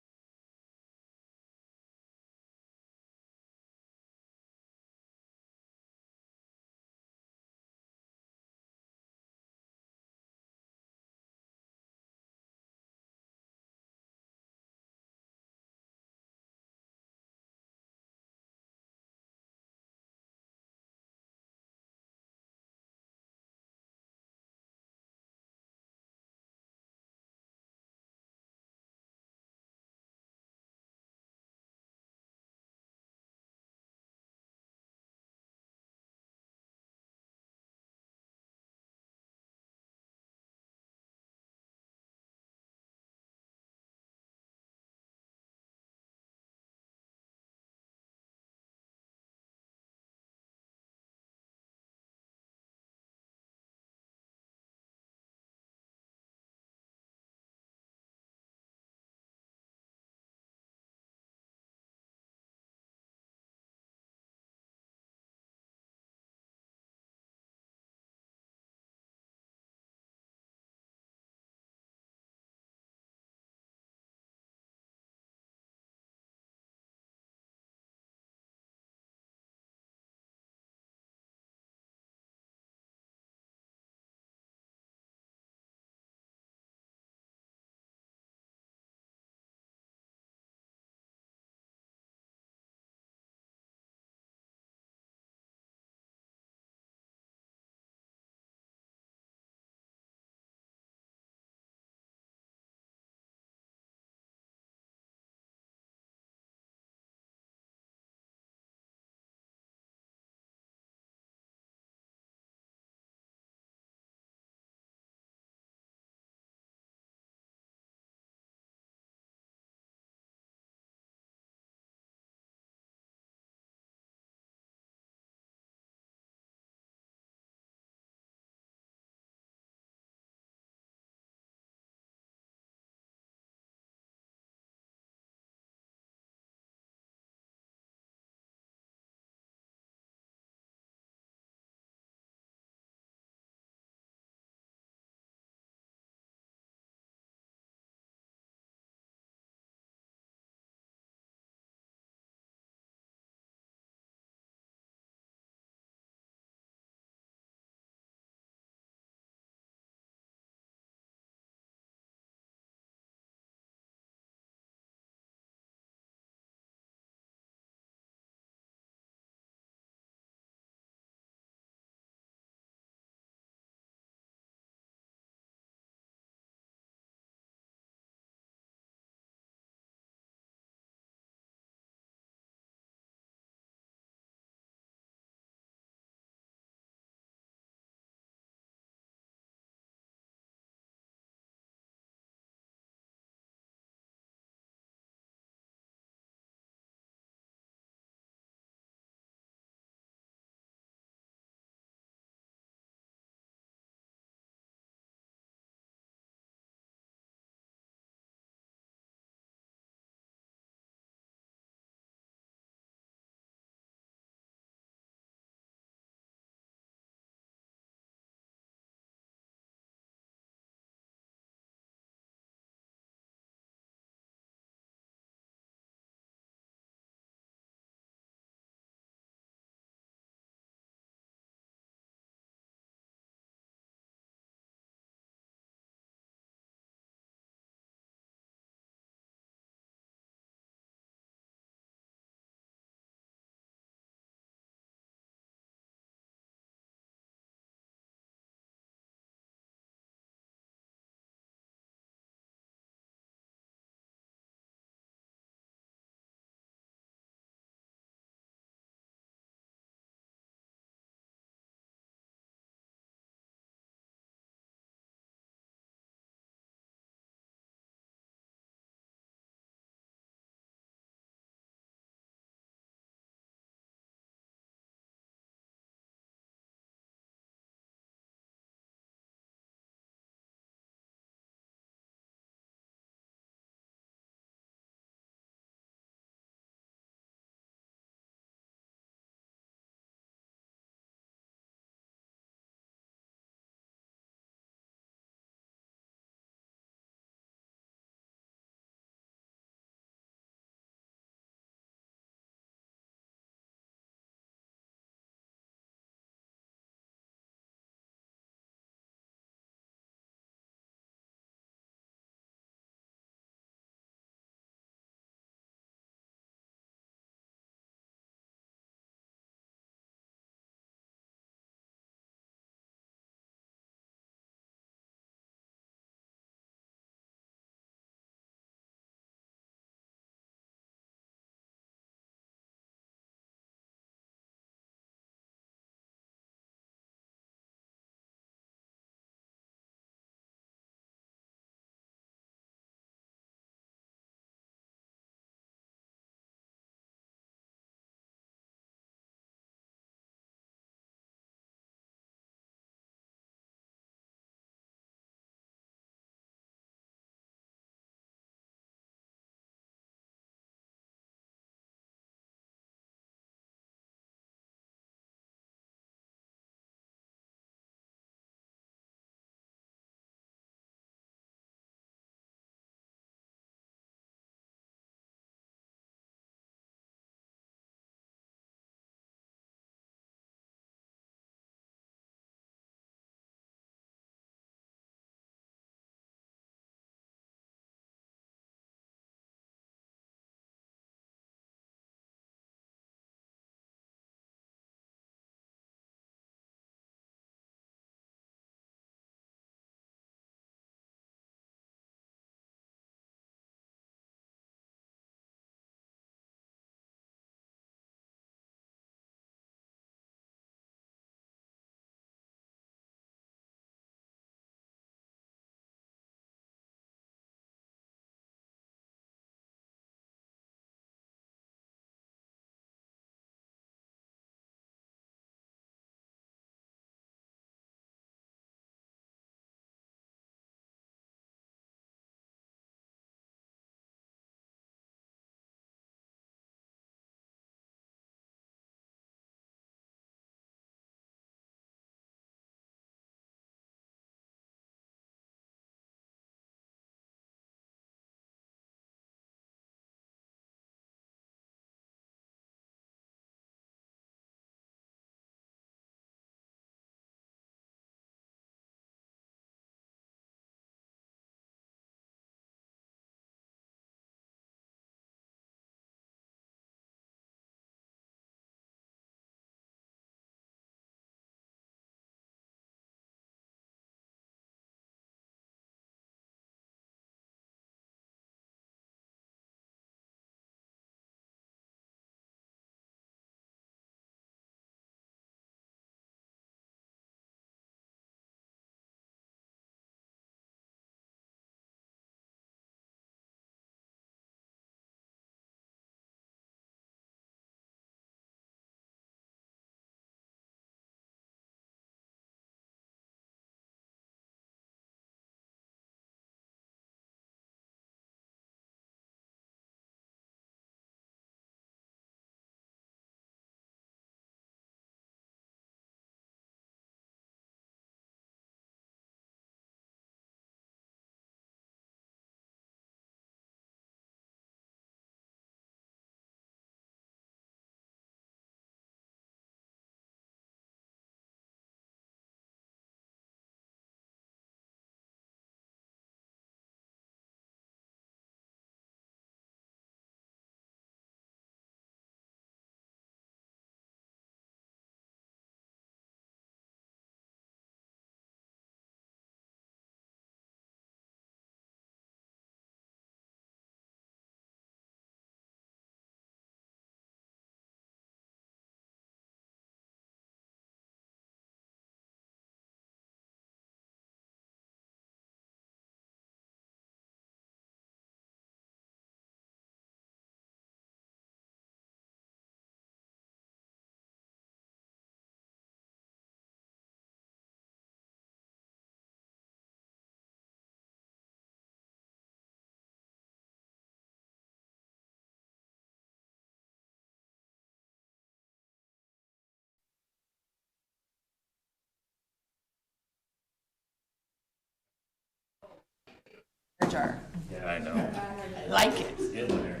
jar. Yeah, I know. I like it. It's in there.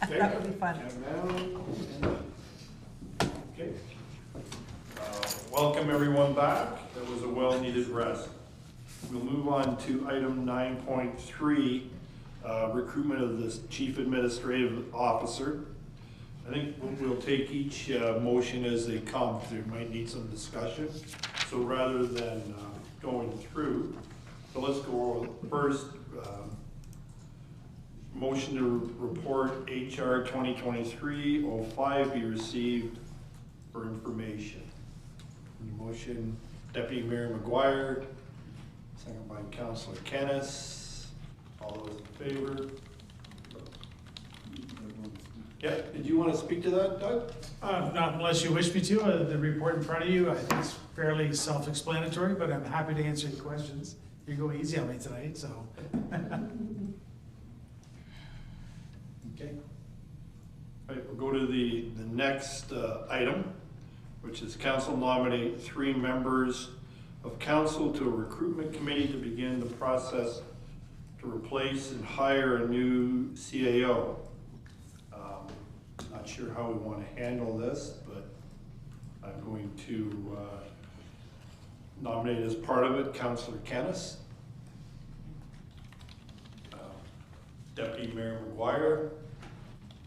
That would be fun. Okay. Welcome everyone back. That was a well-needed rest. We'll move on to item 9.3, recruitment of the chief administrative officer. I think we'll take each motion as they come, because they might need some discussion. So rather than going through, so let's go first. Motion to report HR 2023-05 be received for information. Motion, Deputy Mayor McGuire, second by Councillor Kennis. All those in favor? Yeah, did you want to speak to that, Doug? Not unless you wish me to. The report in front of you, I think it's fairly self-explanatory, but I'm happy to answer your questions. You go easy on me tonight, so. Okay. All right, we'll go to the next item, which is council nominate 3 members of council to a recruitment committee to begin the process to replace and hire a new CAO. Not sure how we want to handle this, but I'm going to nominate as part of it Councillor Kennis, Deputy Mayor McGuire,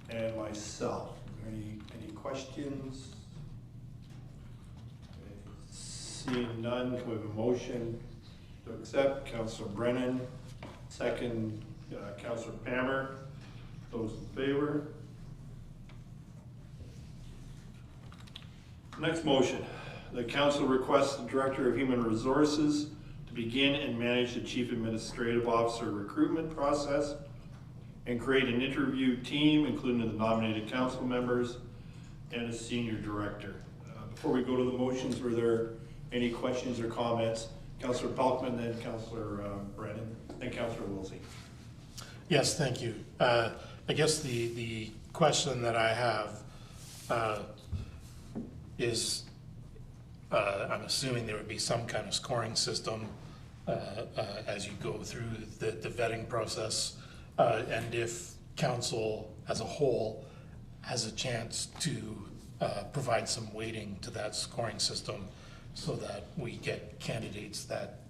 and myself. Any questions? Seeing none, can we have a motion to accept? Councillor Brennan, second Councillor Palmer. Those in favor? Next motion, the council requests the Director of Human Resources to begin and manage the Chief Administrative Officer recruitment process and create an interview team, including the nominated council members and a senior director. Before we go to the motions, were there any questions or comments? Councillor Pelkman, then Councillor Brennan, and Councillor Wilsey. Yes, thank you. I guess the question that I have is, I'm assuming there would be some kind of scoring system as you go through the vetting process, and if council as a whole has a chance to provide some weighting to that scoring system so that we get candidates that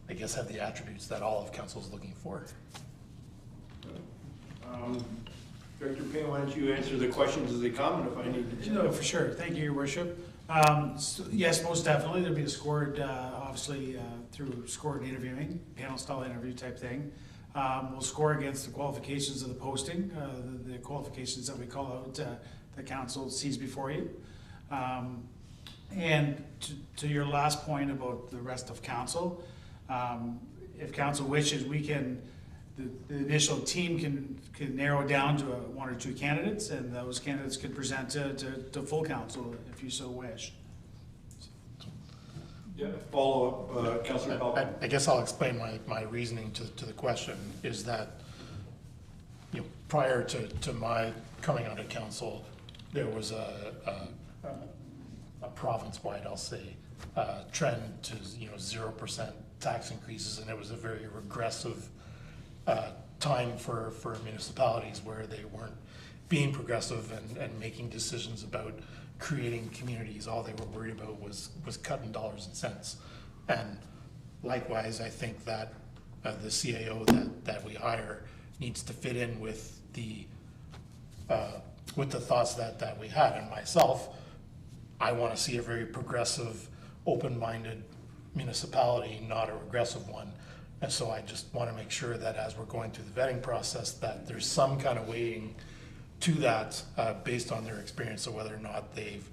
I guess have the attributes that all of council is looking for. Director Payne, why don't you answer the questions as they come, and if I need to. No, for sure. Thank you, Your Worship. So yes, most definitely. There'll be a scored, obviously, through scored interviewing, panel style interview type thing. We'll score against the qualifications of the posting, the qualifications that we call out the council sees before you. And to your last point about the rest of council, if council wishes, we can, the initial team can narrow down to 1 or 2 candidates, and those candidates could present to full council if you so wish. Yeah, follow up, Councillor Pelkman. I guess I'll explain my reasoning to the question, is that, you know, prior to my coming onto council, there was a province-wide, I'll say, trend to 0% tax increases, and it was a very regressive time for municipalities where they weren't being progressive and making decisions about creating communities. All they were worried about was cutting dollars and cents. And likewise, I think that the CAO that we hire needs to fit in with the thoughts that we had. And myself, I want to see a very progressive, open-minded municipality, not a regressive one. And so I just want to make sure that as we're going through the vetting process, that there's some kind of weighting to that based on their experience of whether or not they've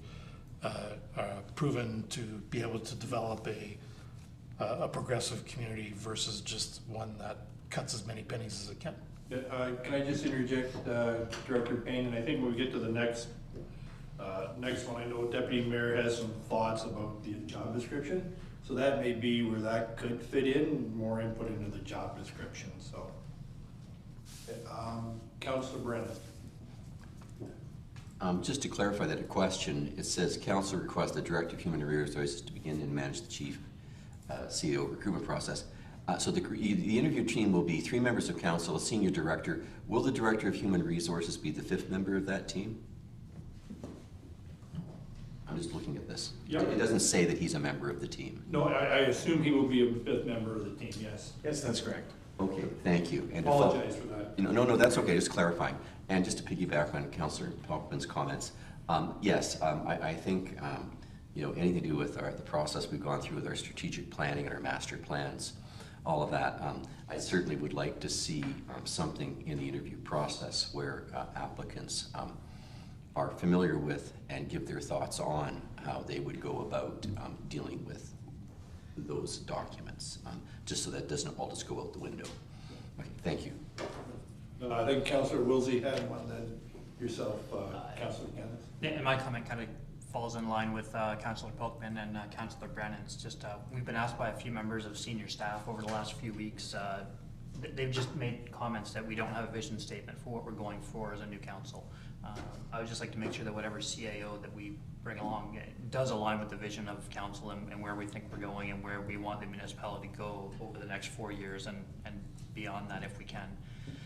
proven to be able to develop a progressive community versus just one that cuts as many pennies as it can. Can I just interject, Director Payne? And I think when we get to the next one, I know Deputy Mayor has some thoughts about the job description. So that may be where that could fit in, more input into the job description. So, Councillor Brennan. Just to clarify that question, it says council requests the Director of Human Resources to begin and manage the chief CAO recruitment process. So the interview team will be 3 members of council, a senior director. Will the director of human resources be the 5th member of that team? I'm just looking at this. Yeah. It doesn't say that he's a member of the team. No, I assume he will be a 5th member of the team, yes. Yes, that's correct. Okay, thank you. And Apologize for that. No, that's okay, just clarifying. And just to piggyback on Councillor Talkman's comments, yes, I think, anything to do with the process we've gone through with our strategic planning and our master plans, all of that, I certainly would like to see something in the interview process where applicants are familiar with and give their thoughts on how they would go about dealing with those documents, just so that doesn't all just go out the window. Okay, thank you. I think Councillor Wilsey had one, then yourself, Councillor Kenneth. Yeah, and my comment kind of falls in line with Councillor Polkman and Councillor Brennan. It's just, we've been asked by a few members of senior staff over the last few weeks. They've just made comments that we don't have a vision statement for what we're going for as a new council. I would just like to make sure that whatever CAO that we bring along does align with the vision of council and where we think we're going and where we want the municipality to go over the next 4 years and beyond that if we can.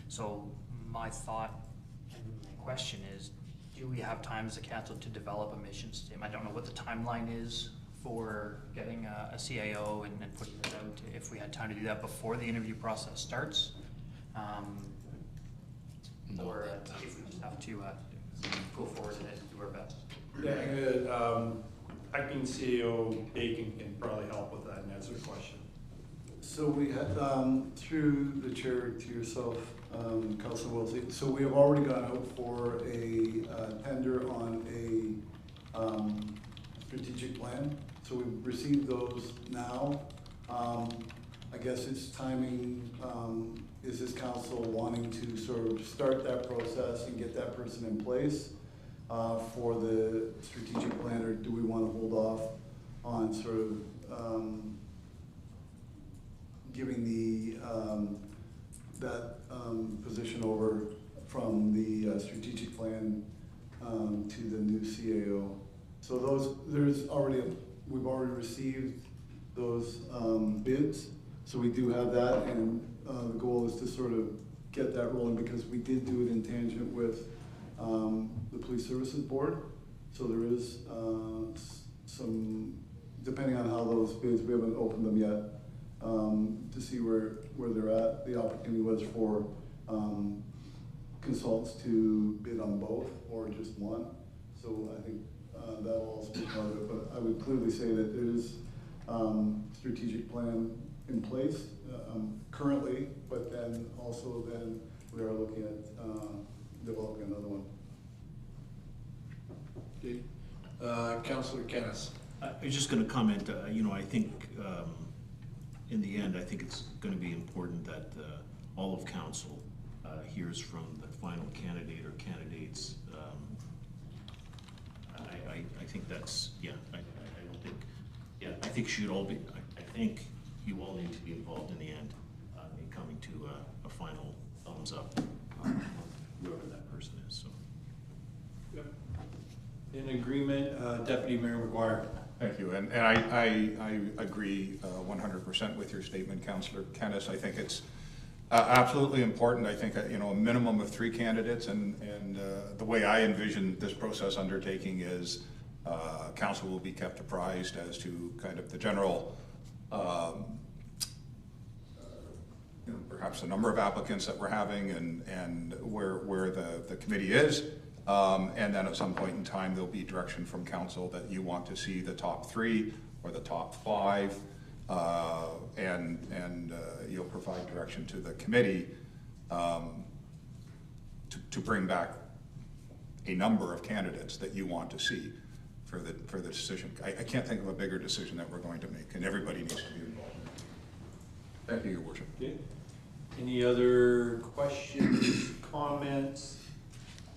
So my thought and my question is, do we have time as a council to develop a mission statement? I don't know what the timeline is for getting a CAO and putting it out, if we had time to do that before the interview process starts. Or if we just have to go forward and do our best. Yeah, acting CEO Bacon can probably help with that and answer the question. So we had, through the chair to yourself, Councilor Wilsey, so we have already gone out for a tender on a strategic plan. So we've received those now. I guess it's timing, is this council wanting to sort of start that process and get that person in place for the strategic plan, or do we want to hold off on sort of giving the that position over from the strategic plan to the new CAO? So we've already received those bids, so we do have that, and the goal is to sort of get that rolling, because we did do it in tangent with the Police Services Board. So there is some, depending on how those bids, we haven't opened them yet, to see where they're at. The opportunity was for consultants to bid on both or just one. So I think that'll also be part of it. But I would clearly say that there is strategic plan in place currently, but then also we are looking at developing another one. Okay. Councillor Kenneth. I was just going to comment, I think in the end, I think it's going to be important that all of council hears from the final candidate or candidates. I think that's, I don't think, I think I think you all need to be involved in the end in coming to a final thumbs up on whoever that person is, so. Yep. In agreement, Deputy Mayor McGuire. Thank you, and I agree 100% with your statement, Councillor Kennis. I think it's absolutely important. I think a minimum of 3 candidates, and the way I envision this process undertaking is council will be kept apprised as to kind of the general, perhaps the number of applicants that we're having and where the committee is. And then at some point in time, there'll be direction from council that you want to see the top 3 or the top 5, and you'll provide direction to the committee to bring back a number of candidates that you want to see for the decision. I can't think of a bigger decision that we're going to make, and everybody needs to be involved. Thank you, Your Worship. Okay. Any other questions, comments?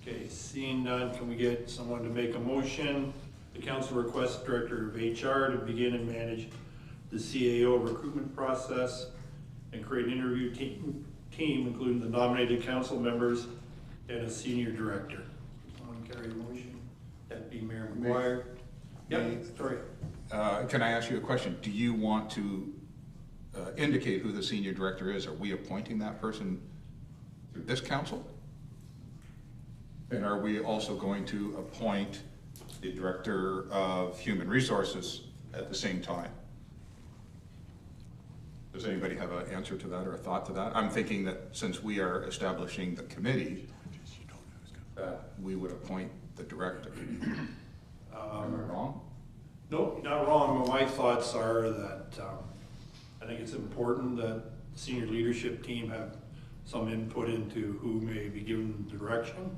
Okay, seeing none, can we get someone to make a motion? The council requests Director of HR to begin and manage the CAO recruitment process and create an interview team including the nominated council members and a senior director. Someone carry a motion? Deputy Mayor McGuire. Yep, sorry. Can I ask you a question? Do you want to indicate who the senior director is, are we appointing that person through this council? And are we also going to appoint the Director of Human Resources at the same time? Does anybody have an answer to that or a thought to that? I'm thinking that since we are establishing the committee, that we would appoint the director. Am I wrong? No, not wrong, but my thoughts are that I think it's important that the senior leadership team have some input into who may be given the direction.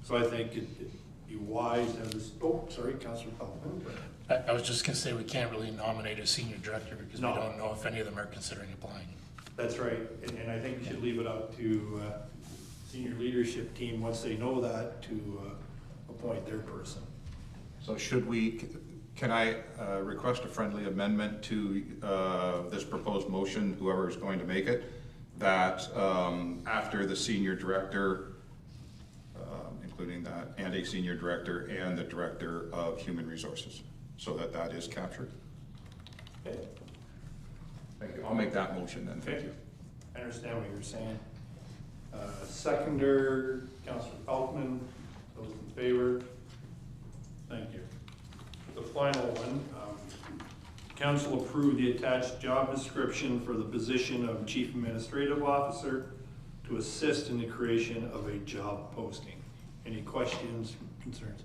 So I think it'd be wise to have this, Councillor Pelton. I was just gonna say, we can't really nominate a senior director because we don't know if any of them are considering applying. That's right, and I think we should leave it up to senior leadership team, once they know that, to appoint their person. So should we, can I request a friendly amendment to this proposed motion, whoever is going to make it, that after the senior director, including that, and a senior director and the Director of Human Resources, so that that is captured? Okay. Thank you. I'll make that motion then. Thank you. I understand what you're saying. Seconder, Councillor Peltman, those in favor? Thank you. The final one, council approved the attached job description for the position of Chief Administrative Officer to assist in the creation of a job posting. Any questions, concerns?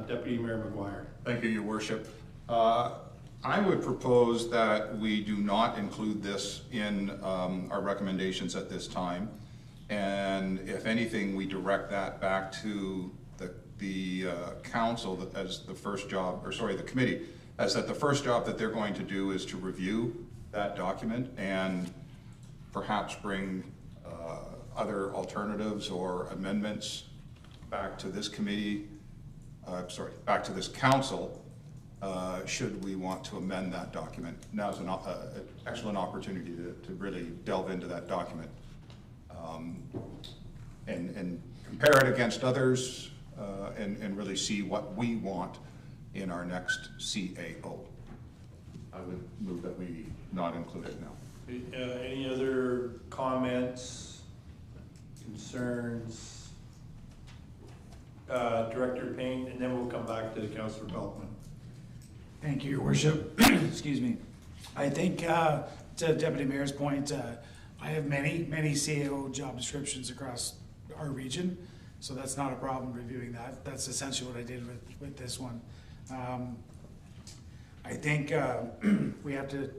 Deputy Mayor McGuire. Thank you, Your Worship. I would propose that we do not include this in our recommendations at this time. And if anything, we direct that back to the council as the first job, or sorry, the committee, as that the first job that they're going to do is to review that document and perhaps bring other alternatives or amendments back to this committee, back to this council, should we want to amend that document. Now is an excellent opportunity to really delve into that document and compare it against others and really see what we want in our next CAO. I would move that we not include it now. Any other comments, concerns? Director Payne, and then we'll come back to Councillor Peltman. Thank you, Your Worship. Excuse me. I think, to Deputy Mayor's point, I have many CAO job descriptions across our region, so that's not a problem reviewing that. That's essentially what I did with this one. I think we have to,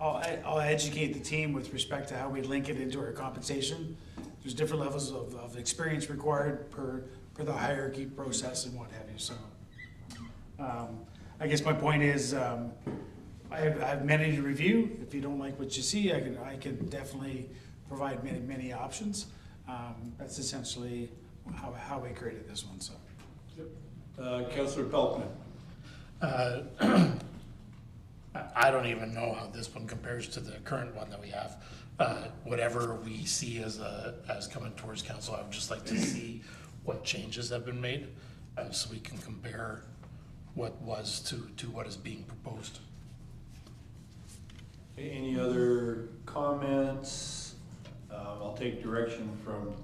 I'll educate the team with respect to how we link it into our compensation. There's different levels of experience required per the hierarchy process and what have you, so. I guess my point is, I have many to review. If you don't like what you see, I can definitely provide many options. That's essentially how we created this one, so. Councillor Peltman. I don't even know how this one compares to the current one that we have. Whatever we see as coming towards council, I would just like to see what changes have been made, so we can compare what was to what is being proposed. Any other comments? I'll take direction from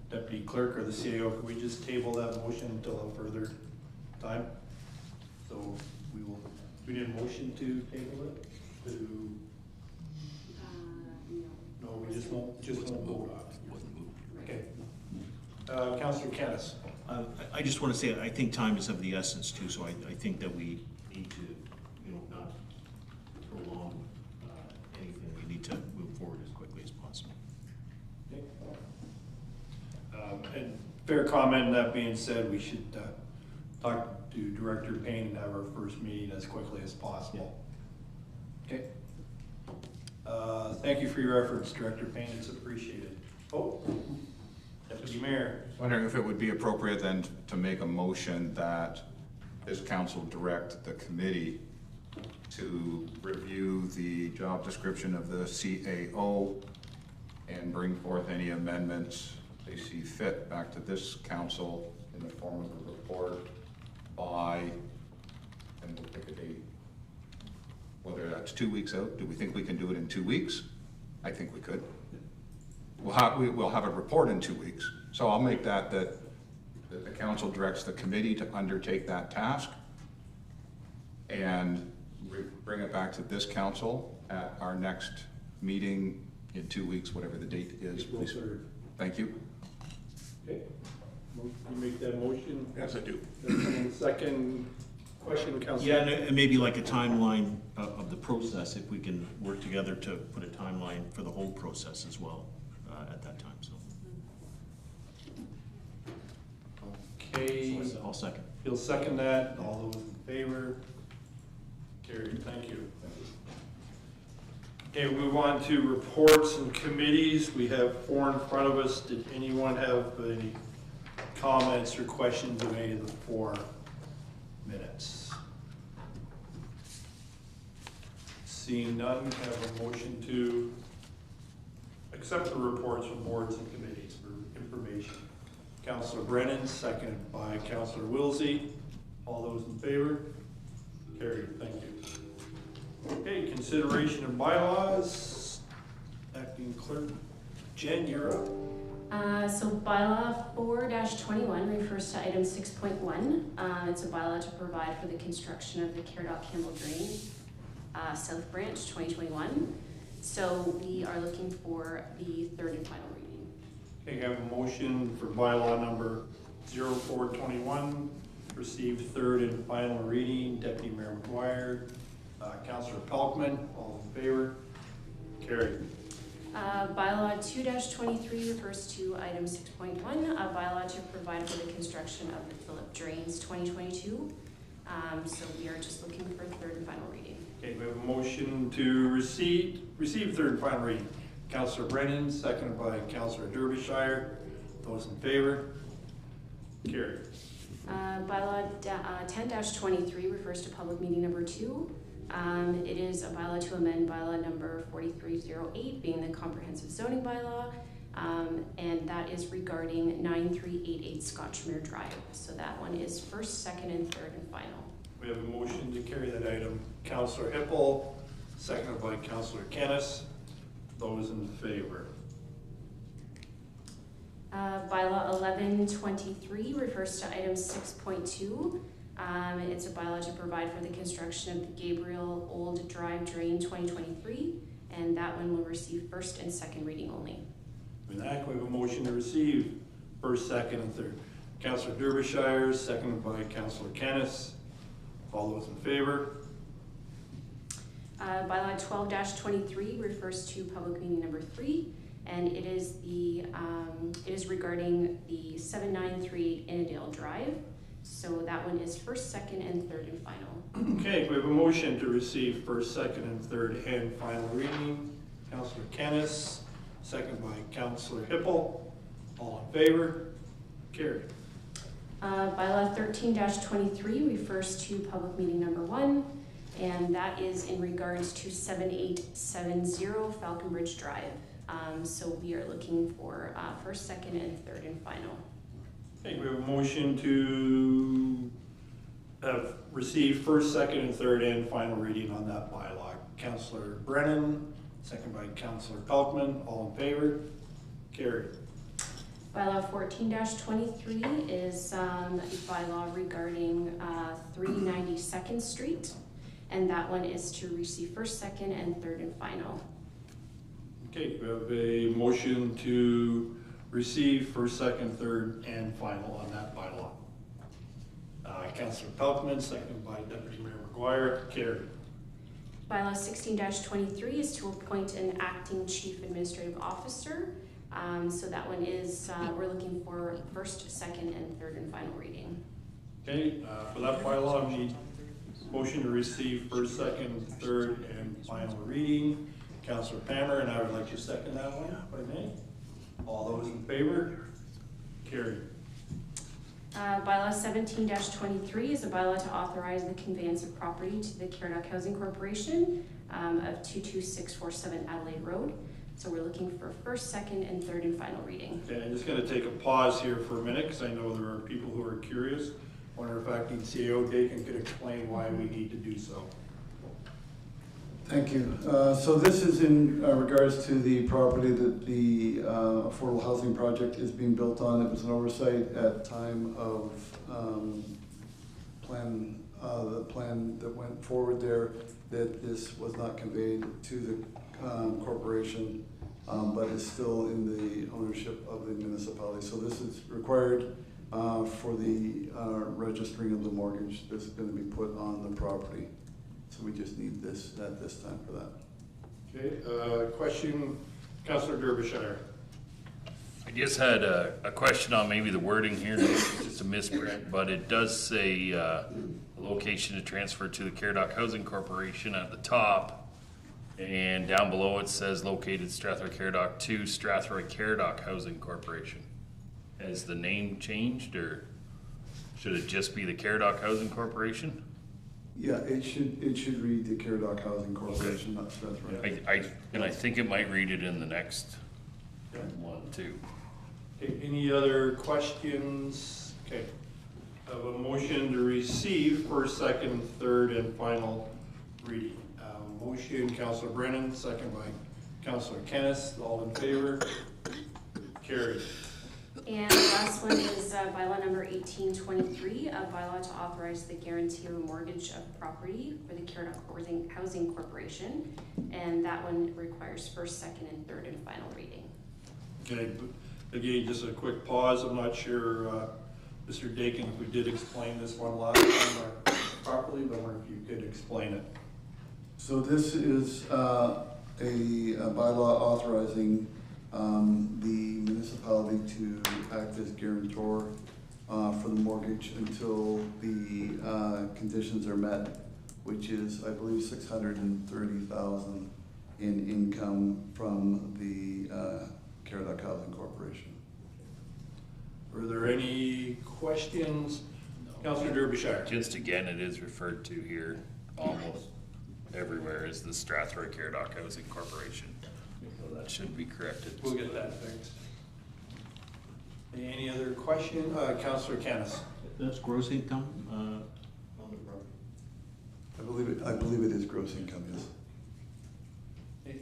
Deputy Clerk or the CAO. Can we just table that motion until a further time? So we did a motion to table it? No, we just won't vote on it. Okay. Councillor Kennis. I just want to say, I think time is of the essence too, so I think that we need to, not prolong anything. We need to move forward as quickly as possible. Okay. And fair comment, that being said, we should talk to Director Payne and have our first meeting as quickly as possible. Okay. Thank you for your efforts, Director Payne, it's appreciated. Oh, Deputy Mayor. Wondering if it would be appropriate then to make a motion that this council direct the committee to review the job description of the CAO and bring forth any amendments they see fit back to this council in the form of a report by, and we'll pick a date, Whether that's 2 weeks out, do we think we can do it in 2 weeks? I think we could. We'll have a report in 2 weeks. So I'll make that the council directs the committee to undertake that task and bring it back to this council at our next meeting in 2 weeks, whatever the date is. April 3rd. Thank you. Okay. You make that motion? Yes, I do. Second question, Councilor? Yeah, and maybe like a timeline of the process, if we can work together to put a timeline for the whole process as well at that time, so. Okay. I'll second. He'll second that. All those in favor? Carried. Thank you. Okay, we move on to reports and committees. We have 4 in front of us. Did anyone have any comments or questions of any of the 4 minutes? Seeing none, have a motion to accept the reports from boards and committees for information. Councilor Brennan, seconded by Councilor Wilsey. All those in favor? Carried. Thank you. Okay, consideration of bylaws. Acting Clerk Jen, you're up. So bylaw 4-21 refers to item 6.1. It's a bylaw to provide for the construction of the Caradoc Campbell Drain South Branch 2021. So we are looking for the 3rd and final reading. Okay, I have a motion for bylaw number 0421, received 3rd and final reading. Deputy Mayor McGuire, Councilor Pelkman, all in favor? Carried. Bylaw 2-23 refers to item 6.1, a bylaw to provide for the construction of the Phillip Drains 2022. So we are just looking for 3rd and final reading. Okay, we have a motion to receive 3rd and final reading. Councilor Brennan, seconded by Councilor Derbyshire. Those in favor? Carried. Bylaw 10-23 refers to public meeting number 2. It is a bylaw to amend bylaw number 4308, being the comprehensive zoning bylaw, and that is regarding 9388 Scotchmere Drive. So that one is 1st, 2nd, and 3rd and final. We have a motion to carry that item. Councilor Hippel, seconded by Councilor Kennis. Those in favor? Bylaw 1123 refers to item 6.2. It's a bylaw to provide for the construction of the Gabriel Old Drive Drain 2023, and that one will receive 1st and 2nd reading only. With that, we have a motion to receive 1st, 2nd, and 3rd. Councilor Derbyshire, seconded by Councilor Kennis. All those in favor? Bylaw 12-23 refers to public meeting number 3, and it is regarding the 7938 Innadale Drive. So that one is 1st, 2nd, and 3rd and final. Okay, we have a motion to receive 1st, 2nd, and 3rd and final reading. Councilor Kennis, seconded by Councilor Hippel. All in favor? Carried. Bylaw 13-23 refers to public meeting number 1, and that is in regards to 7870 Falcon Bridge Drive. So we are looking for 1st, 2nd, and 3rd and final. Okay, we have a motion to receive 1st, 2nd, and 3rd and final reading on that bylaw. Councilor Brennan, second by Councilor Pelkman. All in favor? Carried. Bylaw 14-23 is a bylaw regarding 392nd Street, and that one is to receive 1st, 2nd, and 3rd and final. Okay, we have a motion to receive 1st, 2nd, 3rd, and final on that bylaw. Councilor Pelkman, seconded by Deputy Mayor McGuire. Carried. Bylaw 16-23 is to appoint an acting chief administrative officer. So that one is, we're looking for 1st, 2nd, and 3rd and final reading. Okay, for that bylaw, we need motion to receive 1st, 2nd, 3rd, and final reading. Councilor Palmer, and I would like to second that one, if I may. All those in favor? Carried. Bylaw 17-23 is a bylaw to authorize the conveyance of property to the Caradoc Housing Corporation of 22647 Adelaide Road. So we're looking for 1st, 2nd, and 3rd and final reading. Okay, I'm just going to take a pause here for a minute because I know there are people who are curious. Wonder if acting CEO Dakin could explain why we need to do so. Thank you. So this is in regards to the property that the affordable housing project is being built on. It was an oversight at time of the plan that went forward there, that this was not conveyed to the corporation, but is still in the ownership of the municipality. So this is required for the registering of the mortgage that's going to be put on the property. So we just need this at this time for that. Okay, question, Councillor Derbyshire. I just had a question on maybe the wording here, it's just a misprint, but it does say location to transfer to the Caradoc Housing Corporation at the top, and down below it says located Strathroy-Caradoc to Strathroy-Caradoc Housing Corporation. Has the name changed, or should it just be the Caradoc Housing Corporation? Yeah, it should read the Caradoc Housing Corporation, not Strathroy. I think it might read it in the next one too. Okay, any other questions? Okay, I have a motion to receive first, second, third, and final reading. Motion, Councillor Brennan, second by Councillor Kennis. All in favor? Carried. And the last one is bylaw number 1823, a bylaw to authorize the guarantee or mortgage of property for the Caradoc Housing Corporation. And that one requires first, second, and third, and final reading. Okay, again, just a quick pause. I'm not sure, Mr. Dakin, if we did explain this one last time properly, but I wonder if you could explain it. So this is a bylaw authorizing the municipality to act as guarantor for the mortgage until the conditions are met, which is, I believe, $630,000 in income from the Caradoc Housing Corporation. Are there any questions? Councillor Derbyshire. Just again, it is referred to here almost everywhere as the Strathroy-Caradoc Housing Corporation. So that should be corrected. We'll get that fixed. Any other question? Councillor Kennis. That's gross income on the property? I believe it is gross income, yes.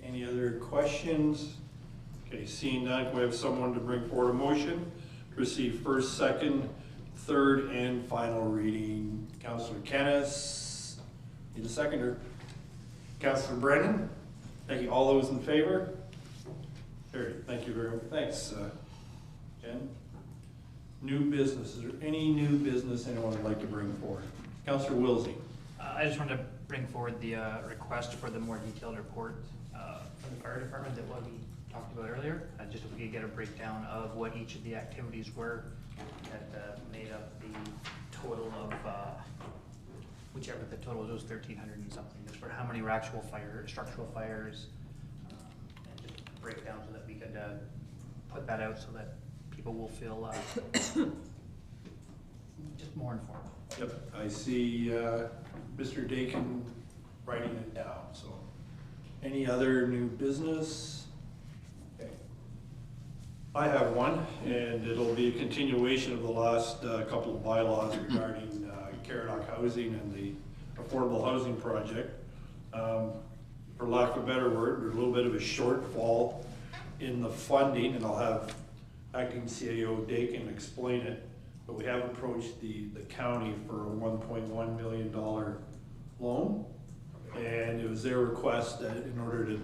Any other questions? Okay, seeing none, can we have someone to bring forward a motion to receive first, second, third, and final reading? Councillor Kennis. Need a seconder. Councillor Brennan. Thank you. All those in favor? Carried. Thank you very much. Thanks, Jen. New business. Is there any new business anyone would like to bring forward? Councillor Wilsey. I just wanted to bring forward the request for the more detailed report from the fire department that what we talked about earlier. Just if we could get a breakdown of what each of the activities were that made up the total of whichever the total was 1,300 and something. Just for how many were actual structural fires, and just break down so that we could put that out so that people will feel just more informed. Yep, I see Mr. Dakin writing it down, so. Any other new business? Okay. I have one, and it'll be a continuation of the last couple of bylaws regarding Caradoc Housing and the affordable housing project. For lack of a better word, there's a little bit of a shortfall in the funding, and I'll have Acting CAO Dakin explain it, but we have approached the county for a $1.1 million loan, and it was their request that in order to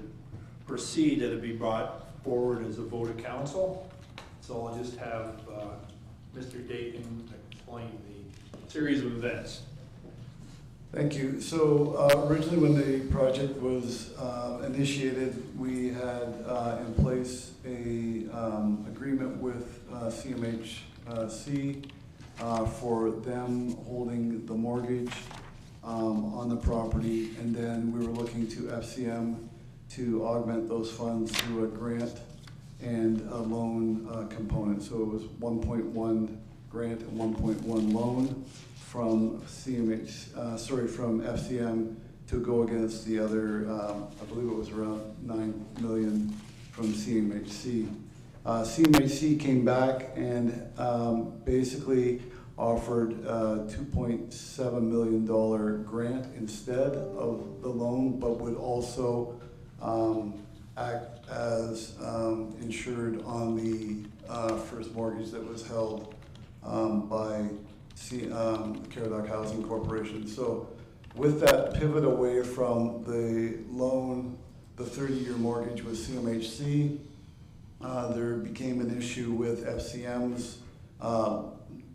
proceed, that it be brought forward as a vote of council. So I'll just have Mr. Dakin explain the series of events. Thank you. So originally when the project was initiated, we had in place a agreement with CMHC for them holding the mortgage on the property, and then we were looking to FCM to augment those funds through a grant and a loan component. So it was 1.1 grant and 1.1 loan from from FCM to go against the other, I believe it was around 9 million from CMHC. CMHC came back and basically offered a $2.7 million grant instead of the loan, but would also act as insured on the first mortgage that was held by Caradoc Housing Corporation. So with that pivot away from the loan, the 30-year mortgage with CMHC, there became an issue with FCM's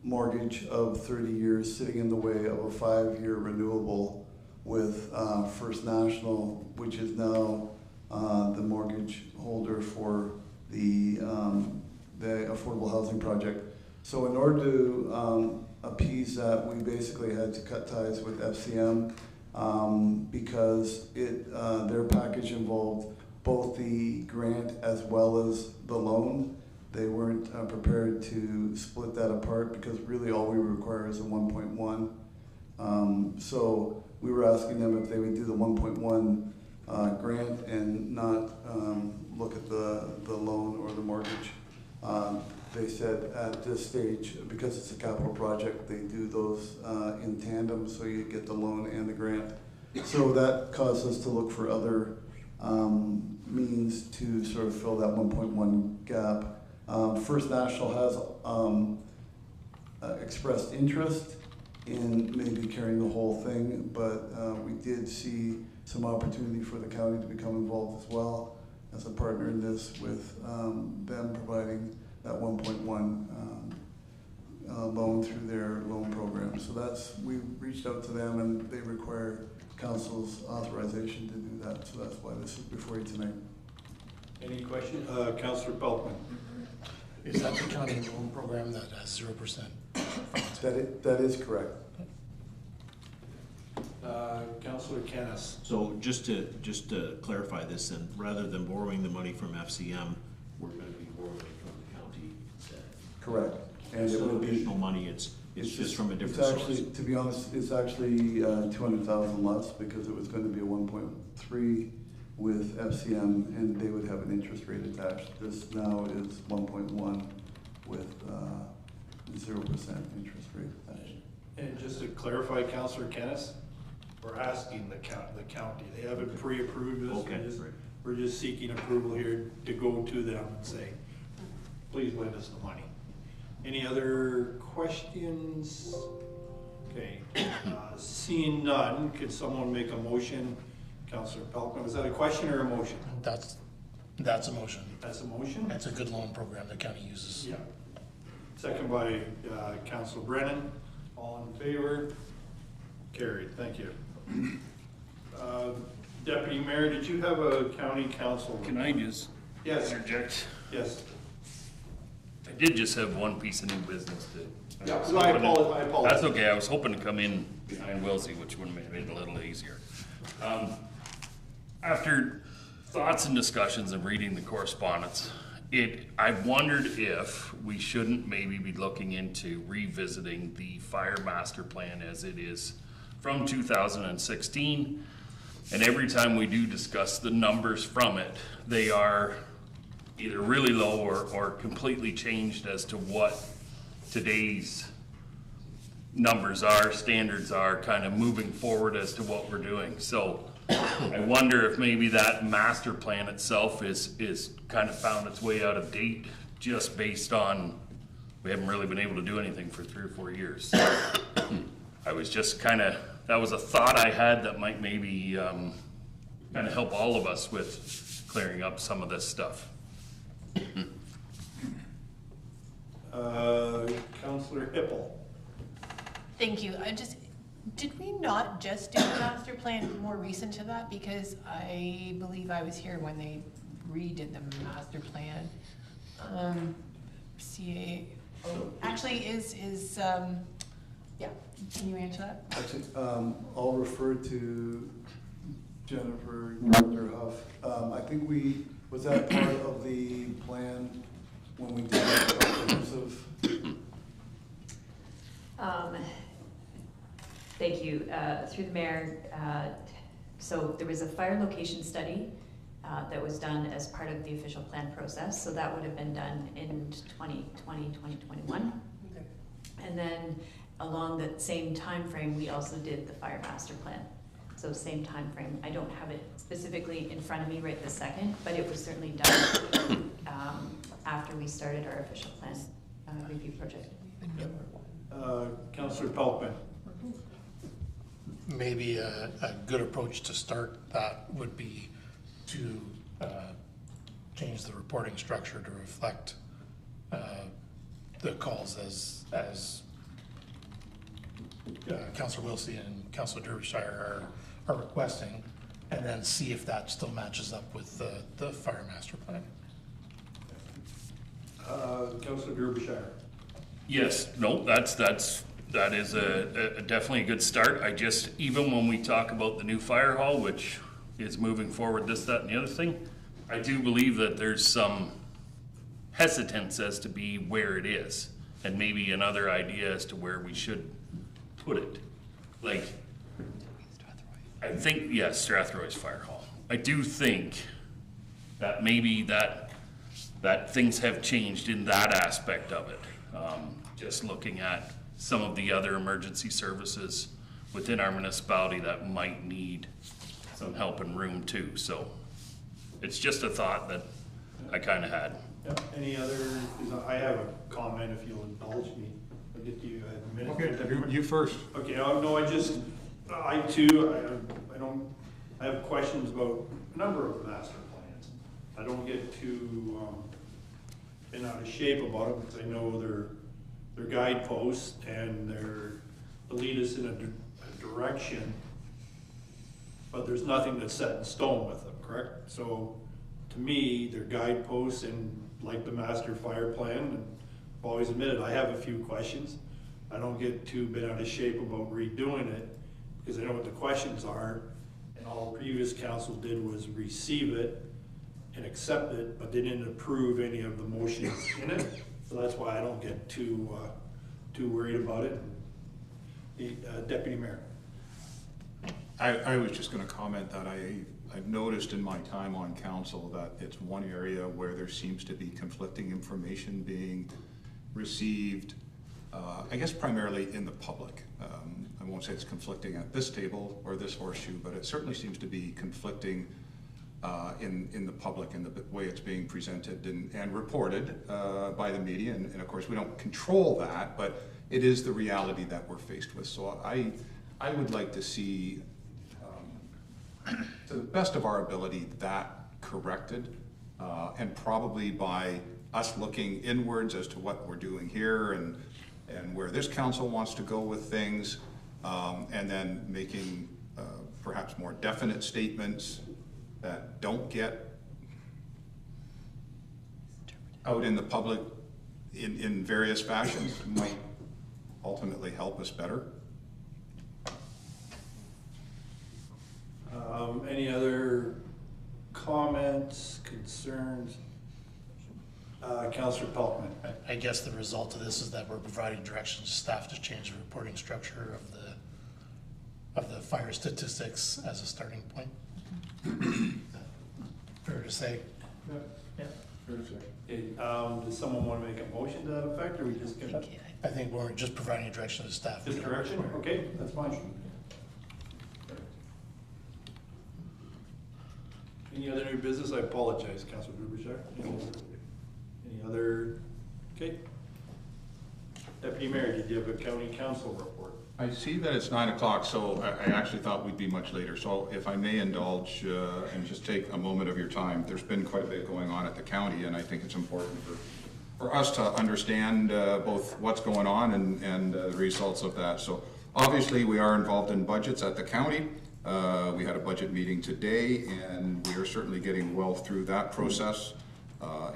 mortgage of 30 years sitting in the way of a 5-year renewable with First National, which is now the mortgage holder for the affordable housing project. So in order to appease that, we basically had to cut ties with FCM because their package involved both the grant as well as the loan. They weren't prepared to split that apart because really all we require is a 1.1. So we were asking them if they would do the 1.1 grant and not look at the loan or the mortgage. They said at this stage, because it's a capital project, they do those in tandem, so you get the loan and the grant. So that caused us to look for other means to sort of fill that 1.1 gap. First National has expressed interest in maybe carrying the whole thing, but we did see some opportunity for the county to become involved as well as a partner in this, with them providing that 1.1 loan through their loan program. So we reached out to them and they require council's authorization to do that. So that's why this is before you tonight. Any question? Councillor Peltman. Is that the county loan program that has 0%? That is correct. Councillor Kennis. So just to clarify this, then, rather than borrowing the money from FCM, we're going to be borrowing from the county instead. Correct. And it would be additional money. It's just from a different it's actually, source. to be honest, it's actually 200,000 less because it was going to be a 1.3 with FCM, and they would have an interest rate attached. This now is 1.1 with 0% interest rate attached. And just to clarify, Councillor Kennis, we're asking the county. They haven't pre-approved this. Okay. We're just seeking approval here to go to them and say, please lend us the money. Any other questions? Okay, seeing none, could someone make a motion? Councillor Pelkman, is that a question or a motion? That's a motion. That's a motion? That's a good loan program the county uses. Yeah. Second by Councillor Brennan. All in favor? Carried, thank you. Deputy Mayor, did you have a county council? Can I just interject? Yes. I did just have one piece of new business to. Yeah, I apologize. That's okay, I was hoping to come in behind Wilsey, which would have made it a little easier. After thoughts and discussions and reading the correspondence, I wondered if we shouldn't maybe be looking into revisiting the fire master plan as it is from 2016. And every time we do discuss the numbers from it, they are either really low or completely changed as to what today's numbers are, standards are, kind of moving forward as to what we're doing. So I wonder if maybe that master plan itself is kind of found its way out of date just based on we haven't really been able to do anything for 3 or 4 years. I was just kind of, that was a thought I had that might maybe kind of help all of us with clearing up some of this stuff. Councillor Hippel. Thank you. Did we not just do the master plan more recent to that? Because I believe I was here when they redid the master plan. Actually yeah, can you answer that? Actually, I'll refer to Jennifer, Dr. Huff. I think was that part of the plan when we did the comprehensive? Thank you. Through the mayor, so there was a fire location study that was done as part of the official plan process. So that would have been done in 2020, 2021. And then along that same time frame, we also did the fire master plan. So same time frame. I don't have it specifically in front of me right this second, but it was certainly done after we started our official plan review project. Councillor Pelkman. Maybe a good approach to start that would be to change the reporting structure to reflect the calls as Councillor Wilsey and Councillor Derbyshire are requesting, and then see if that still matches up with the fire master plan. Councillor Derbyshire. Yes, no, that is a definitely a good start. I just, even when we talk about the new fire hall, which is moving forward, this, that, and the other thing, I do believe that there's some hesitance as to be where it is, and maybe another idea as to where we should put it. Like, I think, yes, Strathroy's fire hall. I do think that maybe that things have changed in that aspect of it. Just looking at some of the other emergency services within our municipality that might need some help and room too. So it's just a thought that I kind of had. Yeah. Any other, I have a comment if you'll indulge me. I'll get to you in a minute. Okay, you first. Okay, no, I have questions about a number of master plans. I don't get too bent out of shape about it because I know they're guideposts and they lead us in a direction, but there's nothing that's set in stone with them, correct? So to me, they're guideposts, and like the master fire plan, and I've always admitted I have a few questions. I don't get too bent out of shape about redoing it because I know what the questions are, and all the previous council did was receive it and accept it, but they didn't approve any of the motions in it. So that's why I don't get too worried about it. The Deputy Mayor. I was just going to comment that I've noticed in my time on council that it's one area where there seems to be conflicting information being received, I guess primarily in the public. I won't say it's conflicting at this table or this horseshoe, but it certainly seems to be conflicting in the public in the way it's being presented and reported by the media. And of course, we don't control that, but it is the reality that we're faced with. So I would like to see, to the best of our ability, that corrected, and probably by us looking inwards as to what we're doing here and where this council wants to go with things, and then making perhaps more definite statements that don't get out in the public in various fashions might ultimately help us better. Any other comments, concerns? Councillor Pelkman. I guess the result of this is that we're providing directions to staff to change the reporting structure of the fire statistics as a starting point. Fair to say? Yeah. Fair to say. Okay, does someone want to make a motion to that effect, or we just get? I think we're just providing a direction to staff. Just direction? Okay, that's fine. Any other new business? I apologize, Councilor Derbyshire. Any other? Okay. Deputy Mayor, did you have a county council report? I see that it's 9 o'clock, so I actually thought we'd be much later. So if I may indulge and just take a moment of your time, there's been quite a bit going on at the county, and I think it's important for us to understand both what's going on and the results of that. So obviously we are involved in budgets at the county. We had a budget meeting today, and we are certainly getting well through that process,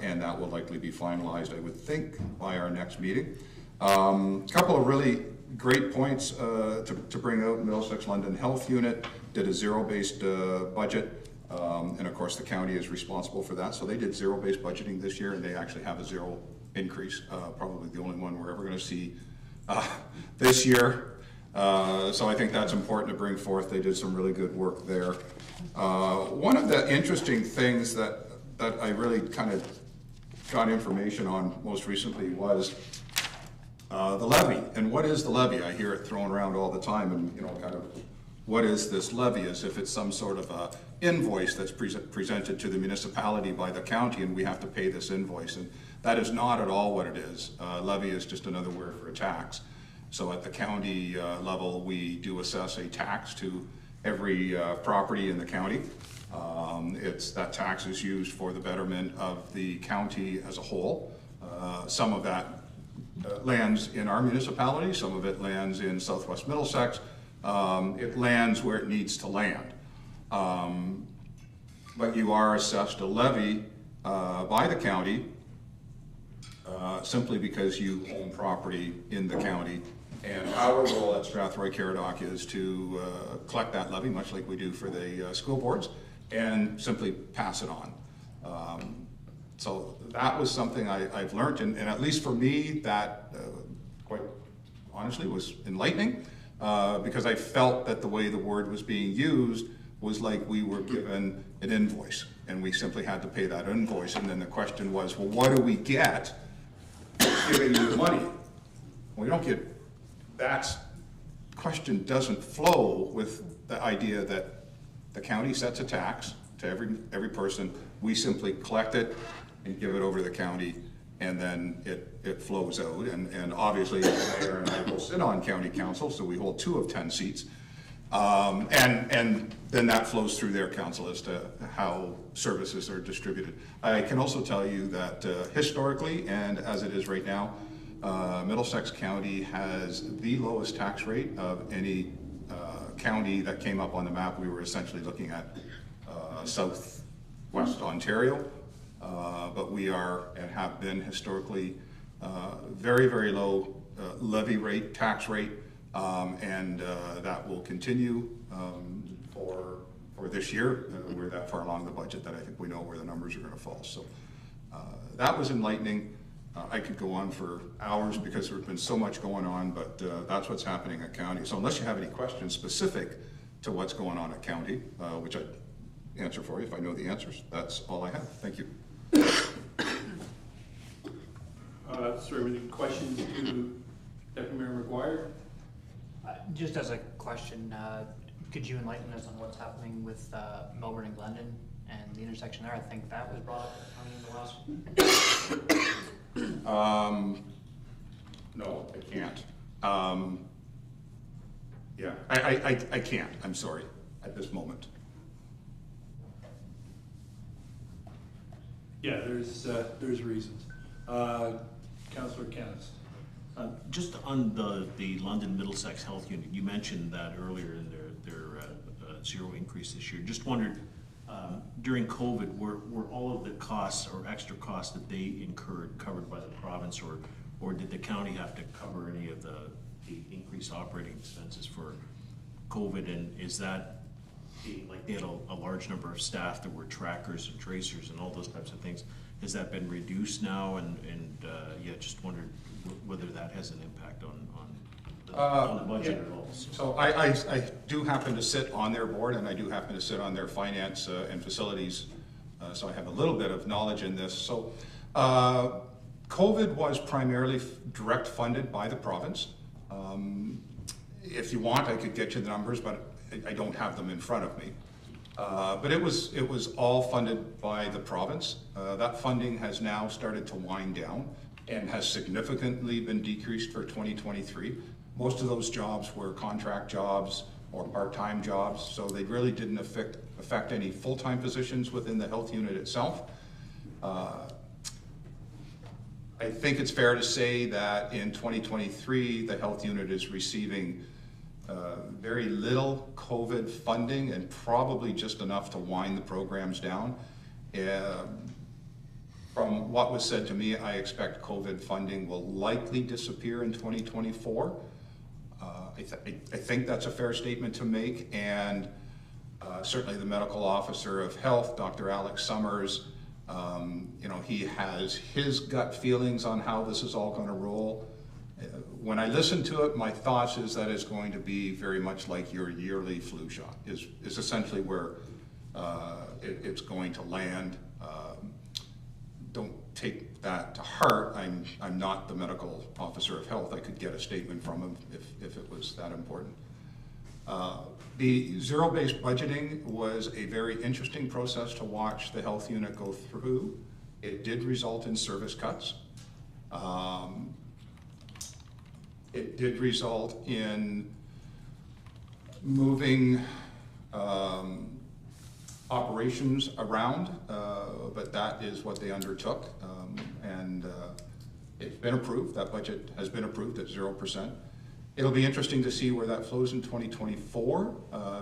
and that will likely be finalized, I would think, by our next meeting. A couple of really great points to bring out. Middlesex London Health Unit did a zero-based budget, and of course the county is responsible for that. So they did zero-based budgeting this year, and they actually have a zero increase, probably the only one we're ever going to see this year. So I think that's important to bring forth. They did some really good work there. One of the interesting things that I really kind of got information on most recently was The levy, and what is the levy? I hear it thrown around all the time, and kind of, what is this levy? As if it's some sort of a invoice that's presented to the municipality by the county, and we have to pay this invoice. And that is not at all what it is. Levy is just another word for a tax. So at the county level, we do assess a tax to every property in the county. That tax is used for the betterment of the county as a whole. Some of that lands in our municipality, some of it lands in Southwest Middlesex. It lands where it needs to land. But you are assessed a levy by the county simply because you own property in the county. And our role at Strathroy-Caradoc is to collect that levy, much like we do for the school boards, and simply pass it on. So that was something I've learned, and at least for me, that quite honestly was enlightening, because I felt that the way the word was being used was like we were given an invoice, and we simply had to pay that invoice, and then the question was, well, what do we get giving you the money? Well, you don't get, that question doesn't flow with the idea that the county sets a tax to every person. We simply collect it and give it over to the county, and then it flows out. And obviously, the mayor and I will sit on county council, so we hold 2 of 10 seats. And then that flows through their council as to how services are distributed. I can also tell you that historically, and as it is right now, Middlesex County has the lowest tax rate of any county that came up on the map. We were essentially looking at southwest Ontario, but we are and have been historically very, very low levy rate, tax rate, and that will continue for this year. We're that far along the budget that I think we know where the numbers are going to fall. So that was enlightening. I could go on for hours because there's been so much going on, but that's what's happening at county. So unless you have any questions specific to what's going on at county, which I'd answer for you if I know the answers, that's all I have. Thank you. Sir, any questions to Deputy Mayor McGuire? Just as a question, could you enlighten us on what's happening with Melbourne and Glendon and the intersection there? I think that was brought up in the last. No, I can't. Yeah, I can't. I'm sorry at this moment. Yeah, there's reasons. Councillor Kenneth. Just on the London Middlesex Health Unit, you mentioned that earlier in their zero increase this year. Just wondered, during COVID, were all of the costs or extra costs that they incurred covered by the province, or did the county have to cover any of the increased operating expenses for COVID? And is that, like, they had a large number of staff that were trackers and tracers and all those types of things. Has that been reduced now? And yeah, just wondered whether that has an impact on the budget at all. So I do happen to sit on their board, and I do happen to sit on their finance and facilities, so I have a little bit of knowledge in this. So COVID was primarily direct funded by the province. If you want, I could get you the numbers, but I don't have them in front of me. But it was all funded by the province. That funding has now started to wind down and has significantly been decreased for 2023. Most of those jobs were contract jobs or part-time jobs, so they really didn't affect any full-time positions within the health unit itself. I think it's fair to say that in 2023, the health unit is receiving very little COVID funding and probably just enough to wind the programs down. From what was said to me, I expect COVID funding will likely disappear in 2024. I think that's a fair statement to make, and certainly the medical officer of health, Dr. Alex Summers, he has his gut feelings on how this is all going to roll. When I listen to it, my thoughts is that it's going to be very much like your yearly flu shot, is essentially where it's going to land. Don't take that to heart. I'm not the medical officer of health. I could get a statement from him if it was that important. The zero-based budgeting was a very interesting process to watch the health unit go through. It did result in service cuts. It did result in moving operations around, but that is what they undertook, and it's been approved. That budget has been approved at 0%. It'll be interesting to see where that flows in 2024,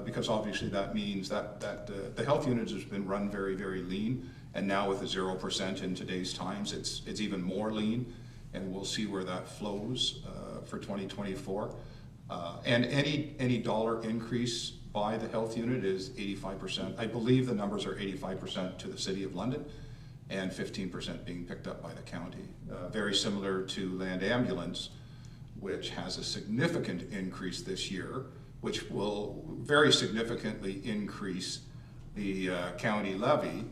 because obviously that means that the health unit has been run very, very lean, and now with the 0% in today's times, it's even more lean, and we'll see where that flows for 2024. And any dollar increase by the health unit is 85%. I believe the numbers are 85% to the City of London and 15% being picked up by the county. Very similar to land ambulance, which has a significant increase this year, which will very significantly increase the county levy,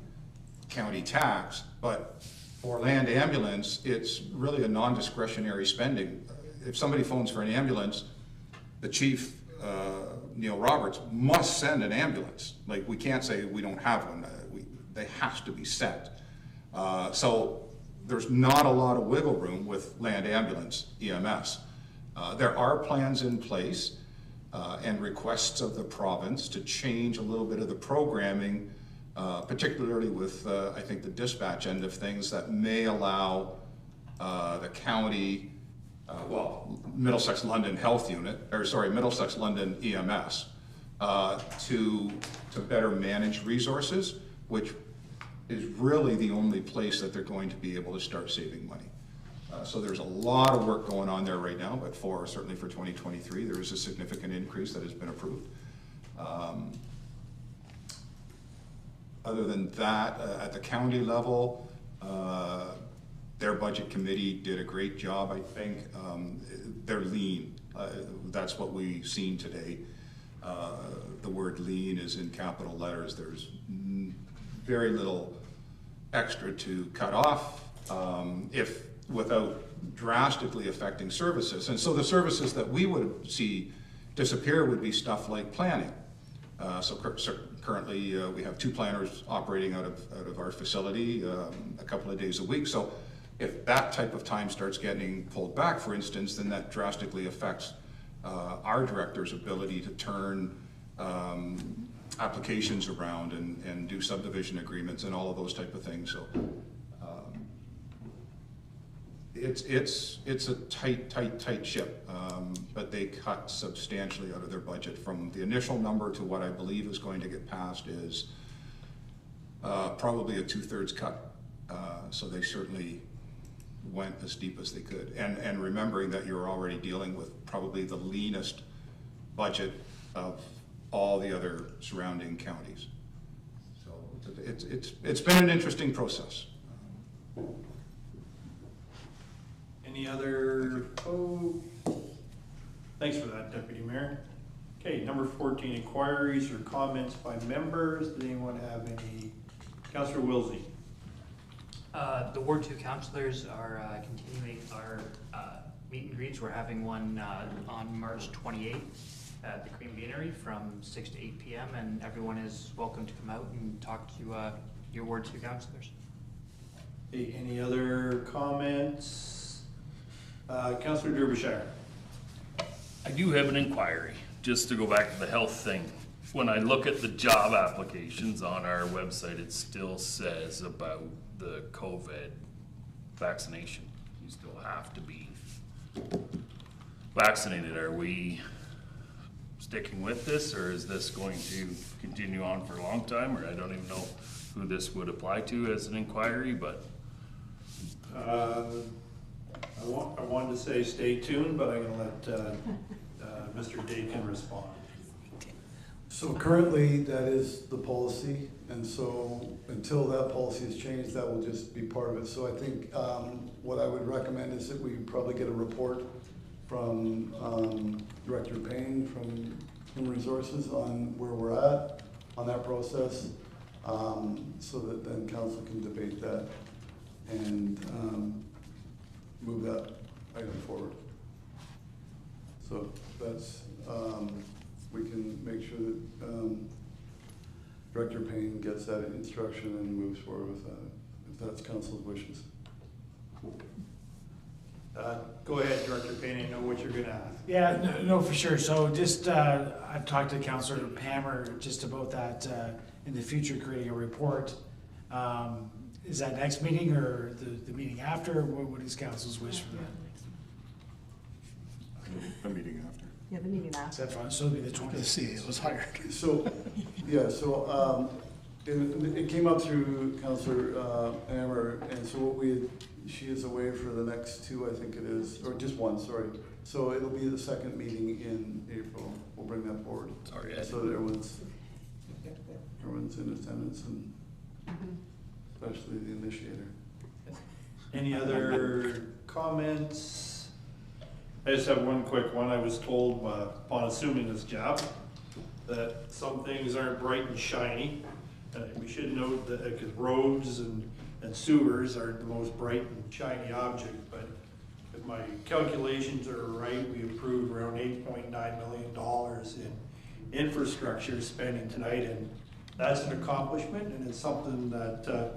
county tax, but for land ambulance, it's really a non-discretionary spending. If somebody phones for an ambulance, the chief, Neil Roberts, must send an ambulance. Like, we can't say we don't have one. They have to be sent. So there's not a lot of wiggle room with land ambulance EMS. There are plans in place and requests of the province to change a little bit of the programming, particularly with, I think, the dispatch end of things that may allow the county, Middlesex London Health Unit, or sorry, Middlesex London EMS, to better manage resources, which is really the only place that they're going to be able to start saving money. So there's a lot of work going on there right now, but certainly for 2023, there is a significant increase that has been approved. Other than that, at the county level, their budget committee did a great job, I think. They're lean. That's what we've seen today. The word lean is in capital letters. There's very little extra to cut off without drastically affecting services. And so the services that we would see disappear would be stuff like planning. So currently we have 2 planners operating out of our facility a couple of days a week. So if that type of time starts getting pulled back, for instance, then that drastically affects our director's ability to turn applications around and do subdivision agreements and all of those type of things. So it's a tight ship, but they cut substantially out of their budget. From the initial number to what I believe is going to get passed is probably a 2/3 cut. So they certainly went as deep as they could. And remembering that you're already dealing with probably the leanest budget of all the other surrounding counties. So it's been an interesting process. Any other? Thanks for that, Deputy Mayor. Okay, number 14, inquiries or comments by members. Does anyone have any? Councillor Wilsey. The Ward 2 councillors are continuing our meet and greets. We're having one on March 28th at the Cream Beanery from 6 to 8 p.m. and everyone is welcome to come out and talk to your Ward 2 councillors. Hey, any other comments? Councillor Derbyshire. I do have an inquiry, just to go back to the health thing. When I look at the job applications on our website, it still says about the COVID vaccination. You still have to be vaccinated. Are we sticking with this, or is this going to continue on for a long time? Or I don't even know who this would apply to as an inquiry, but. I wanted to say stay tuned, but I'm going to let Mr. Dakin respond. So currently, that is the policy, and so until that policy is changed, that will just be part of it. So I think what I would recommend is that we probably get a report from Director Payne from Human Resources on where we're at on that process, so that then council can debate that. and move that item forward. So that's, we can make sure that Director Payne gets that instruction and moves forward with that, if that's council's wishes. Go ahead, Director Payne, I know what you're gonna ask. Yeah, no, for sure. So just, I've talked to Councillor Pammer just about that, in the future, creating a report. Is that next meeting or the meeting after? What is council's wish for that? The meeting after. Yeah, the meeting Is after. that fine? So it'll be the 20th. See, it was hired. So, yeah, so, it came up through Councillor Amber, and so what she is away for the next two, I think it is, or just one, sorry. So it'll be the second meeting in April. We'll bring that forward. Sorry, So that everyone's in attendance, and especially the initiator. Any other comments? I just have one quick one. I was told upon assuming this job that some things aren't bright and shiny. We should note that because roads and sewers are the most bright and shiny object, but if my calculations are right, we approved around $8.9 million in infrastructure spending tonight, and that's an accomplishment, and it's something that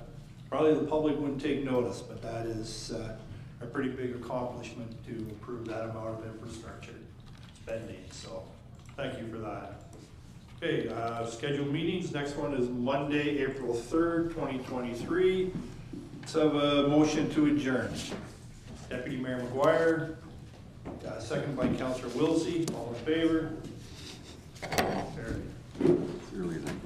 probably the public wouldn't take notice, but that is a pretty big accomplishment to approve that amount of infrastructure spending, so thank you for that. Okay, scheduled meetings, next one is Monday, April 3rd, 2023. Let's have a motion to adjourn. Deputy Mayor McGuire, second by Councillor Wilsey, all in favor? Carried. It's earlier than